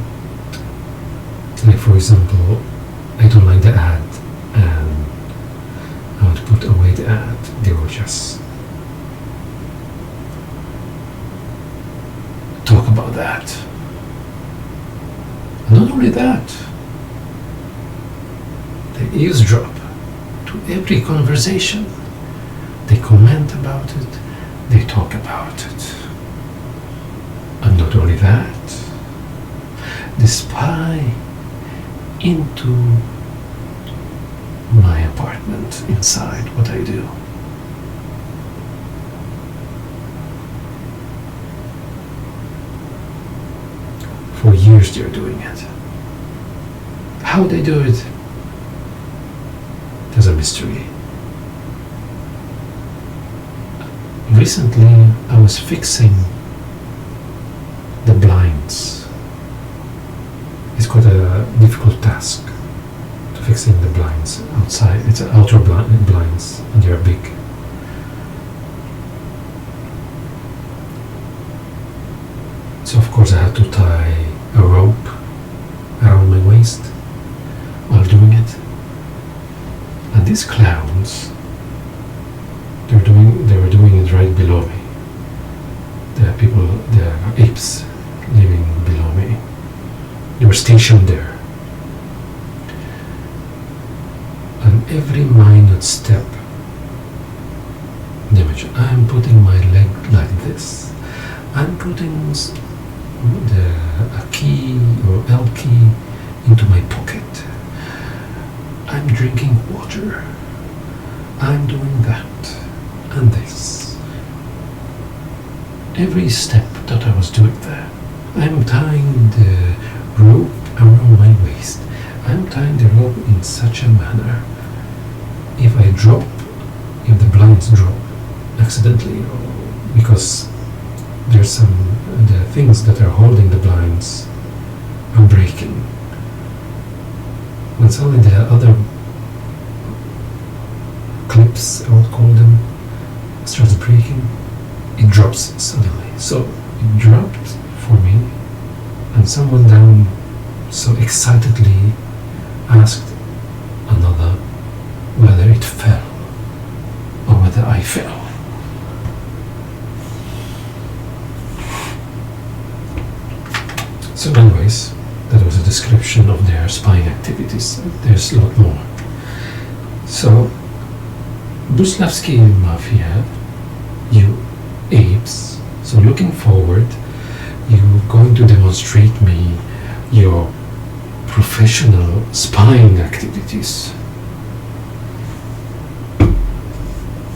like for example, I don't like the ad and I want to put away the ad. They will just talk about that. Not only that, they eavesdrop to every conversation. They comment about it, they talk about it. And not only that, they spy into my apartment, inside what I do. For years they're doing it. How they do it, there's a mystery. Recently I was fixing the blinds. It's quite a difficult task to fixing the blinds outside. It's outer blinds and they're big. So of course I had to tie a rope around my waist while doing it. And these clowns, they were doing it right below me. There are people, there are apes living below me. They were stationed there. And every minute step, imagine, I'm putting my leg like this. I'm putting a key or L key into my pocket. I'm drinking water. I'm doing that and this. Every step that I was doing there, I'm tying the rope around my waist. I'm tying the rope in such a manner. If I drop, if the blinds drop accidentally, or because there's the things that are holding the blinds are breaking. When suddenly the other clips, I would call them, starts breaking, it drops suddenly. So it dropped for me, and someone down so excitedly asked another whether it fell or whether I fell. So anyways, that was a description of their spying activities. There's a lot more. So, Bullslavsky Mafia, you apes, so looking forward, you're going to demonstrate me your professional spying activities.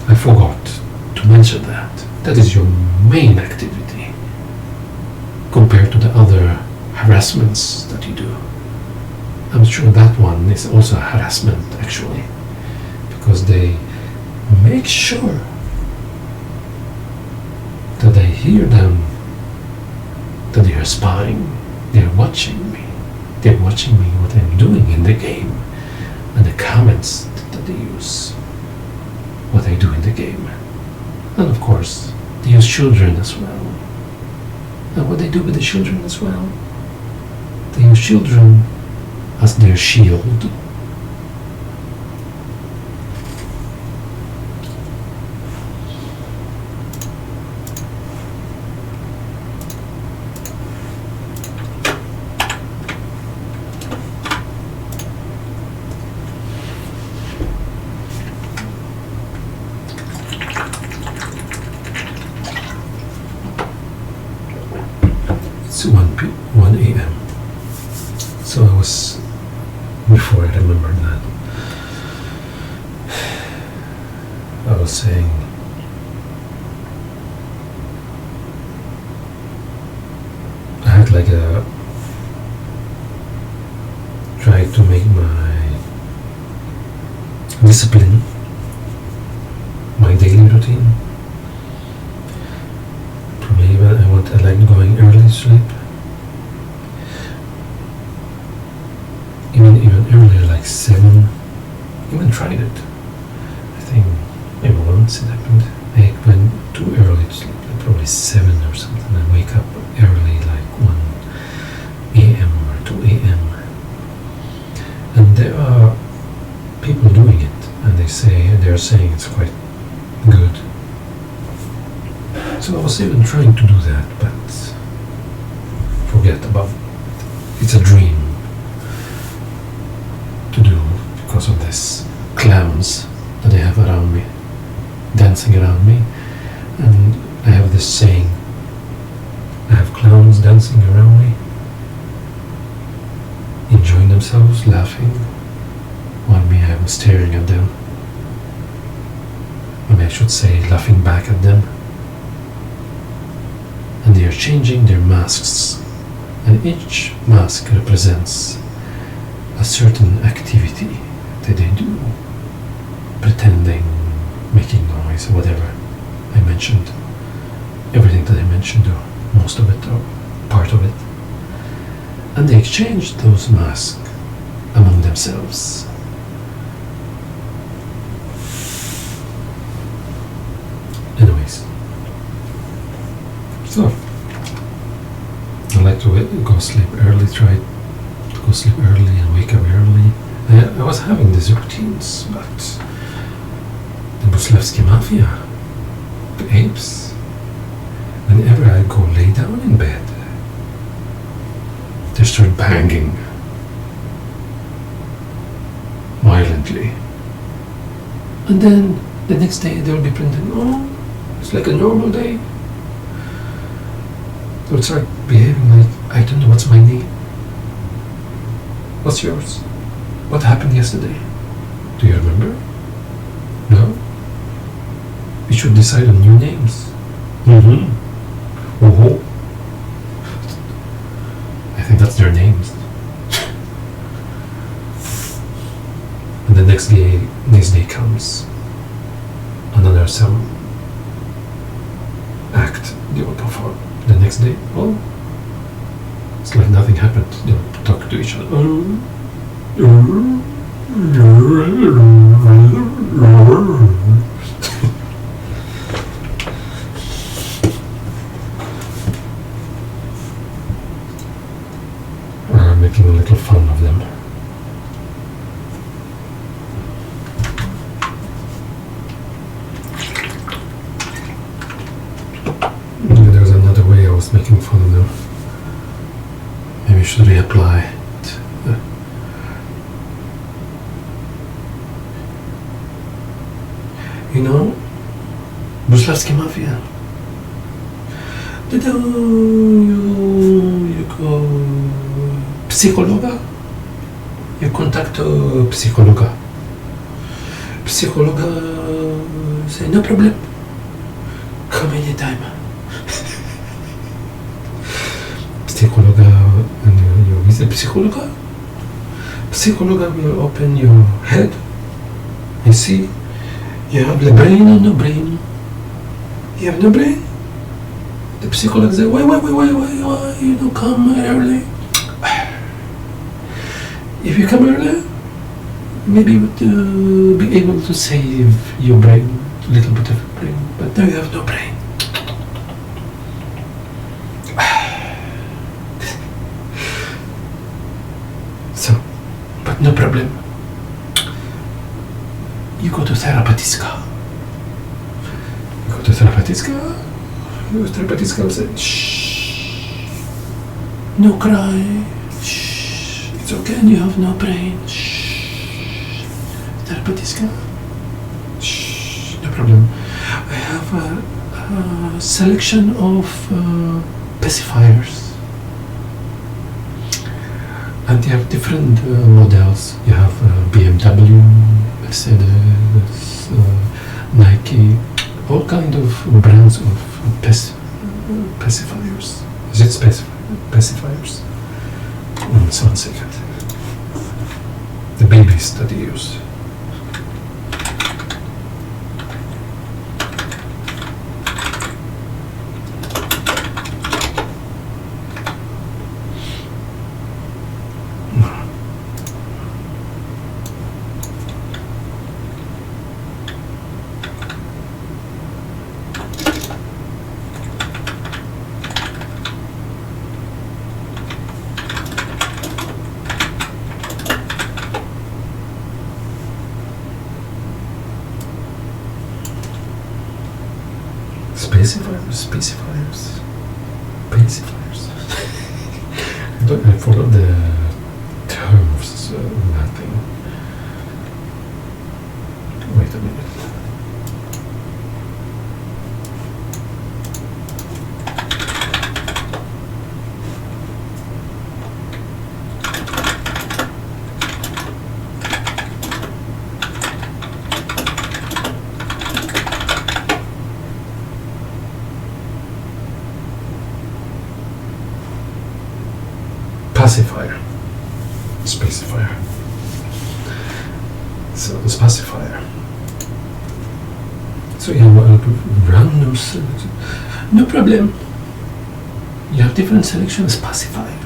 I forgot to mention that. That is your main activity compared to the other harassments that you do. I'm sure that one is also a harassment actually, because they make sure that I hear them, that they are spying They're watching me. They're watching me what I'm doing in the game, and the comments that they use, what I do in the game. And of course, they use children as well. And what they do with the children as well, they use children as their shield. It's 1 a.m. So I was, before I remembered that, I was saying, I had like a, try to make my discipline, my daily routine. Probably even I like going early to sleep. Even earlier, like 7. Even tried it. I think maybe once it happened. I went too early to sleep, like probably 7 or something, and wake up early, like 1 a.m. or 2 a.m. And there are people doing it, and they're saying it's quite good. So I was even trying to do that, but forget about it. It's a dream to do because of this clowns that I have around me, dancing around me. And I have this saying, I have clowns dancing around me, enjoying themselves, laughing, while me I'm staring at them. Maybe I should say laughing back at them. And they are changing their masks, and each mask represents a certain activity that they do, pretending, making noise, whatever I mentioned, everything that I mentioned, or most of it, or part of it. And they exchange those masks among themselves. Anyways, so I like to go sleep early, try to go sleep early and wake up early. I was having these routines, but the Bullslavsky Mafia, the apes, whenever I go lay down in bed, they start banging violently. And then the next day they'll be pretending, oh, it's like a normal day. They'll start behaving like, I don't know, what's my name? What's yours? What happened yesterday? Do you remember? No? We should decide on new names. Oh. I think that's their names. And the next day comes. Another some act they will perform. The next day, well, it's like nothing happened. They'll talk to each other. Making a little fun of them. There's another way I was making fun of them. Maybe I should reapply it. You know, Bullslavsky Mafia. You go psychologa? You contact psychologa. Psychologa say no problem. Come anytime. Psychologa, and you visit psychologa. Psychologa will open your head and see you have the brain or no brain. You have no brain. The psychologist say, why you don't come early? If you come earlier, maybe you would be able to save your brain, a little bit of brain, but now you have no brain. So, but no problem. You go to Therapatiska. Therapatiska will say, shh, no cry, shh, it's okay, you have no brain, shh, Therapatiska, shh, no problem. I have a selection of pacifiers. And you have different models. You have BMW, Mercedes, Nike, all kind of brands of pacifiers. Is it pacifiers? Just 1 second. The babies that you use. Pacifiers. I forgot the terms. Nothing. Wait a minute. Pacifier, specifier. So the pacifier. So you have a random selection. No problem. You have different selections pacifiers,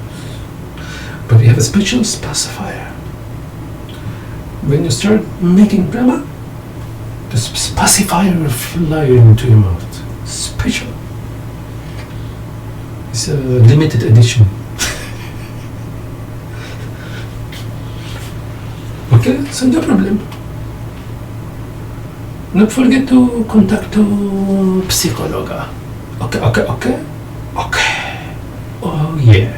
but you have a special pacifier. When you start making drama, the pacifier will fly into your mouth. Special. It's a limited edition. Okay, so no problem. Not forget to contact psychologa. Okay. Oh yeah.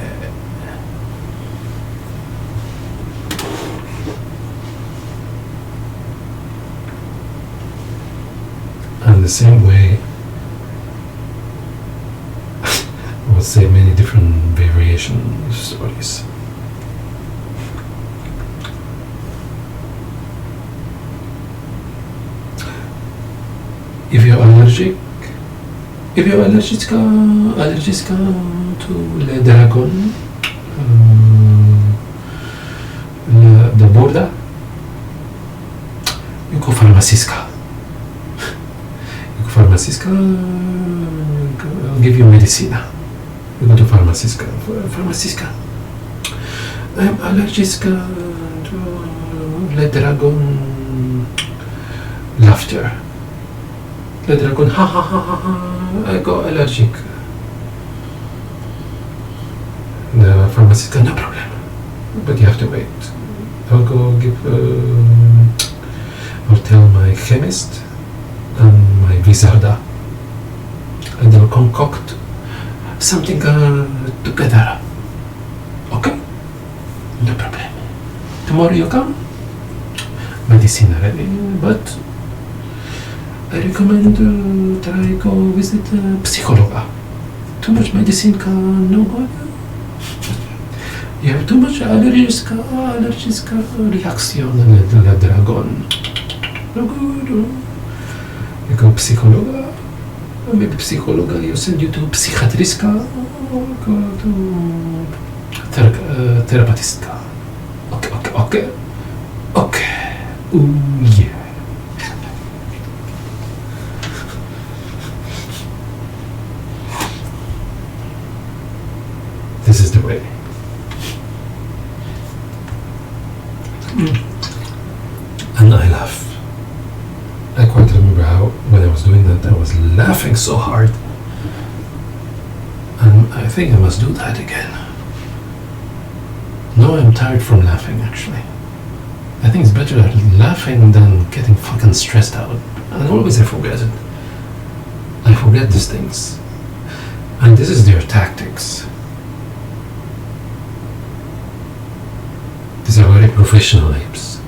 And the same way, I would say many different variation stories. If you're allergic to le dragon, the border, you go Pharmaciska. I'll give you medicine. You go to Pharmaciska. I'm allergic to le dragon laughter. The dragon, ha ha ha ha ha, I got allergic. The pharmacist, no problem, but you have to wait. I'll go I'll tell my chemist and my wizarda, and they'll concoct something together. Okay? No problem. Tomorrow you come, medicine ready, but I recommend try go visit psychologa. Too much medicine no good. You have too much allergic reaction to the dragon. No good. You go psychologa. Maybe psychologa you send you to psychiatriska or go to therapeutistka. Okay. Ooh yeah. This is the way. laughing so hard. And I think I must do that again. No, I'm tired from laughing, actually. I think it's better laughing than getting fucking stressed out. And always I forget it. I forget these things. And this is their tactics. These are very professional apes.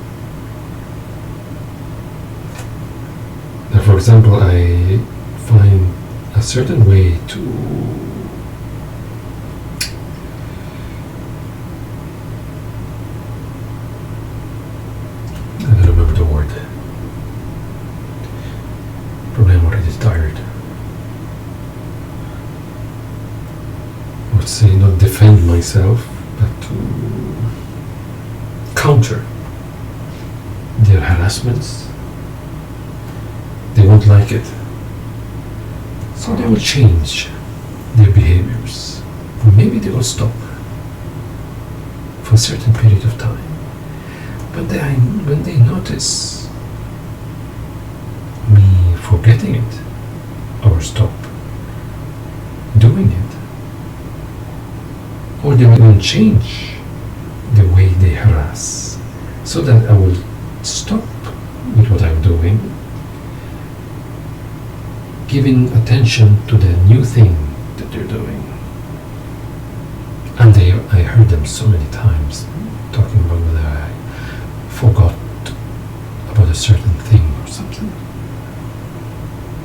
Now, for example, I find a certain way to I don't remember the word. Probably I'm already tired. I would say not defend myself, but to counter their harassments. They won't like it. So they will change their behaviors. Maybe they will stop for a certain period of time. But then when they notice me forgetting it or stop doing it, or they will change the way they harass, so that I will stop with what I'm doing, giving attention to the new thing that they're doing. And I heard them so many times talking about whether I forgot about a certain thing or something.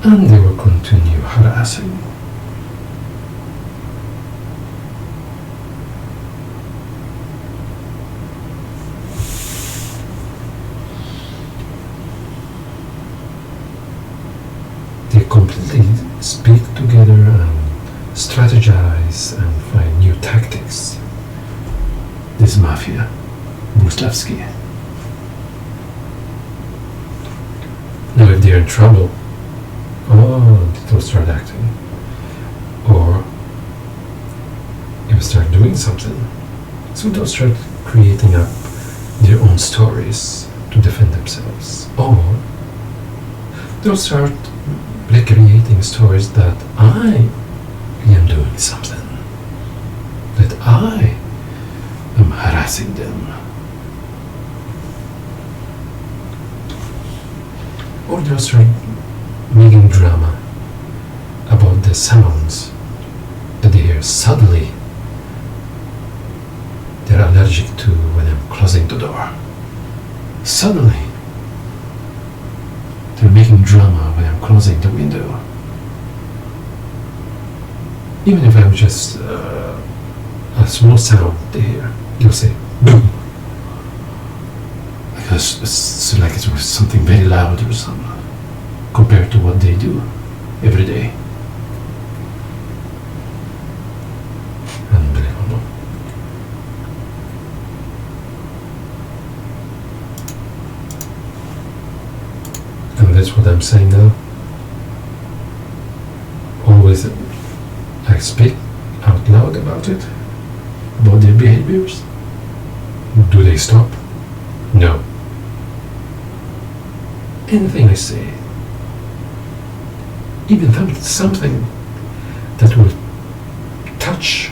And they will continue harassing. They completely speak together and strategize and find new tactics. This mafia, Bullslavsky. Now if they're in trouble, they don't start acting. Or if they start doing something, so they'll start creating up their own stories to defend themselves. Or they'll start recreating stories that I am doing something, that I am harassing them. Or they'll start making drama about the sounds that they hear. Suddenly they're allergic to when I'm closing the door. Suddenly they're making drama when I'm closing the window. Even if I'm just a small sound they hear, they'll say boom, because it's like it was something very loud or something compared to what they do every day. Unbelievable. And that's what I'm saying now. Always I speak out loud about it, about their behaviors. Do they stop? No. Anything I say, even something that will touch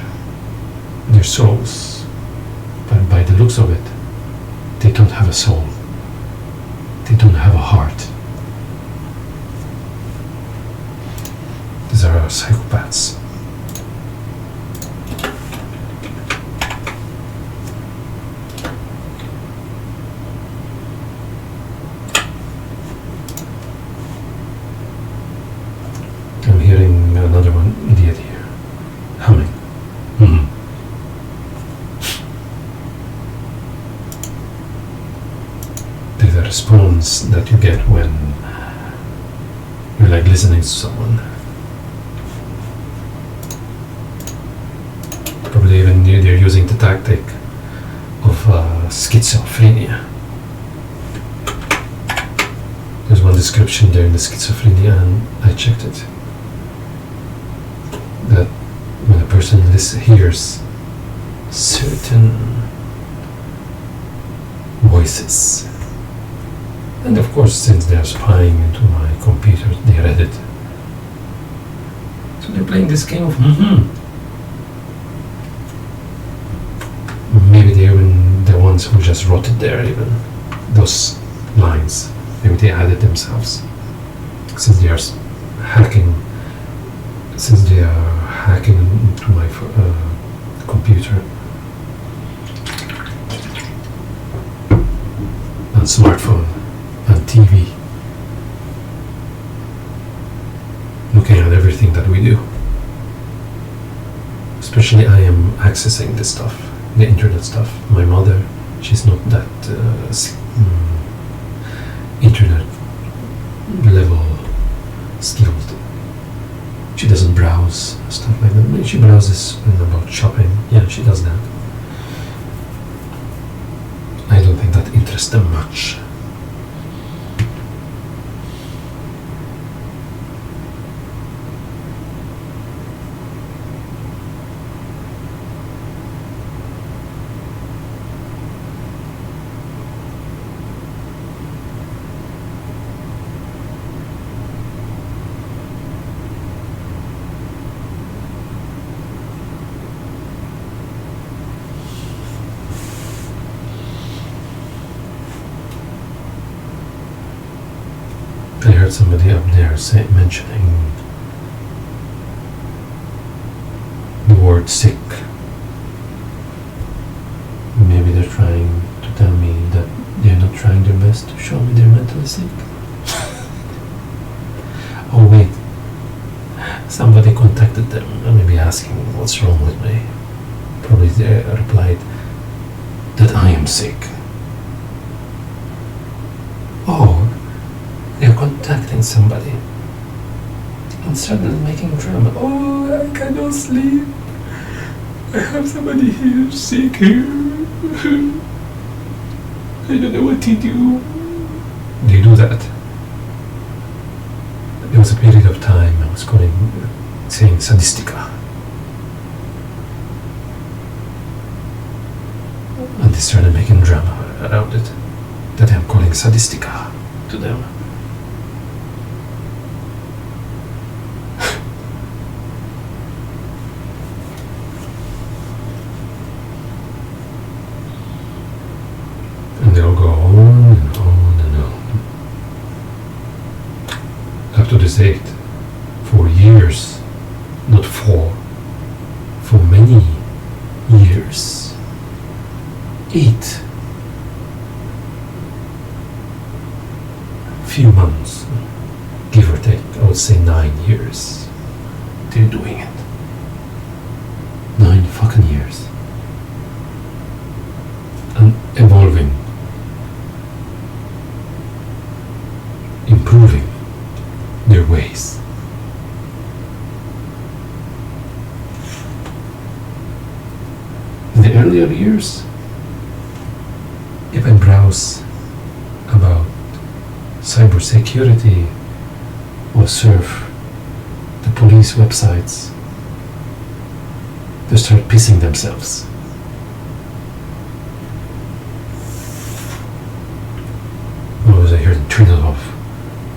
their souls, but by the looks of it, they don't have a soul. They don't have a heart. These are psychopaths. I'm hearing another one idiot here humming. There's a response that you get when you're like listening to someone. Probably even they're using the tactic of schizophrenia. There's one description there in the schizophrenia, and I checked it. That when a person hears certain voices, and of course since they're spying into my computer, they read it, They're playing this game of Maybe they're even the ones who just wrote it there, even those lines. Maybe they added themselves. Since they are hacking into my computer and smartphone and TV, looking at everything that we do. Especially I am accessing this stuff, the internet stuff. My mother, she's not that internet level skilled. She doesn't browse stuff like that. I mean, she browses about shopping. Yeah, she does that. I don't think that interests them much. I heard somebody up there mentioning the word sick. Maybe they're trying to tell me that they're not trying their best to show me they're mentally sick. Oh wait, somebody contacted them and maybe asking what's wrong with me. Probably they replied that I am sick. Oh, they're contacting somebody and suddenly making drama. Oh, I cannot sleep. I have somebody here sick here. I don't know what to do. They do that. There was a period of time I was saying sadistica. And they started making drama around it. That I'm calling sadistica to them. And they'll go on and on and on. Up to this date, for years, not for many years, 8 few months, give or take, I would say 9 years, they're doing it. 9 fucking years. And evolving, improving their ways. In the earlier years, if I browse about cybersecurity or surf the police websites, they start pissing themselves. What was I hearing? Turn it off.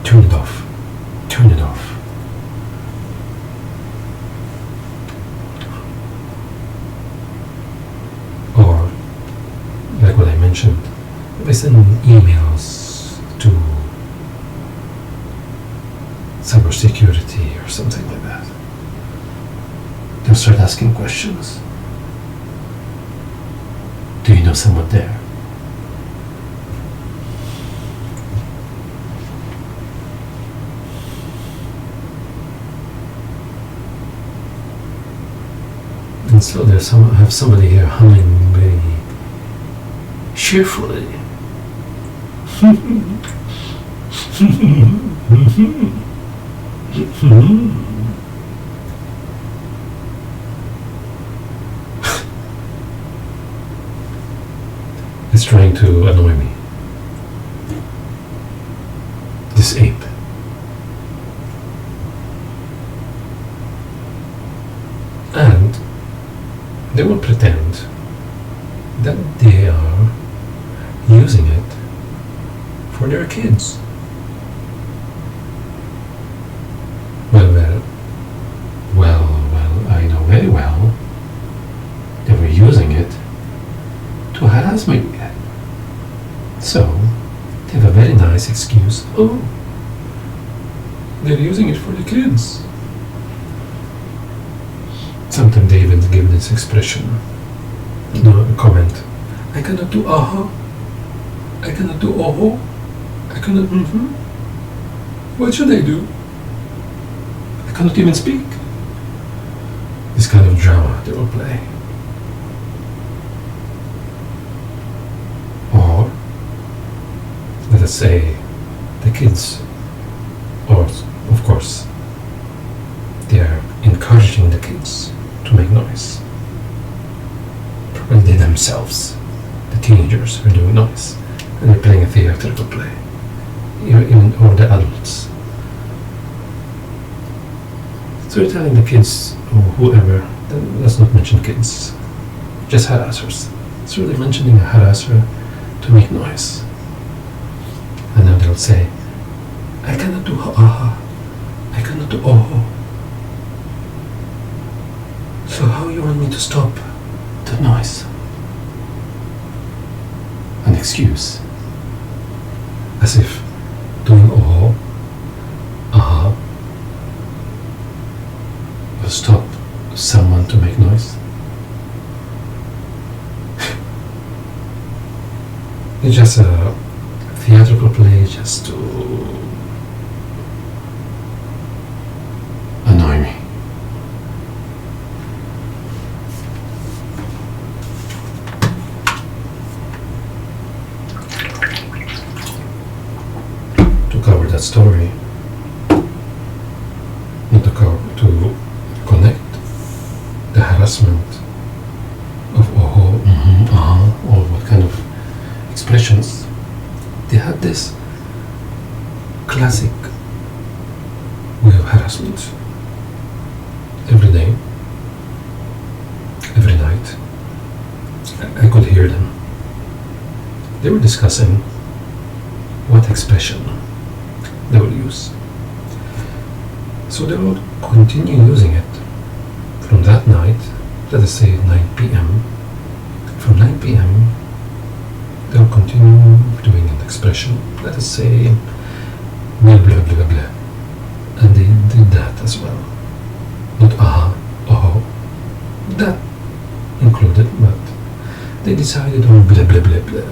Turn it off. Turn it off. Or, like what I mentioned, if I send emails to cybersecurity or something like that, they'll start asking questions. Do you know someone there? And so I have somebody here humming very cheerfully. It's trying to annoy me. This ape. And they will pretend that they are using it for their kids. Well, excuse. Oh, they're using it for the kids. Sometimes they even give this expression, a comment. I cannot do aha. I cannot do oho. I cannot What should I do? I cannot even speak. This kind of drama they will play. Or, let us say, the kids, or of course, they are encouraging the kids to make noise. Probably they themselves, the teenagers, are doing noise, and they're playing a theatrical play. Even or the adults. So they're telling the kids, or whoever, let's not mention kids, just harassers. So they're mentioning a harasser to make noise. And now they'll say, I cannot do aha, I cannot do oho. So how you want me to stop the noise? An excuse. As if doing oho, aha, will stop someone to make noise. It's just a theatrical play just to annoy me. To cover that story, not to connect the harassment of oho, or what kind of expressions. They had this classic way of harassment every day, every night. I could hear them. They were discussing what expression they will use. So they will continue using it from that night, let us say 9 p.m. From 9 p.m. they'll continue doing an expression, let us say blah blah blah blah. And they did that as well. Not aha, oh, that included, but they decided on blah blah blah blah.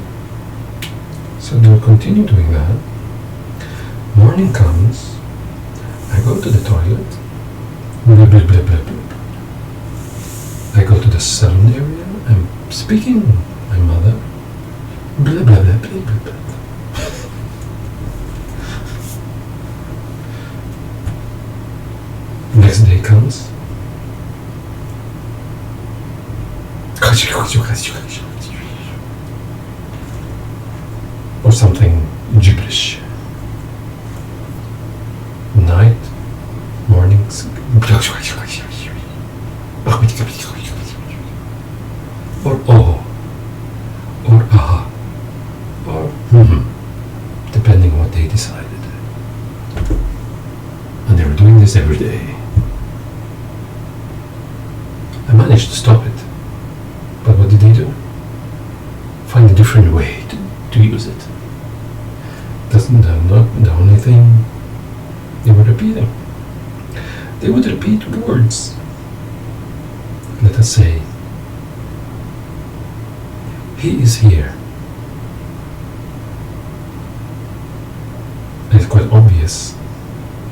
So they'll continue doing that. Morning comes, I go to the toilet, blah blah blah blah blah. I go to the salon area, I'm speaking to my mother, blah blah blah blah blah blah. Next day comes, or something gibberish. Night, mornings, or oh, or aha, or depending on what they decided. And they were doing this every day. I managed to stop it, but what did they do? Find a different way to use it. That's not the only thing they were repeating. They would repeat words. Let us say, he is here. It's quite obvious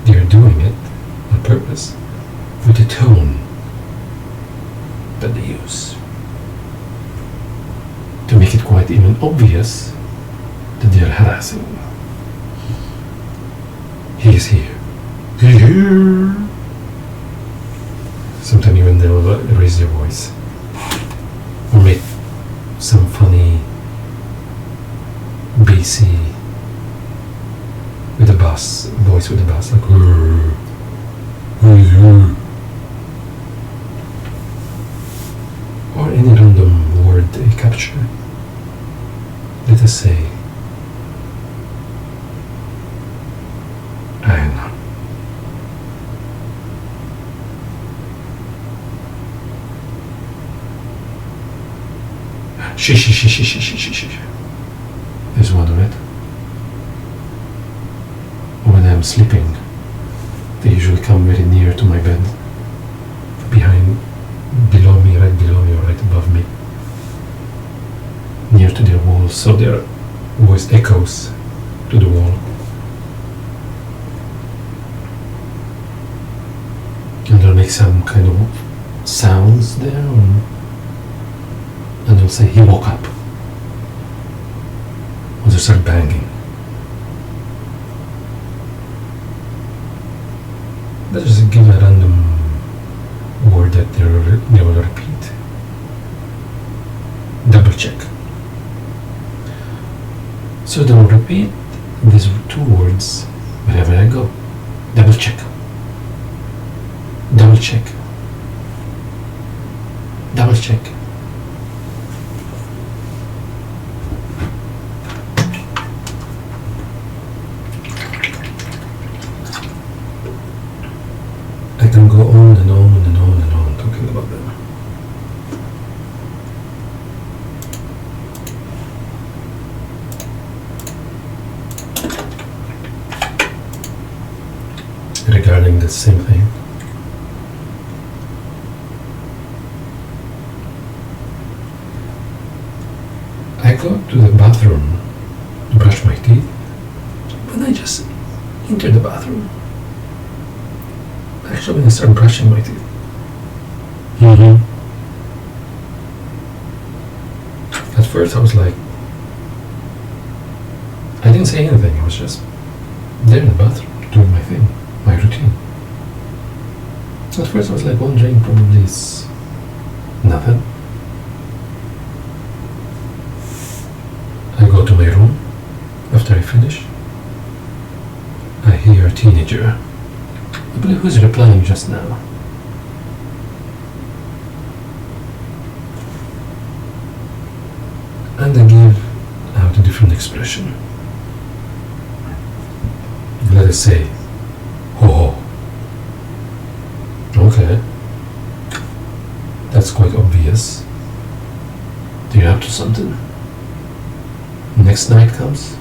they are doing it on purpose with the tone that they use to make it quite even obvious that they are harassing. He is here. Here. Sometimes even they'll raise their voice or make some funny bassy with a bass voice, with a bass, like or any random word they capture. Let us say, I don't know, she. There's one of it. I'm sleeping, they usually come very near to my bed, below me, right below me or right above me, near to their walls, so their voice echoes to the wall. And they'll make some kind of sounds there, and they'll say, he woke up. Or they'll start banging. Let's just give a random word that they will repeat. Double check. So they will repeat these two words wherever I go. Double check. Double check. Double check. I can go on and on and on and on talking about them. Regarding the same thing. I go to the bathroom to brush my teeth. When I just enter the bathroom, actually when I start brushing my teeth, at first I was like, I didn't say anything, I was just there in the bathroom doing my thing, my routine. At first I was like wondering, probably it's nothing. I go to my room. After I finish, I hear a teenager. I believe who's replying just now. And I give out a different expression. Let us say, ho ho. Okay. That's quite obvious. You're up to something. Next night comes.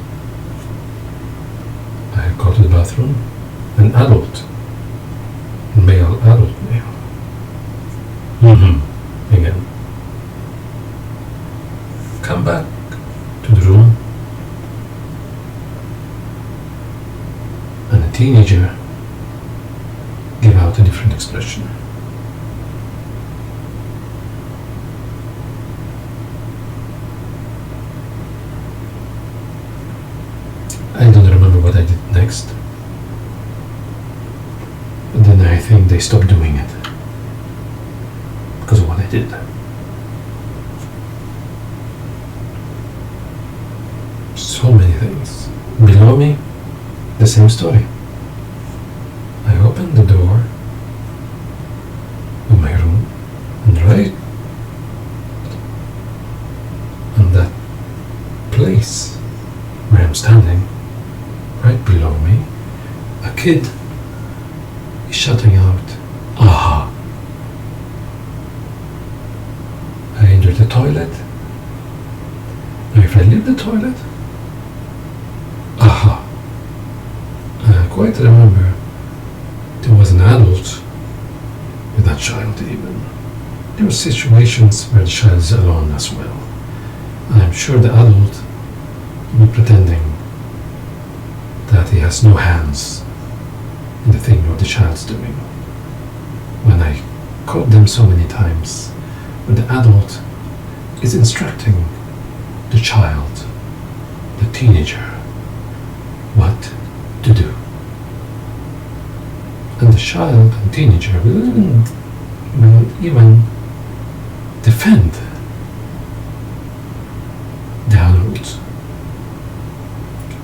I go to the bathroom. An adult. Male, adult male. Again. Come back to the room. And a teenager give out a different expression. I don't remember what I did next. But then I think they stopped doing it because of what I did. So many things. Below me, the same story. I opened the door of my room, and right on that place where I'm standing, right below me, a kid is shouting out, aha. I enter the toilet. Now if I leave the toilet, aha. I quite remember there was an adult with that child even. There were situations where the child is alone as well. And I'm sure the adult will be pretending that he has no hands in the thing what the child's doing. When I caught them so many times, when the adult is instructing the child, the teenager, what to do. And the child and teenager will even defend the adult,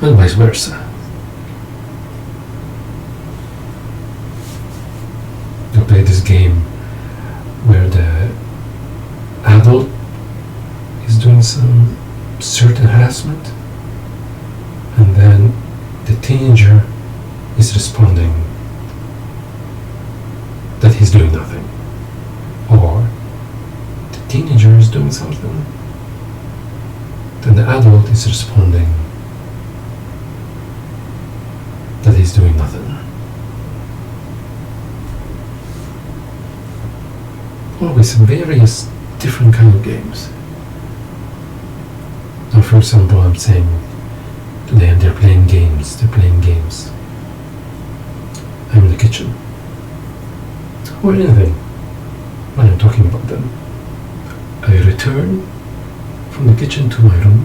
and vice versa. They play this game where the adult is doing some certain harassment, and then the teenager is responding that he's doing nothing, or the teenager is doing something, then the adult is responding that he's doing nothing. Always various different kind of games. Now, for example, I'm saying today they're playing games. I'm in the kitchen. Or anything. When I'm talking about them, I return from the kitchen to my room.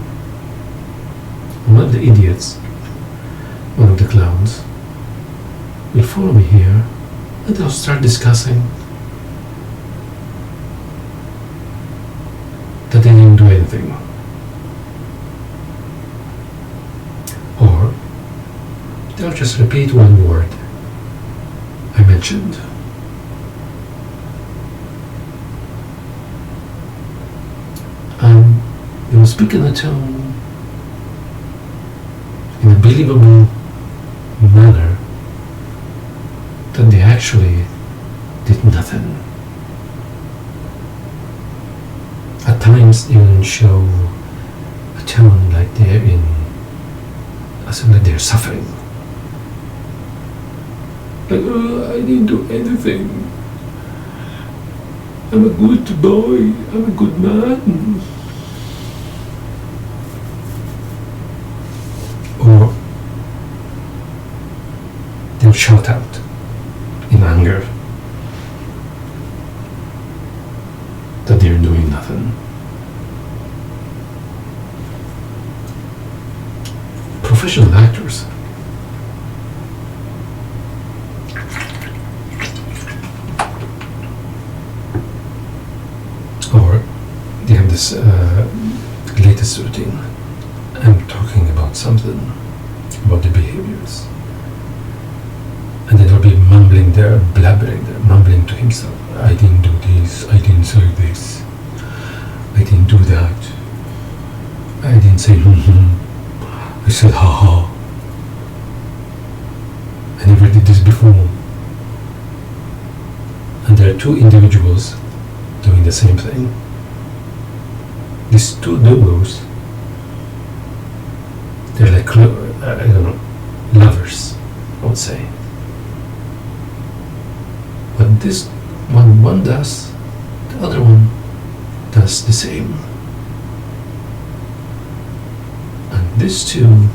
One of the idiots, one of the clowns, will follow me here and they'll start discussing that they didn't do anything. Or they'll just repeat one word I mentioned. They will speak in a tone, in a believable manner, that they actually did nothing. At times even show a tone like they're in, as if they're suffering. Like, oh, I didn't do anything. I'm a good boy, I'm a good man. Or they'll shout out in anger that they're doing nothing. Professional actors or they have this latest routine. I'm talking about something, about the behaviors, and then they'll be mumbling there, blabbering there, mumbling to himself. I didn't do this, I didn't say this, I didn't do that, I didn't say I said haha, I never did this before. And there are two individuals doing the same thing. These two duos, they're like, I don't know, lovers, I would say. But this one does, the other one does the same. And these two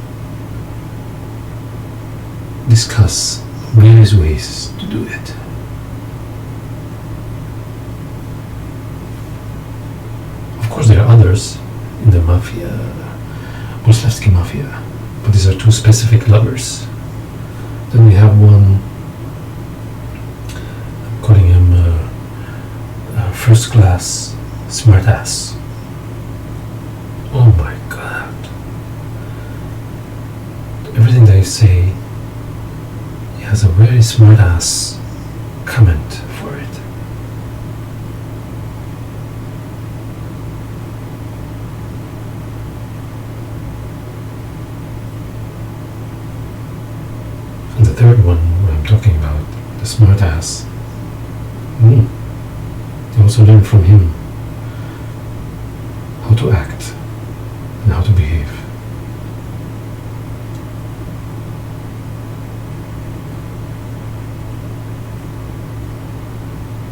discuss various ways to do it. Of course, there are others in the mafia, Bullslavsky mafia, but these are two specific lovers. Then we have one, I'm calling him first class smartass. Oh my god. Everything that I say, he has a very smartass comment for it. And the third one, what I'm talking about, the smartass, they also learn from him how to act and how to behave.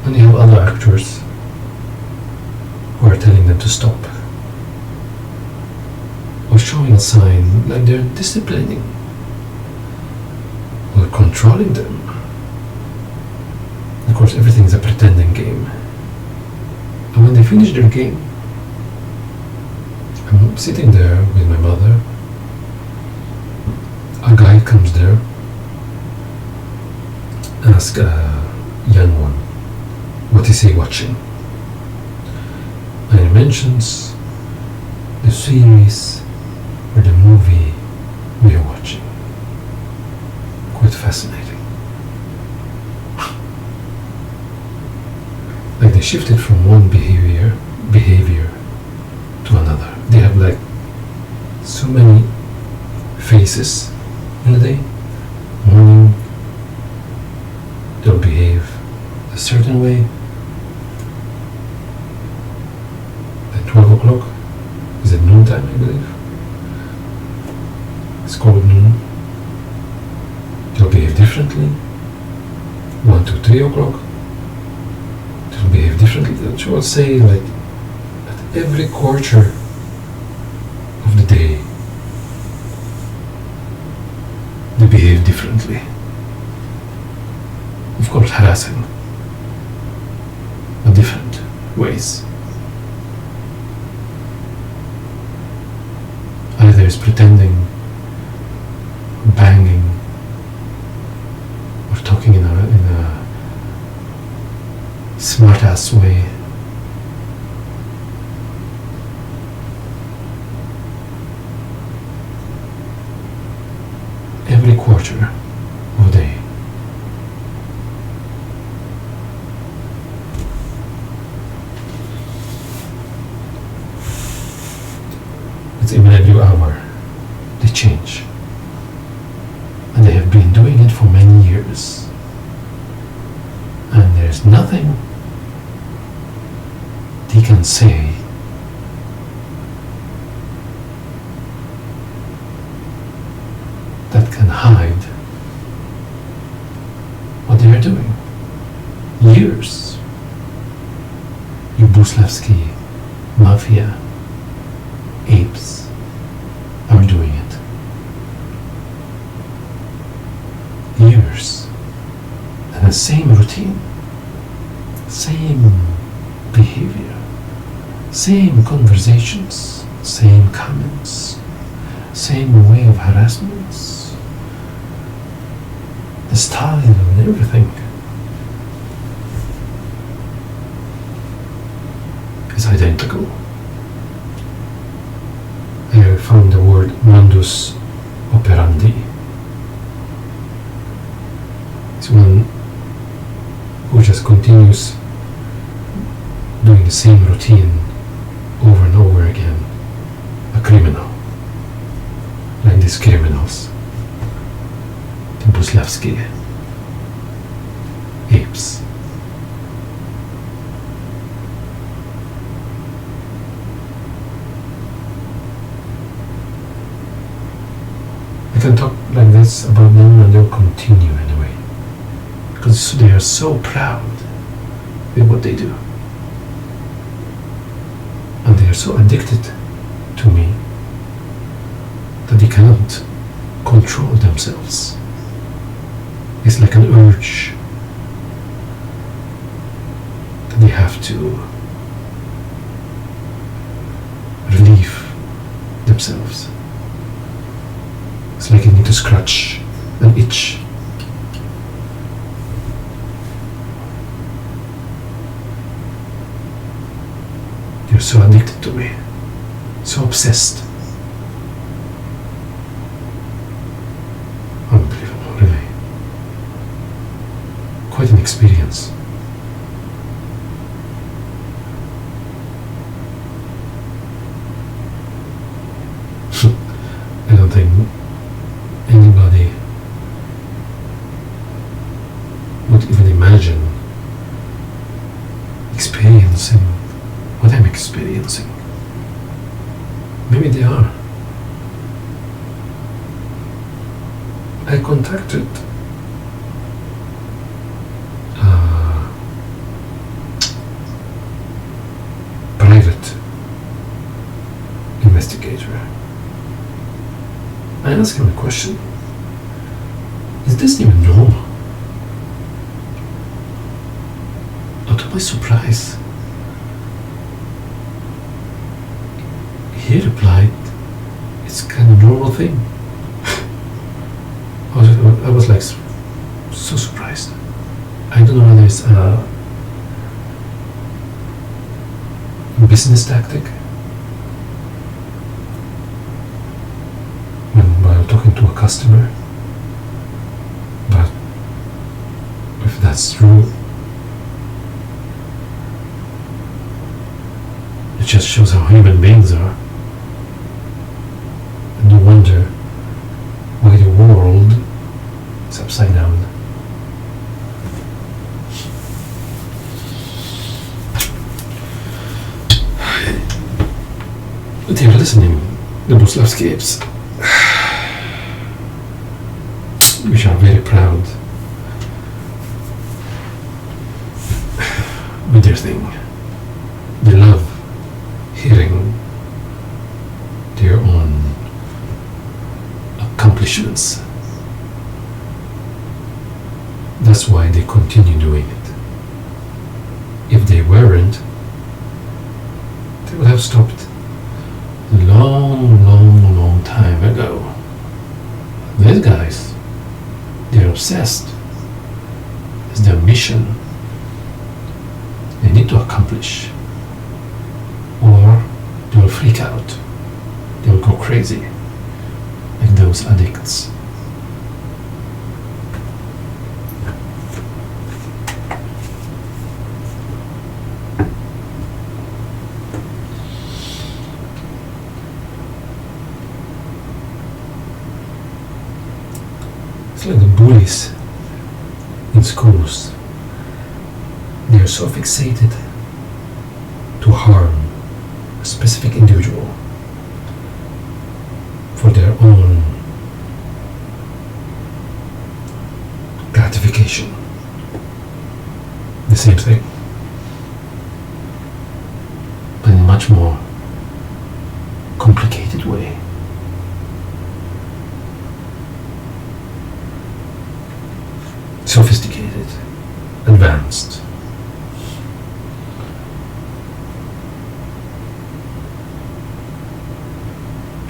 And you have other actors who are telling them to stop, or showing a sign like they're disciplining or controlling them. Of course, everything is a pretending game. And when they finish their game, I'm sitting there with my mother. A guy comes there, asks a young one, what is he watching? And he mentions the series or the movie we are watching. Quite fascinating. Like they shifted from one behavior to another. They have like so many phases in the day. Morning, they'll behave a certain way. At 12 o'clock, is it noontime, I believe? It's called noon. They'll differently. 1 to 3 o'clock, they will behave differently. I would say like at every quarter of the day, they behave differently. Of course, harassing, but different ways. Either it's pretending, banging, or talking in a smart-ass way. Every quarter of a day. It's even every hour they change. And they have been doing it for many years. And there's nothing they can say that can hide what they are doing. Years. You Bullslavsky mafia apes are doing it. Years. And the same routine, same behavior, same conversations, same comments, same way of harassments, the style and everything is identical. I found the word modus operandi. It's one who just continues doing the same routine over and over again. A criminal. Like these criminals. The Bullslavsky apes. I can talk like this about them and they'll continue anyway. Because they are so proud with what they do. And they are so addicted to me that they cannot control themselves. It's like an urge that they have to relieve themselves. It's like you need to scratch an itch. They're so addicted to me, so obsessed. Unbelievable, really. Quite an experience. I don't think anybody would even imagine experiencing what I'm experiencing. Maybe they are. I contacted a private investigator. I asked him a question. Is this even normal? And to my surprise, he replied, it's kind of normal thing. I was like so surprised. I don't know whether it's a business tactic. While talking to a customer, but if that's true, it just shows how human beings are. And no wonder why the world is upside down. But you're listening, the Bullslavsky apes, which are very proud with their thing. They love hearing their own accomplishments. That's why they continue doing it. If they weren't, they would have stopped long time ago. These guys, they're obsessed. It's their mission. They need to accomplish, or they'll freak out. They'll go crazy, like those addicts. It's like the bullies in schools. They're so fixated to harm a specific individual for their own gratification. The same thing, but in a much more complicated way. Sophisticated, advanced.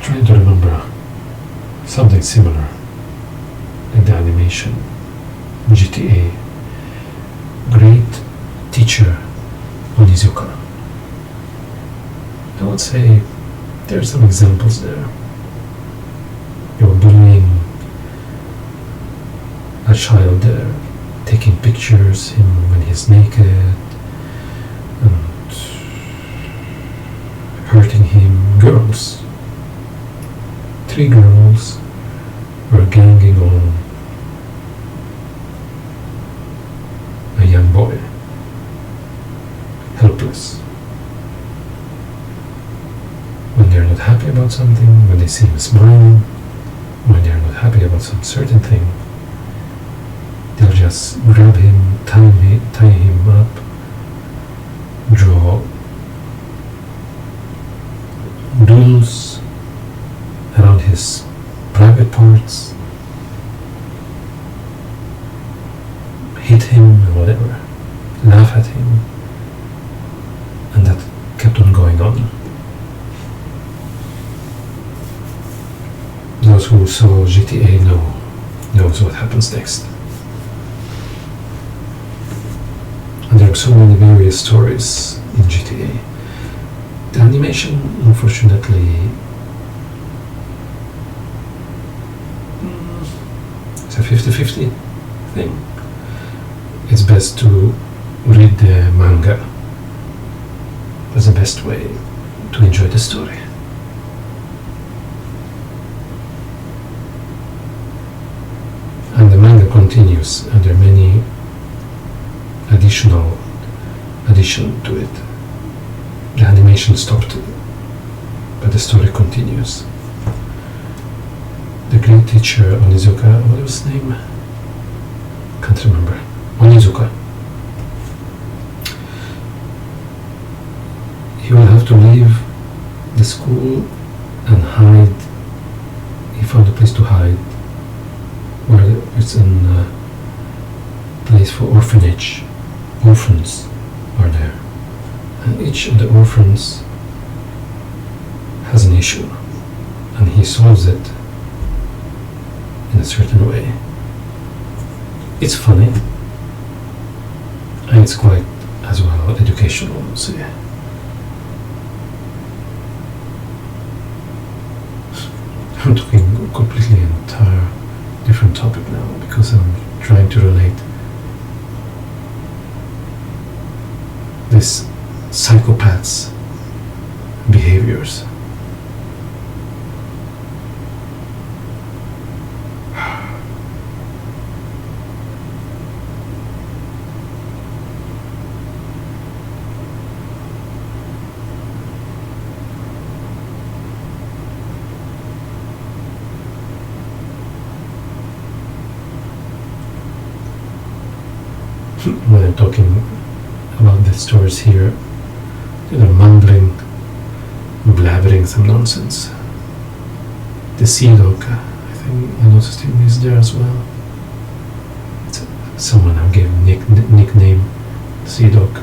Trying to remember something similar in the animation. GTA. Great teacher Onizuka. I would say there are some examples there. You're bullying a child there, taking pictures him when he's naked and hurting him. Girls. 3 girls were ganging on a young boy, helpless. When they're not happy about something, when they see him smiling, when they're not happy about some certain thing, they'll just grab him, tie him up, draw doodles around his private parts, hit him or whatever, laugh at him, and that kept on going on. Those who saw GTA knows what happens next. And there are so many various stories in GTA. The animation, unfortunately, it's a 50-50 thing. It's best to read the manga. That's the best way to enjoy the story. And the manga continues, and there are many addition to it. The animation stopped, but the story continues. The great teacher Onizuka, what was his name? Can't remember. Onizuka. He will have to leave the school and hide. He found a place to hide, where it's a place for orphanage. Orphans are there, and each of the orphans has an issue, and he solves it in a certain way. It's funny, and it's quite as well educational. So yeah. I'm talking completely entire different topic now because I'm trying to relate this psychopath's behaviors. When I'm talking about this stories here. They're mumbling, blabbering some nonsense. The Sea Dog, I think I noticed him is there as well. Someone I gave nickname Sea Dog,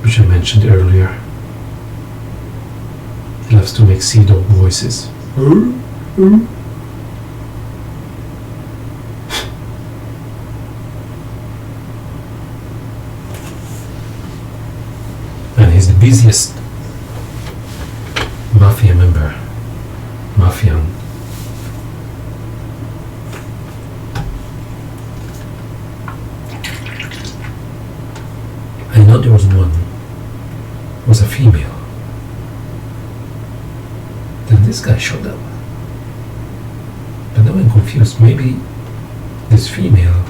which I mentioned earlier. He loves to make sea dog voices. And he's the busiest mafia member. Mafian. I know there was one. It was a female. Then this guy showed up. But now I'm confused. Maybe this female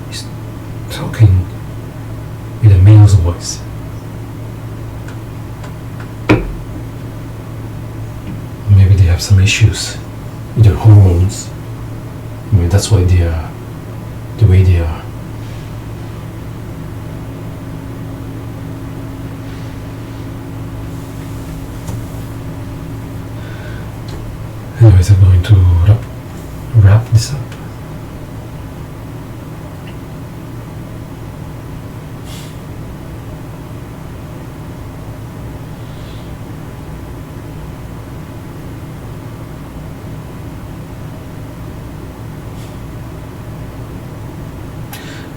is talking with a male's voice. Maybe they have some issues with their hormones. Maybe that's why they are the way they are. Anyways, I'm going to wrap this up.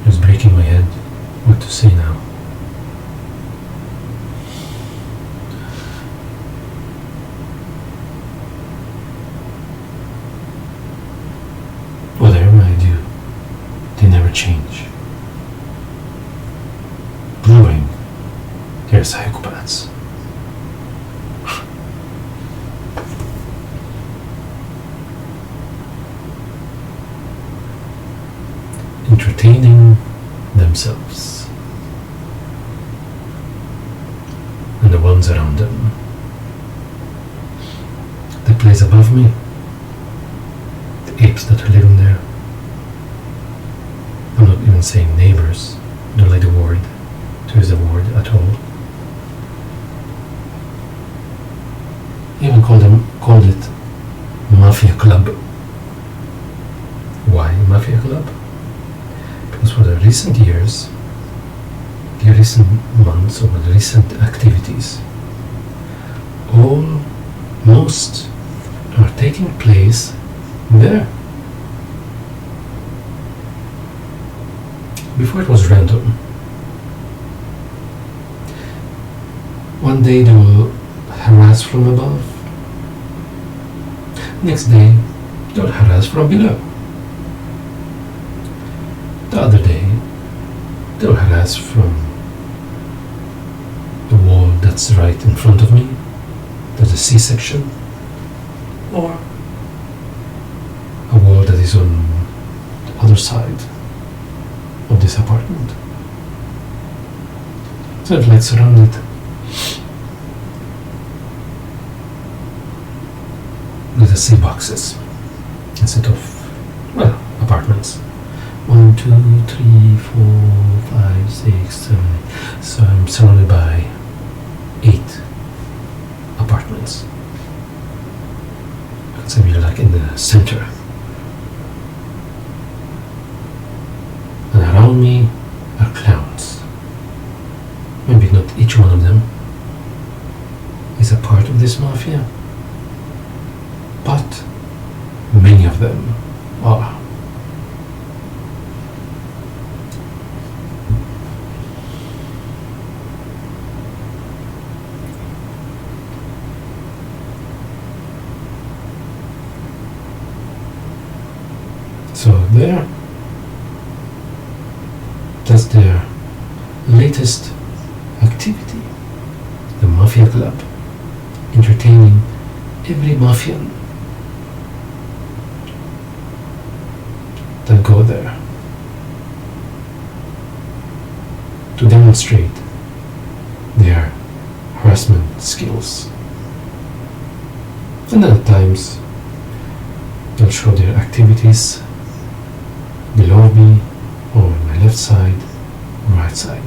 Just breaking my head what to say now. Whatever I do, they never change. Proving they're psychopaths. Entertaining themselves and the ones around them. The place above me, apes that are living there. I'm not even saying neighbors. I don't like the word. To use the word at all. Even called it Mafia Club. Why Mafia Club? Because for the recent years, the recent months, or the recent activities, most are taking place there. Before it was random. One day they will harass from above. Next day they'll harass from below. The other day they'll harass from the wall that's right in front of me. There's a C-section. Or a wall that is on the other side of this apartment. So it's like surrounded with the C boxes instead of, well, apartments. 1, 2, 3, 4, 5, 6, 7, 8. So I'm surrounded by 8 apartments. So we're like in the center. And around me are clowns. Maybe not each one of them is a part of this mafia, but many of them are. So there, that's their latest activity, the Mafia Club, entertaining every Mafian that go there to demonstrate their harassment skills. And then at times they'll show their activities below me, or on my left side, right side.